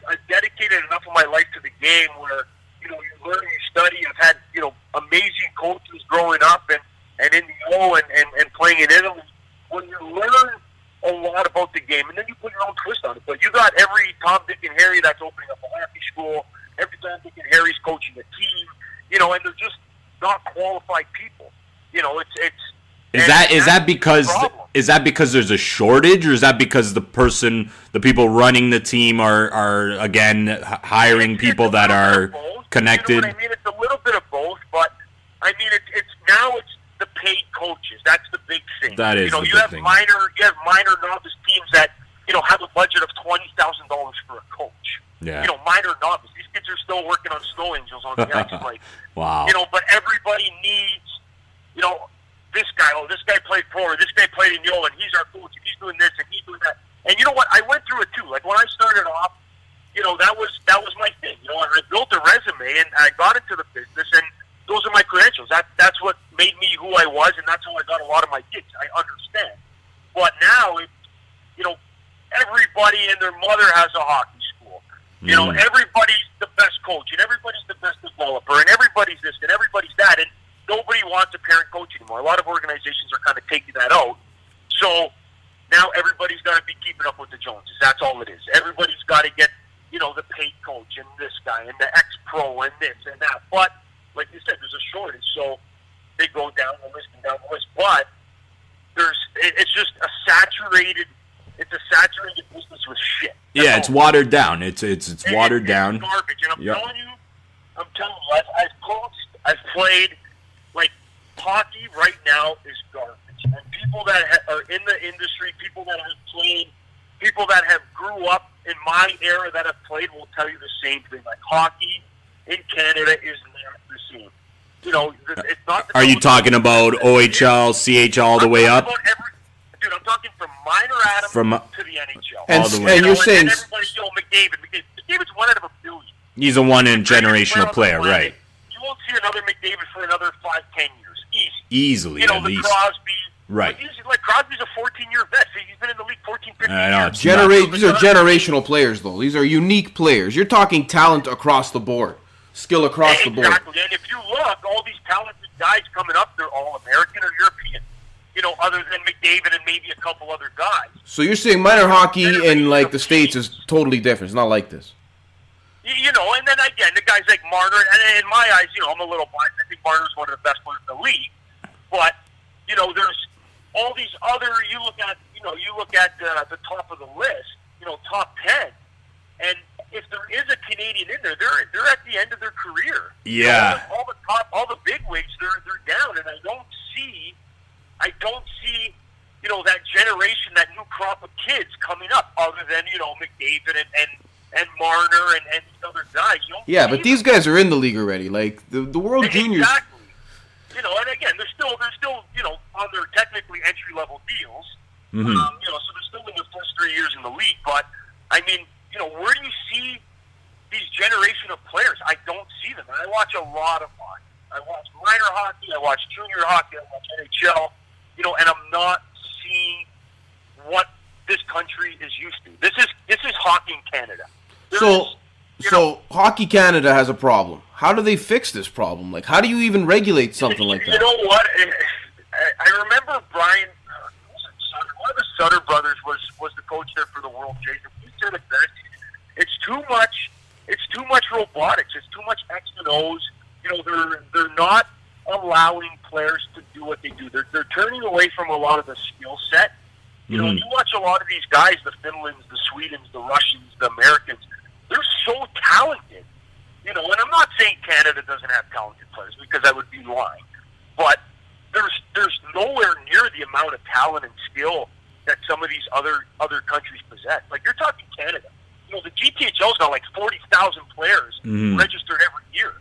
I've dedicated enough of my life to the game where, you learn, you study. I've had, amazing coaches growing up and in the O and playing in Italy. When you learn a lot about the game, and then you put your own twist on it. But you got every Tom, Dick, and Harry that's opening up a hockey school. Every Tom, Dick, and Harry's coaching a team. And they're just not qualified people. Is that because there's a shortage, or is that because the people running the team are again hiring people that are connected? You know what I mean? It's a little bit of both, but I mean it's the paid coaches. That's the big thing. That is the you big have thing. minor novice teams that have a budget of $20,000 for a coach. Yeah. Minor novice. These kids are still working on snow angels on the ice. Like, wow. But everybody needs, this guy. Oh, this guy played pro, or this guy played in Yo, and he's our coach, and he's doing this, and he's doing that. And you know what? I went through it too. Like when I started off, that was my thing. I built a resume, and I got into the business, and those are my credentials. That's what made me who I was, and that's how I got a lot of my gigs. I understand. But now, everybody and their mother has a hockey school. Everybody's the best coach, and everybody's the best developer, and everybody's this, and everybody's that, and nobody wants a parent coach anymore. A lot of organizations are kind of taking that out. So now everybody's got to be keeping up with the Joneses. That's all it is. Everybody's got to get, the paid coach and this guy and the ex-pro and this and that. But like you said, there's a shortage, so they go down the list and down the list. But it's just a saturated business with shit. That's Yeah, it's all. watered down. It's watered down. It's garbage, and I'm Yep. telling you, I've coached, I've played. Like hockey right now is garbage, and people that are in the industry, people that have played, people that have grew up in my era that have played will tell you the same thing. Like hockey in Canada is not the same. It's not. Are you talking about OHL, CHL, all the way up? Dude, I'm talking from minor Adam to the NHL. And, All the way. and you're saying And everybody, McDavid's one out of a billion. He's a one-in Greatest generational player, on the planet. right? You won't see another McDavid for another 5-10 years. Easy. Easily, at the least. Crosby. Right. Like Crosby's a 14-year vet. He's been in the league 14, 15 I know, years. it's these are generational players, though. These are unique players. You're talking talent across the board, skill across the board. Exactly. And if you look, all these talented guys coming up, they're all American or European. Other than McDavid and maybe a couple other guys. So you're saying minor hockey in like the States is totally different. It's not like this. And then again, the guys like Marner, and in my eyes, I'm a little biased. I think Marner's one of the best players in the league. But, there's all these other, you look at the top of the list, top 10, and if there is a Canadian in there, they're at the end of their career. Yeah. All the big wigs, they're down, and I don't see, that generation, that new crop of kids coming up, other than, McDavid and Marner and these other guys. Yeah, but these guys are in the league already. Like the World Juniors. Exactly. And again, they're still on their technically entry level deals. Mm-hmm. So they're still in their first 3 years in the league. But I mean, where do you see these generation of players? I don't see them. And I watch a lot of hockey. I watch minor hockey. I watch junior hockey. I watch NHL. And I'm not seeing what this country is used to. This is hockey in Canada. So Hockey Canada has a problem. How do they fix this problem? Like, how do you even regulate something like that? You know what? I remember Brian, one of the Sutter brothers was the coach there for the World Jays. He said it best. It's too much robotics. It's too much X and O's. They're not allowing players to do what they do. They're turning away from a lot of the skill set. You watch a lot of these guys, the Finlands, the Swedens, the Russians, the Americans. They're so talented. And I'm not saying Canada doesn't have talented players because I would be lying. But there's nowhere near the amount of talent and skill that some of these other countries possess. Like, you're talking Canada. You know, the GTHL's got like 40,000 players registered every year.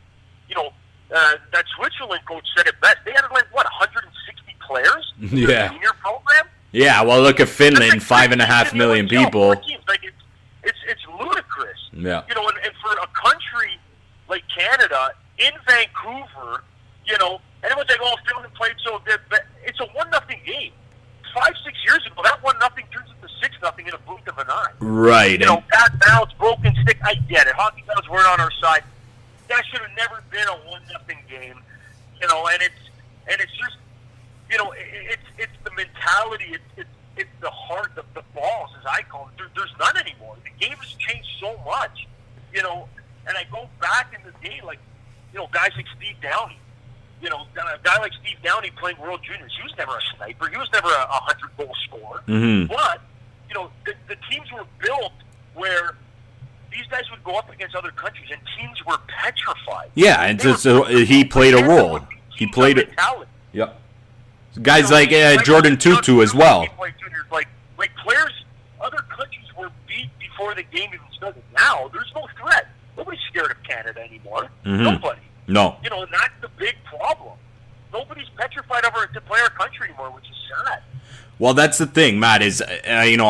You know, that Switzerland coach said it best. They had like, what, 160 players in their senior program? Yeah, well, look at Finland, 5.5 million people. Like, it's ludicrous. Yeah. You know, and for a country like Canada in Vancouver, you know, and everyone's like, oh, Finland played so good, but it's a 1-0 game. 5-6 years ago, that 1-0 turns into 6-0 in a blink of an eye. Right. You know, bad bounce, broken stick, I get it. Hockey gods weren't on our side. That should have never been a 1-0 game. You know, and it's just, you know, it's the mentality, it's the heart, the balls, as I call it. There's none anymore. The game has changed so much, you know. And I go back in the day, like, you know, guys like Steve Downey. You know, a guy like Steve Downey playing World Juniors, he was never a sniper. He was never a 100-goal scorer. But, you know, the teams were built where these guys would go up against other countries, and teams were petrified. Yeah, and he played a role. He played it. Yeah. Guys like Jordan Tutu as well. Like players, other countries were beat before the game even started. Now, there's no threat. Nobody's scared of Canada anymore. Nobody. No. You know, and that's the big problem. Nobody's petrified over to play our country anymore, which is sad. Well, that's the thing, Matt, is, you know,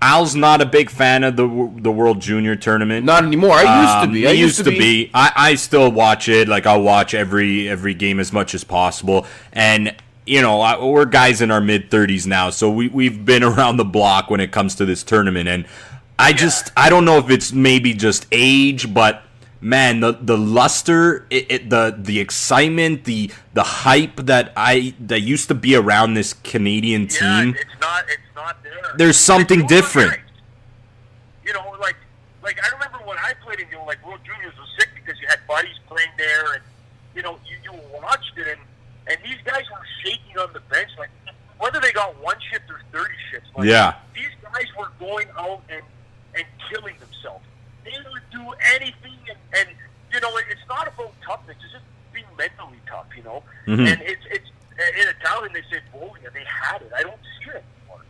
Al's not a big fan of the World Junior Tournament. Not anymore. I used to be. I used to be. I still watch it. Like, I'll watch every game as much as possible. And, you know, we're guys in our mid-30s now, so we've been around the block when it comes to this tournament. And I don't know if it's maybe just age, but man, the luster, the excitement, the hype that used to be around this Canadian team. Yeah, it's not there. There's something different. You know, like I remember when I played in, you know, like World Juniors was sick because you had buddies playing there, and you know, you watched it, and these guys were shaking on the bench, like whether they got one shift or 30 shifts. Like, yeah. These guys were going out and killing themselves. They would do anything, and you know, it's not about toughness. It's just being mentally tough, you know. And it's in Italian they say "voglia." They had it. I don't see it anymore.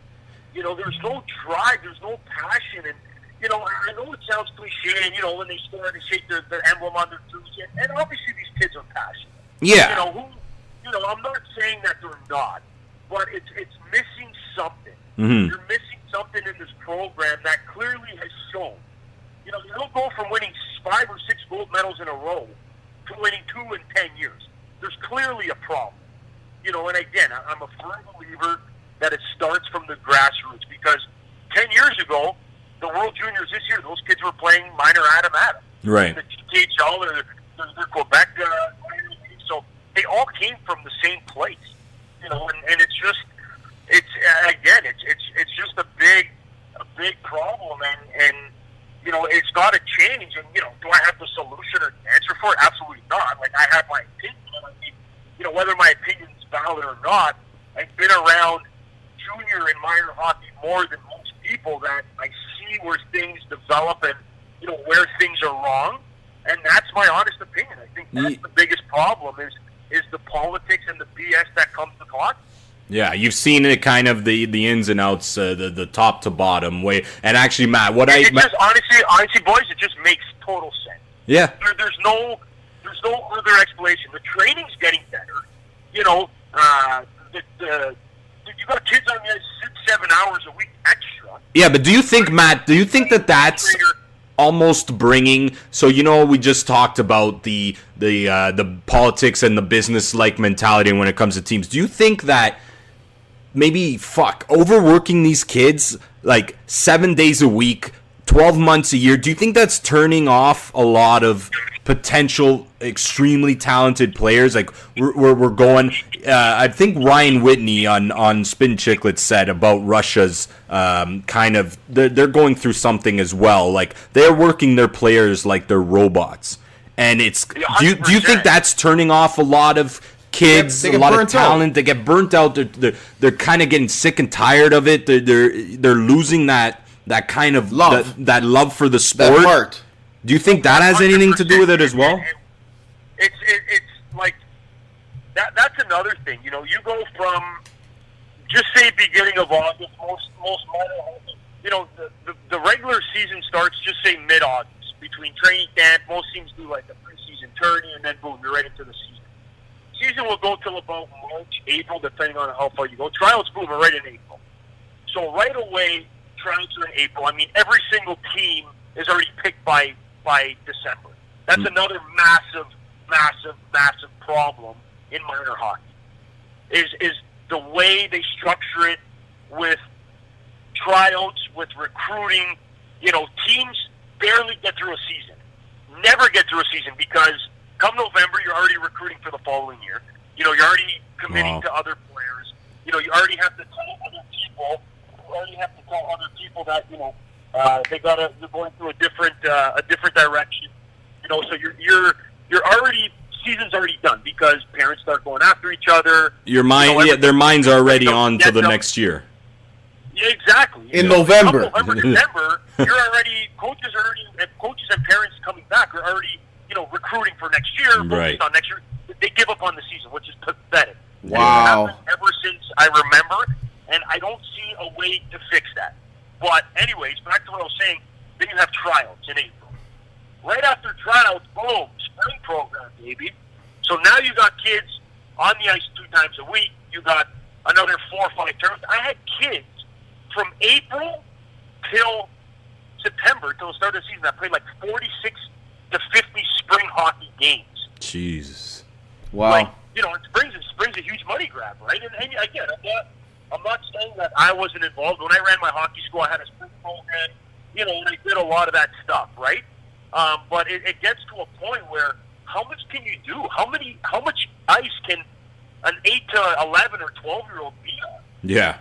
You know, there's no drive, there's no passion, and you know, I know it sounds cliche, and you know, when they score, they shake their emblem on their jersey, and obviously these kids are passionate. Yeah. You know, I'm not saying that they're not, but it's missing something. You're missing something in this program that clearly has shown. You know, you don't go from winning 5 or 6 gold medals in a row to winning 2 in 10 years. There's clearly a problem. You know, and again, I'm a firm believer that it starts from the grassroots, because 10 years ago, the World Juniors this year, those kids were playing minor Adam. Right. The GTHL or the Quebec minor league. So they all came from the same place. You know, and it's just, it's just a big problem, and you know, it's got to change. And you know, do I have the solution or the answer for it? Absolutely not. Like, I have my opinion. I mean, you know, whether my opinion is valid or not, I've been around junior and minor hockey more than most people, that I see where things develop and, you know, where things are wrong. And that's my honest opinion. I think that's the biggest problem is the politics and the BS that comes with hockey. Yeah, you've seen it, kind of the ins and outs, the top to bottom way. And actually, Matt, just honestly, boys, it just makes total sense. Yeah. There's no other explanation. The training's getting better. You know, you got kids on there 6-7 hours a week extra. Yeah, but do you think, Matt? Do you think that's almost bringing? So, you know, we just talked about the politics and the business-like mentality when it comes to teams. Do you think that maybe overworking these kids like 7 days a week, 12 months a year? Do you think that's turning off a lot of potential extremely talented players? Like, we're going. I think Ryan Whitney on Spin Chicklets said about Russia's kind of they're going through something as well. Like, they're working their players like they're robots, and it's. Do you think that's turning off a lot of kids, a lot of talent? They get burnt out. They're kind of getting sick and tired of it. They're losing that kind of love, that love for the sport. That heart. Do you think that has anything to do with it as well? It's like that's another thing. You go from, just say beginning of August, most minor hockey, the regular season starts, just say mid-August, between training camp. Most teams do like a preseason tourney, and then boom, you're right into the season. Season will go till about March, April, depending on how far you go. Trials, boom, are right in April. So right away, trials are in April. I mean, every single team is already picked by December. That's another massive problem in minor hockey. Is the way they structure it with tryouts, with recruiting. Teams barely get through a season. Never get through a season because come November, you're already recruiting for the following year. You're already committing to other players. You already have to tell other people. You already have to tell other people that you're going through a different direction. So you're already, season's already done because parents start going after each other. Their minds are already on to the next year. Yeah, exactly. In November, December, coaches and parents coming back are already recruiting for next year, focused on next year. They give up on the season, which is pathetic. Wow. It's happened ever since I remember, and I don't see a way to fix that. But anyways, back to what I was saying, then you have trials in April. Right after trials, boom, spring program, baby. So now you got kids on the ice 2 times a week. You got another 4 or 5 terms. I had kids from April till September, till the start of the season, that played like 46 to 50 spring hockey games. Jesus. Wow. Spring's a huge money grab, right? And again, I'm not saying that I wasn't involved. When I ran my hockey school, I had a spring program, and I did a lot of that stuff, right? But it gets to a point where how much can you do? How much ice can an 8 to 11 or 12-year-old be on? Yeah.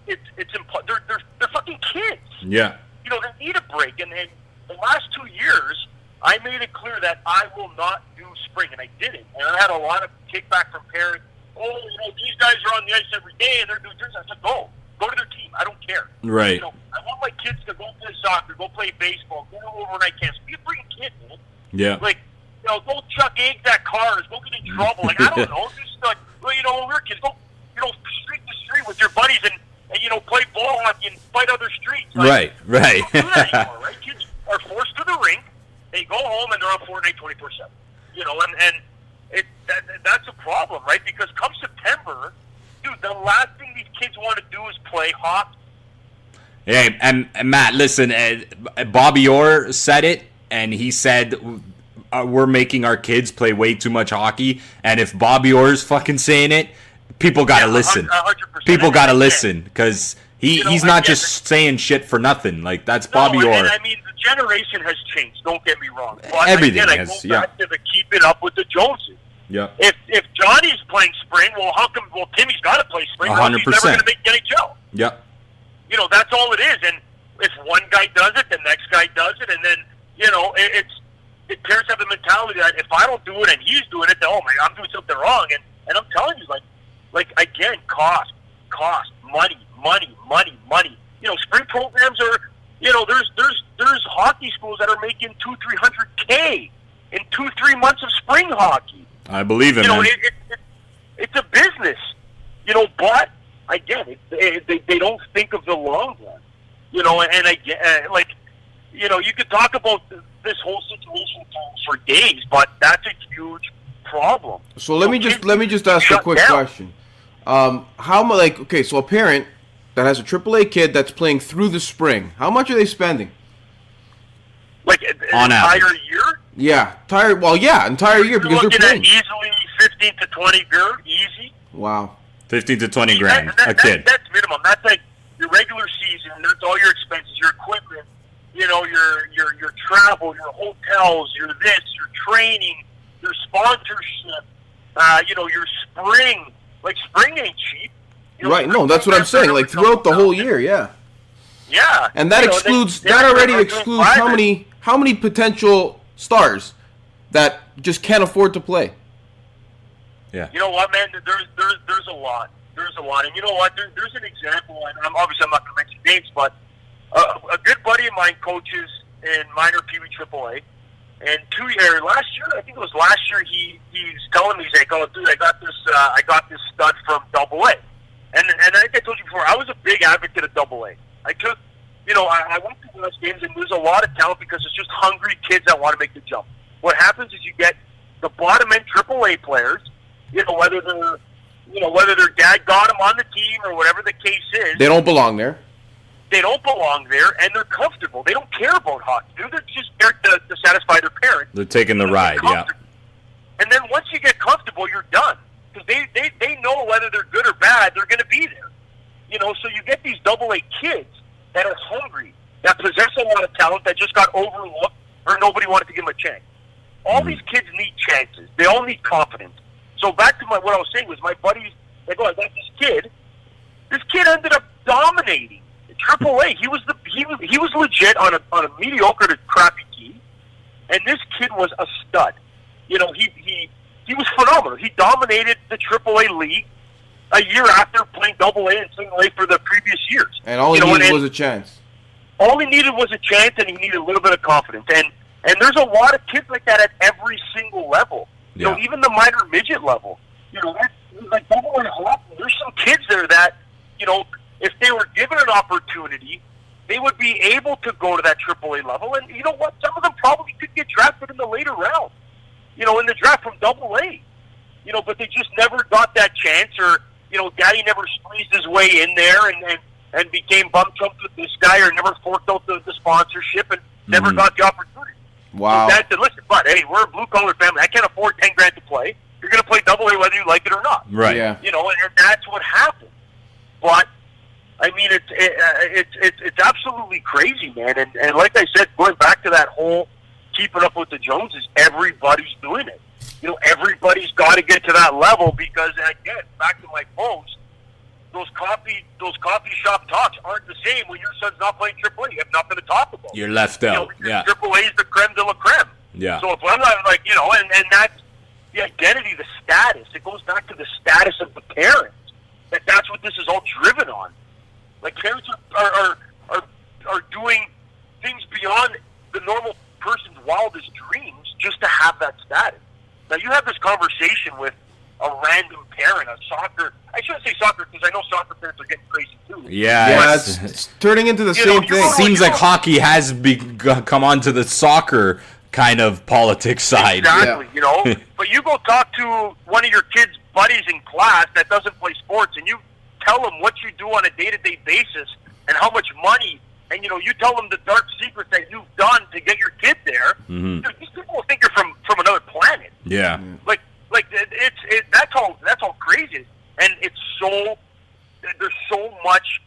They're fucking kids. Yeah. They need a break. And the last 2 years, I made it clear that I will not do spring, and I didn't. And I had a lot of kickback from parents. Oh, these guys are on the ice every day, and they're doing this. I said, go to their team. I don't care. Right. I want my kids to go play soccer, go play baseball, go to overnight camps. Be a freaking kid, man. Yeah. Go chuck eggs at cars, go get in trouble. I don't know. Just when we were kids, go, street to street with your buddies and play ball hockey and fight other streets. Right. Don't do that anymore, right? Kids are forced to the rink. They go home and they're on Fortnite 24/7. That's a problem, right? Because come September, dude, the last thing these kids want to do is play hockey. Hey, and Matt, listen, Bobby Orr said it, and he said we're making our kids play way too much hockey, and if Bobby Orr's fucking saying it, people got to listen. 100%. People got to listen, because he's not just saying shit for nothing. Like, that's Bobby Orr. And I mean, the generation has changed, don't get me wrong. But everything again, has, I go back to the keep it up with the Joneses. Yeah. If Johnny's playing spring, well, how come? Well, Timmy's got to play spring. 100%. He's never going to make NHL. Yeah. That's all it is. And if one guy does it, the next guy does it, and then parents have the mentality that if I don't do it and he's doing it, then I'm doing something wrong. And I'm telling you, like again, cost, money. Spring programs are, there's hockey schools that are making $200,000-$300,000 in 2-3 months of spring hockey. I believe it, man. It's a business, but again, they don't think of the long run, and again, you could talk about this whole situation for days, but that's a huge problem. So let me just ask a quick question. So a parent that has a AAA kid that's playing through the spring, how much are they spending? Like an On entire average. year? Yeah, entire year because they're looking playing. at easily 15 to 20 grand, easy. Wow. 15 to 20 grand, a kid. That's minimum. That's like your regular season. That's all your expenses, your equipment, your travel, your hotels, your this, your training, your sponsorship, your spring. Like, spring ain't cheap. Right, no, that's what I'm saying. Like, throughout the whole year, yeah. Yeah. And that already excludes how many potential stars that just can't afford to play. Yeah. You know what, man? There's a lot. There's a lot. And you know what? There's an example, and I'm not going to mention names, but a good buddy of mine coaches in minor Pee Wee AAA, And last year, I think it was last year, he's telling me, he's like, "Oh, dude, I got this stud from Double A." And I think I told you before, I was a big advocate of Double A. I took, I went to those games, and there's a lot of talent because it's just hungry kids that want to make the jump. What happens is you get the bottom end Triple A players, whether their dad got them on the team or whatever the case is. They don't belong there. They don't belong there, and they're comfortable. They don't care about hockey. They're just there to satisfy their parents. They're taking the ride, yeah. And then once you get comfortable, you're done. Because they know whether they're good or bad, they're going to be there. So you get these Double-A kids that are hungry, that possess a lot of talent, that just got overlooked or nobody wanted to give them a chance. All these kids need chances. They all need confidence. So back to what I was saying was my buddies, I got this kid. This kid ended up dominating Triple A. He was legit on a mediocre to crappy team, and this kid was a stud. He was phenomenal. He dominated the Triple A league a year after playing Double A and Single A for the previous years. And all he needed was a chance. All he needed was a chance, and he needed a little bit of confidence. And there's a lot of kids like that at every single level. Yeah. Even the minor midget level. Like Double A hockey, there's some kids there that, if they were given an opportunity, they would be able to go to that AAA level. And you know what? Some of them probably could get drafted in the later round, in the draft from AA. But they just never got that chance, or, Daddy never squeezed his way in there and became bum chumps with this guy, or never forked out the sponsorship and never got the opportunity. Wow. So Dad said, listen, but hey, we're a blue-collar family. I can't afford $10,000 to play. You're going to play AA whether you like it or not. Right. Yeah. And that's what happened. But I mean, it's absolutely crazy, man. And like I said, going back to that whole keeping up with the Joneses, everybody's doing it. Everybody's got to get to that level because, again, back to my post, those coffee shop talks aren't the same when your son's not playing AAA. You have nothing to talk about. You're left out. Yeah. AAA is the creme de la creme. Yeah. So if I'm not and that's the identity, the status. It goes back to the status of the parents. That's what this is all driven on. Like, parents are doing things beyond the normal person's wildest dreams just to have that status. Now, you have this conversation with a random parent, I shouldn't say soccer because I know soccer parents are getting crazy too. Yeah, it's turning into the same thing. Seems like hockey has come onto the soccer kind of politics side. Exactly, But you go talk to one of your kids' buddies in class that doesn't play sports, and you tell them what you do on a day-to-day basis and how much money, and you tell them the dark secrets that you've done to get your kid there. Mm-hmm. Dude, these people think you're from another planet. Yeah. Like that's all crazy, and there's so much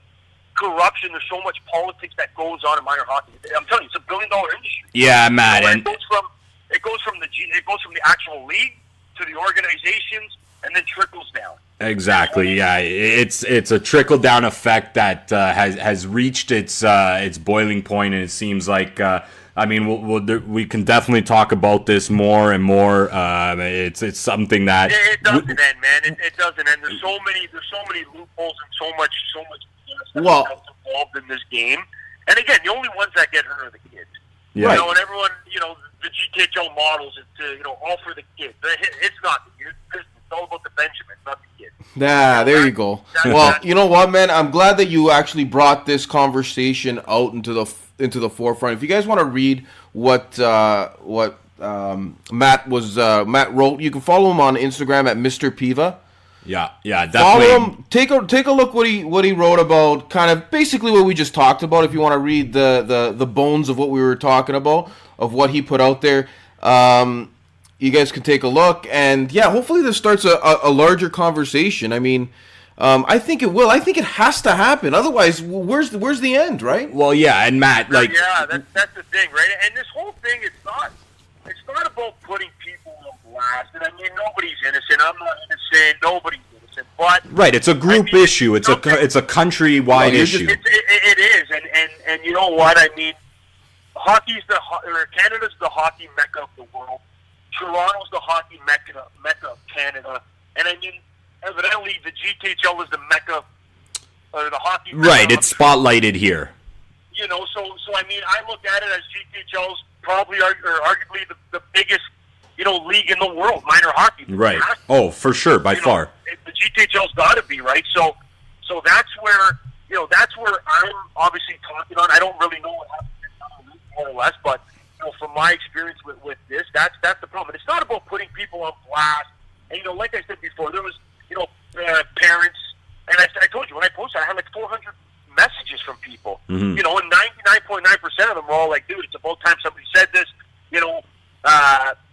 corruption, there's so much politics that goes on in minor hockey. I'm telling you, it's $1 billion industry. Yeah, Matt. And it goes from the actual league to the organizations, and then trickles down. Exactly. Yeah, it's a trickle down effect that has reached its boiling point, and it seems like. We can definitely talk about this more and more. It's something that it doesn't end, man. It doesn't end. There's so many loopholes and so much that's involved in this game. And again, the only ones that get hurt are the kids. Yeah. And everyone, the GTHL models, it's all for the kids. It's not the kids. It's all about the Benjamin, not the kids. Nah, there you go. Well, you know what, man? I'm glad that you actually brought this conversation out into the forefront. If you guys want to read what Matt wrote, you can follow him on Instagram at Mr. Piva. Yeah, definitely. Follow him. Take a look what he wrote about, kind of basically what we just talked about. If you want to read the bones of what we were talking about, of what he put out there, you guys can take a look. And yeah, hopefully this starts a larger conversation. I mean, I think it will. I think it has to happen. Otherwise, where's the end, right? Well, yeah, and Matt, that's the thing, right? And this whole thing, it's not about putting people on blast. And I mean, nobody's innocent. I'm not innocent. Nobody's innocent. But right, it's a group issue. It's a countrywide issue. It is, and you know what? I mean, Canada's the hockey mecca of the world. Toronto's the hockey mecca of Canada, and I mean, evidently the GTHL is the mecca, or the hockey mecca. Right, it's spotlighted here. So I mean, I look at it as GTHL's probably arguably the biggest, league in the world, minor hockey. Right. Oh, for sure, by far. The GTHL's got to be, right? So that's where, that's where I'm obviously talking on. I don't really know what happened more or less, but from my experience with this, that's the problem. And it's not about putting people on blast. And like I said before, there was parents, and I told you when I posted, I had like 400 messages from people. Mm-hmm. And 99.9% of them were all like, "Dude, it's about time somebody said this."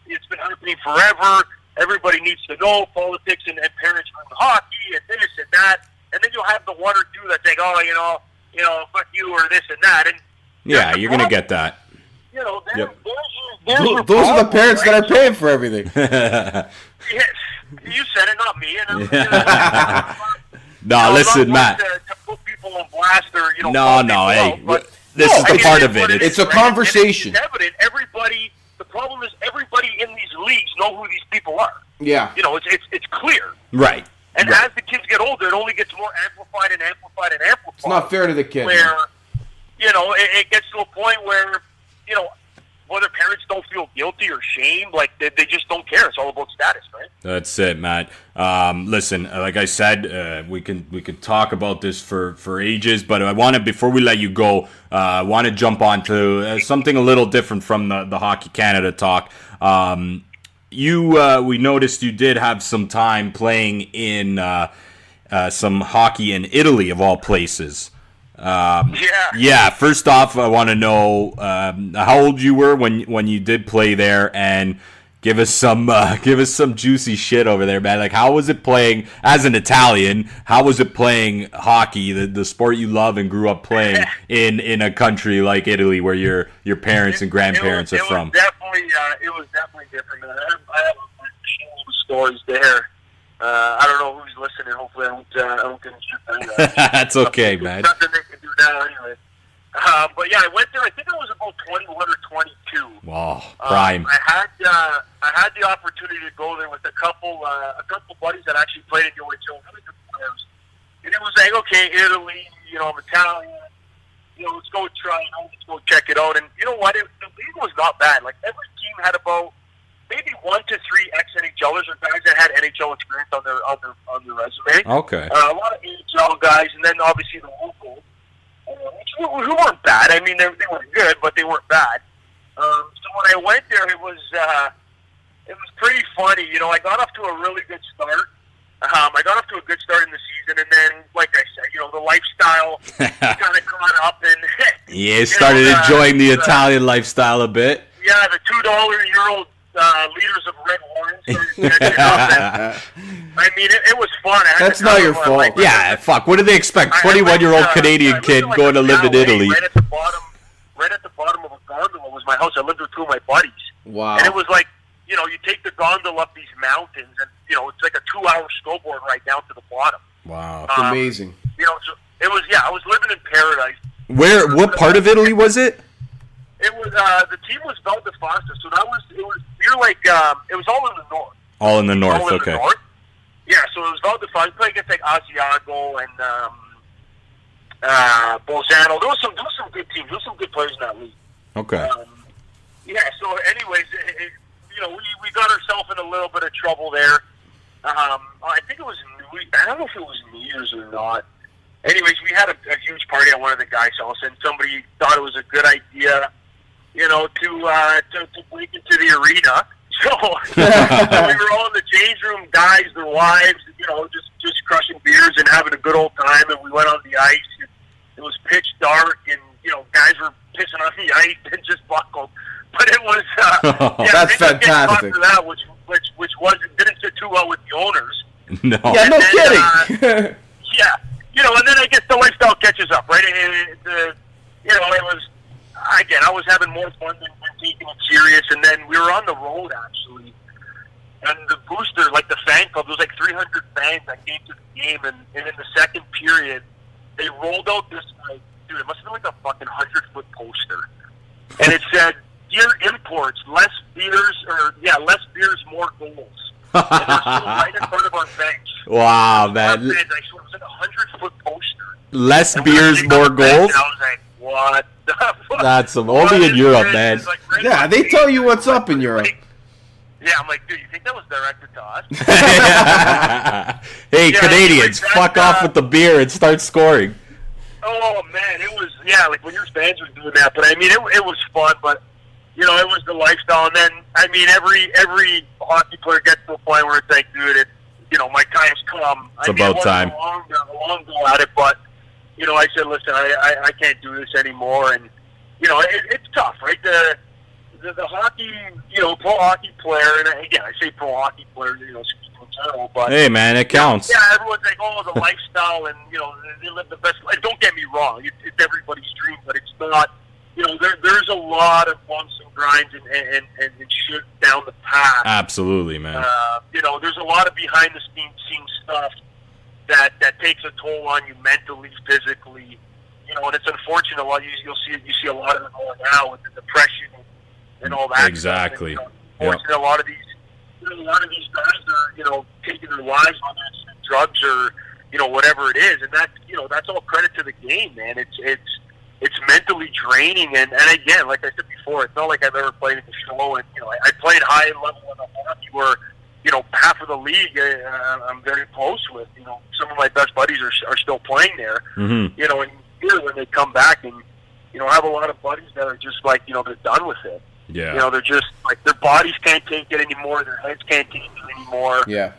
It's been happening forever. Everybody needs to know politics and parents run hockey and this and that. And then you'll have the one or two that think, "Oh, fuck you," or this and that. And yeah, you're gonna get that. Those are the parents that are paying for everything. Yes, you said it, not me. No, listen, Matt. To put people on blast or no, hey, this is the part of it. It's a conversation. It's evident. The problem is everybody in these leagues know who these people are. Yeah. It's clear. Right. And as the kids get older, it only gets more amplified and amplified and amplified. It's not fair to the kids. Where, it gets to a point where, whether parents don't feel guilty or shame, like they just don't care. It's all about status, right? That's it, Matt. Listen, like I said, we can talk about this for ages, but I want to, before we let you go, I want to jump on to something a little different from the Hockey Canada talk. We noticed you did have some time playing in some hockey in Italy, of all places. Yeah. First off, I want to know how old you were when you did play there, and give us some juicy shit over there, man. Like, how was it playing as an Italian? How was it playing hockey, the sport you love and grew up playing in a country like Italy, where your parents and grandparents are from? It was definitely different. I have a stories there. I don't know who's listening. Hopefully, I don't get shit. That's okay, man. Nothing they can do now, anyway. But yeah, I went there. I think I was about 21 or 22. Wow, prime. I had the opportunity to go there with a couple buddies that actually played in the OHL, really good players. And it was like, okay, Italy, I'm Italian. Let's go try it out. Let's go check it out. And you know what? The league was not bad. Like, every team had about maybe 1 to 3 ex-NHLers or guys that had NHL experience on their resume. Okay. A lot of NHL guys, and then obviously the locals, who weren't bad. I mean, they were good, but they weren't bad. So when I went there, it was pretty funny. I got off to a really good start. I got off to a good start in the season, and then, like I said, the lifestyle kind of caught up, and yeah, started enjoying the Italian lifestyle a bit. Yeah, the $2 liters of red wine. I mean, it was fun. That's not your fault. Yeah, fuck. What do they expect? 21-year-old Canadian kid going to live in Italy. Right at the bottom of a gondola was my house. I lived with 2 of my buddies. Wow. And it was like, you take the gondola up these mountains, and it's like a 2-hour snowboard right down to the bottom. Wow, amazing. So it was. Yeah, I was living in paradise. What part of Italy was it? It was the team was Val di Fasta, so you're like it was all in the north. All in the north, okay. The north. Yeah, so it was Val di Fasta. We played against like Asiago and Bolzano. There was some good teams. There was some good players in that league. Okay. Yeah. So, anyways, we got ourselves in a little bit of trouble there. I think it was. I don't know if it was New Year's or not. Anyways, we had a huge party at one of the guys' house, and somebody thought it was a good idea, to break into the arena. So we were all in the change room, guys, their wives, just crushing beers and having a good old time. And we went on the ice. And it was pitch dark, and guys were pissing on the ice and just buckled. But it was that's fantastic. For that, which didn't sit too well with the owners. No. Yeah, no kidding. Yeah. And then I guess the lifestyle catches up, right? It was, again, I was having more fun than taking it serious, and then we were on the road, actually, and the booster, like the fan club, there was like 300 fans that came to the game, and in the second period, they rolled out this, dude, it must have been like a fucking 100-foot poster, and it said, "Dear imports, less beers, more goals." And it was right in front of our bench. Wow, man. It was like a 100-foot poster. Less beers, more goals? And I was like, what the fuck? That's only in Europe, man. It's like Yeah, they tell you what's up in Europe. Yeah, I'm like, dude, you think that was directed to us? Hey, Yeah, Canadians, like fuck that, off with the beer and start scoring. Oh man, it was like when your fans were doing that. But I mean, it was fun. But it was the lifestyle. And then I mean, every hockey player gets to a point where it's like, dude, my time's come. It's about time. A long go at it, but I said, listen, I can't do this anymore. And it's tough, right? The hockey, pro hockey player, and again, I say pro hockey player, general, but Hey, man, it counts. yeah, everyone's like, oh, the lifestyle, and they live the best life. Don't get me wrong, it's everybody's dream, but it's not. There's a lot of bumps and grinds and shit down the path. Absolutely, man. There's a lot of behind the scenes stuff that takes a toll on you mentally, physically. And it's unfortunate. You see a lot of it going now with the depression and all that. Exactly. Stuff. And, unfortunately, a lot of these guys are taking their lives on their drugs or whatever it is, and that's all credit to the game, man. It's mentally draining, and again, like I said before, it's not like I've ever played at the show, and I played high level in the hockey where half of the league I'm very close with. Some of my best buddies are still playing there. Mm-hmm. And here when they come back, and I have a lot of buddies that are just like they're done with it. Yeah. They're just like their bodies can't take it anymore, their heads can't take it anymore. Yeah.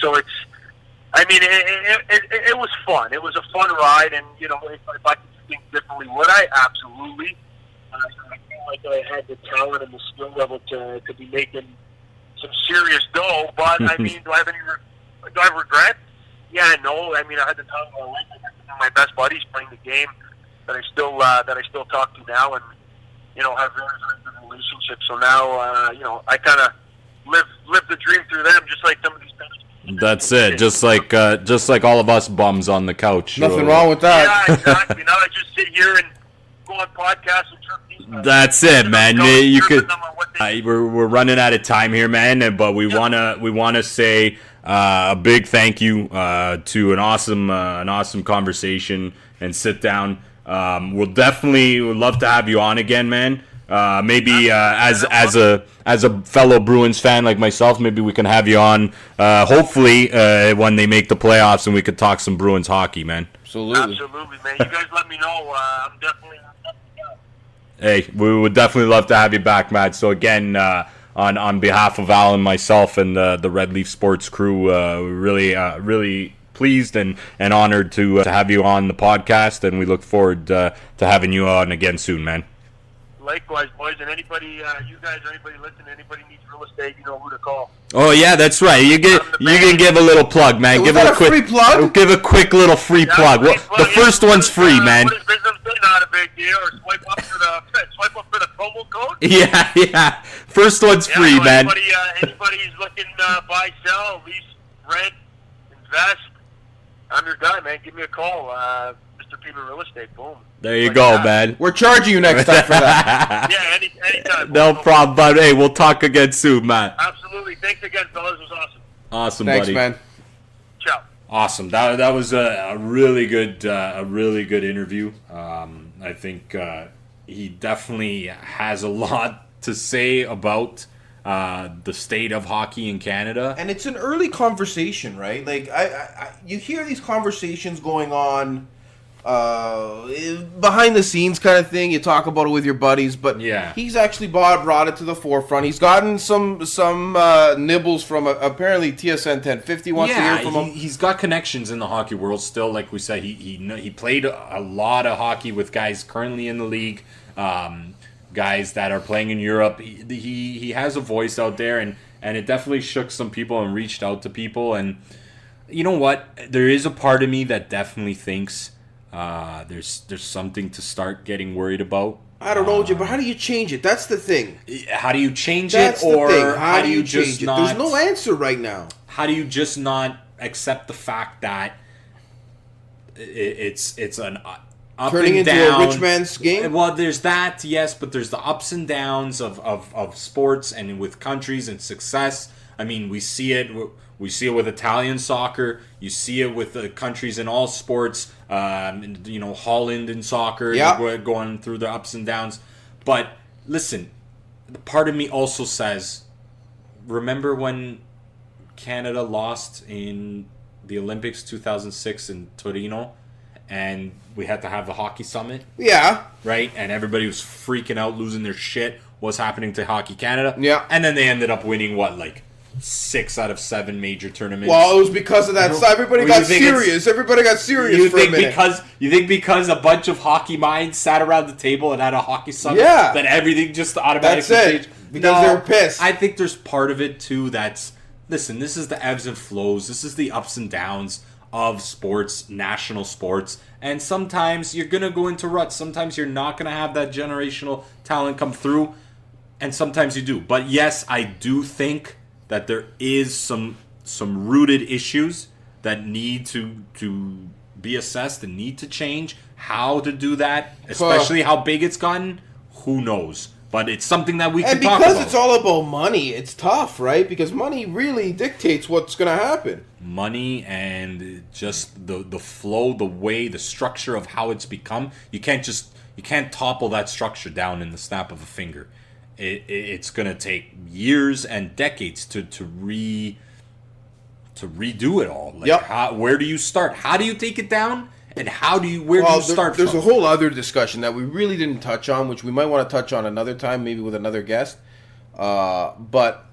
So it's. I mean, it was fun. It was a fun ride, and if I could think differently, would I? Absolutely. I feel like I had the talent and the skill level to be making some serious dough. But I mean, do I have regret? Yeah, no. I mean, I had the time of my life. I had some of my best buddies playing the game that I still talk to now, and have very, very good relationships. So now, I kind of live the dream through them, just like some of these guys. That's it. Just like all of us bums on the couch. Nothing wrong with that. Yeah, exactly. Now I just sit here and go on podcasts and jerk these guys. That's it, man. You could. Them on what they- We're running out of time here, man. But we wanna say a big thank you to an awesome conversation and sit down. We'll definitely would love to have you on again, man. Maybe as a fellow Bruins fan like myself, maybe we can have you on. Hopefully, when they make the playoffs, and we could talk some Bruins hockey, man. Absolutely. Absolutely, man. You guys let me know. I'm definitely down. Hey, we would definitely love to have you back, Matt. So again, on behalf of Al and myself and the Red Leaf Sports crew, we're really pleased and honored to have you on the podcast, and we look forward to having you on again soon, man. Likewise, boys, and anybody, you guys or anybody listening, anybody needs real estate, you know who to call. Oh yeah, that's right. You can give a little plug, man. Hey, give was it that a free plug? Give a quick little free plug. Free Well, plug, the yeah. first one's free, man. What is business doing? Not a big deal. Or swipe up for the promo code. Yeah. First one's Yeah, free, so man. Anybody's looking buy, sell, lease, rent, invest. I'm your guy, man. Give me a call, Mr. Piva Real Estate. Boom. There you Like go, that. man. We're charging you next time for that. Yeah, anytime. No problem, but hey, we'll talk again soon, man. Absolutely. Thanks again, fellas. It was awesome. Awesome, Thanks, buddy. man. Ciao. Awesome. That was a really good interview. I think he definitely has a lot to say about the state of hockey in Canada. And it's an early conversation, right? Like you hear these conversations going on behind the scenes kind of thing. You talk about it with your buddies, but Yeah. he's actually brought it to the forefront. He's gotten some nibbles from apparently TSN 1050 wants to hear from him. He's got connections in the hockey world still. Like we said, he played a lot of hockey with guys currently in the league, guys that are playing in Europe. He has a voice out there, and it definitely shook some people and reached out to people. And you know what? There is a part of me that definitely thinks there's something to start getting worried about. I don't know, Jim, but how do you change it? That's the thing. How do you change That's it, the or thing. how do you change just it? not? There's no answer right now. How do you just not accept the fact that it's an up Turning and into down a rich man's game? Well, there's that, yes, but there's the ups and downs of sports and with countries and success. I mean, we see it with Italian soccer. You see it with the countries in all sports. Holland in soccer, Yeah. going through the ups and downs. But listen, part of me also says, remember when Canada lost in the Olympics 2006 in Torino, and we had to have the hockey summit, Yeah. right? And everybody was freaking out, losing their shit. What's happening to Hockey Canada? Yeah. And then they ended up winning, what, like 6 out of 7 major tournaments? Well, it was because of that. So everybody Well, got you think it's- serious. Everybody got serious You for a think minute. because a bunch of hockey minds sat around the table and had a hockey summit, Yeah. that everything just automatically That's it. changed? Because they were pissed. I think there's part of it too that's, listen, this is the ebbs and flows. This is the ups and downs of sports, national sports. And sometimes you're going to go into ruts. Sometimes you're not going to have that generational talent come through. And sometimes you do. But yes, I do think that there is some rooted issues that need to be assessed and need to change. How to do that, especially how big it's gotten, who knows? But it's something that we And can talk about. because it's all about money, it's tough, right? Because money really dictates what's going to happen. Money and just the flow, the way, the structure of how it's become. You can't topple that structure down in the snap of a finger. It's going to take years and decades to redo it all. Like, Yep. where do you start? How do you take it down? And where do you start there's from? a whole other discussion that we really didn't touch on, which we might want to touch on another time, maybe with another guest. But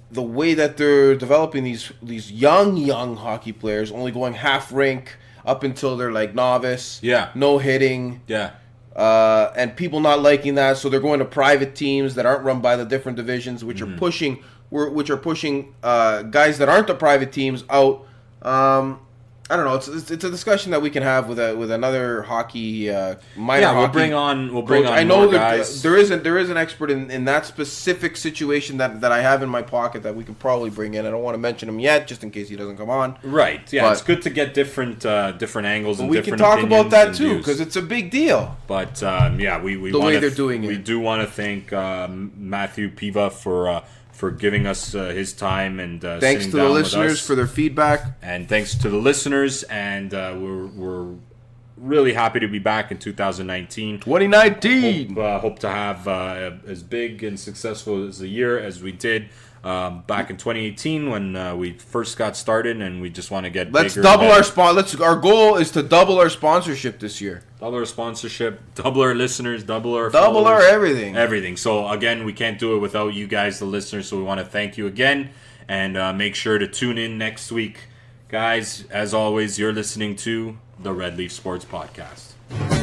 the way that they're developing these young hockey players, only going half rink up until they're like novice, Yeah. no hitting, Yeah. and people not liking that, so they're going to private teams that aren't run by the different divisions, which are pushing guys that aren't the private teams out. I don't know. It's a discussion that we can have with another hockey minor. Yeah, we'll hockey bring on coach. I know more that guys. there is an expert in that specific situation that I have in my pocket that we could probably bring in. I don't want to mention him yet, just in case he doesn't come on. Right. Yeah, But- it's good to get different angles and We different can talk about opinions that and too views. because it's a big deal. But yeah, we The way wanna they're doing it. We do want to thank Matthew Piva for giving us his time and Thanks sitting to the down with listeners us. for their feedback. And thanks to the listeners, and we're really happy to be back in 2019. 2019. Hope to have as big and successful as a year as we did back in 2018 when we first got started, and we just want to get Let's bigger double and our better. Our goal is to double our sponsorship this year. Double our sponsorship, double our listeners, double our Double our followers, everything. Everything. So again, we can't do it without you guys, the listeners. So we want to thank you again, and make sure to tune in next week, guys. As always, you're listening to the Red Leaf Sports Podcast.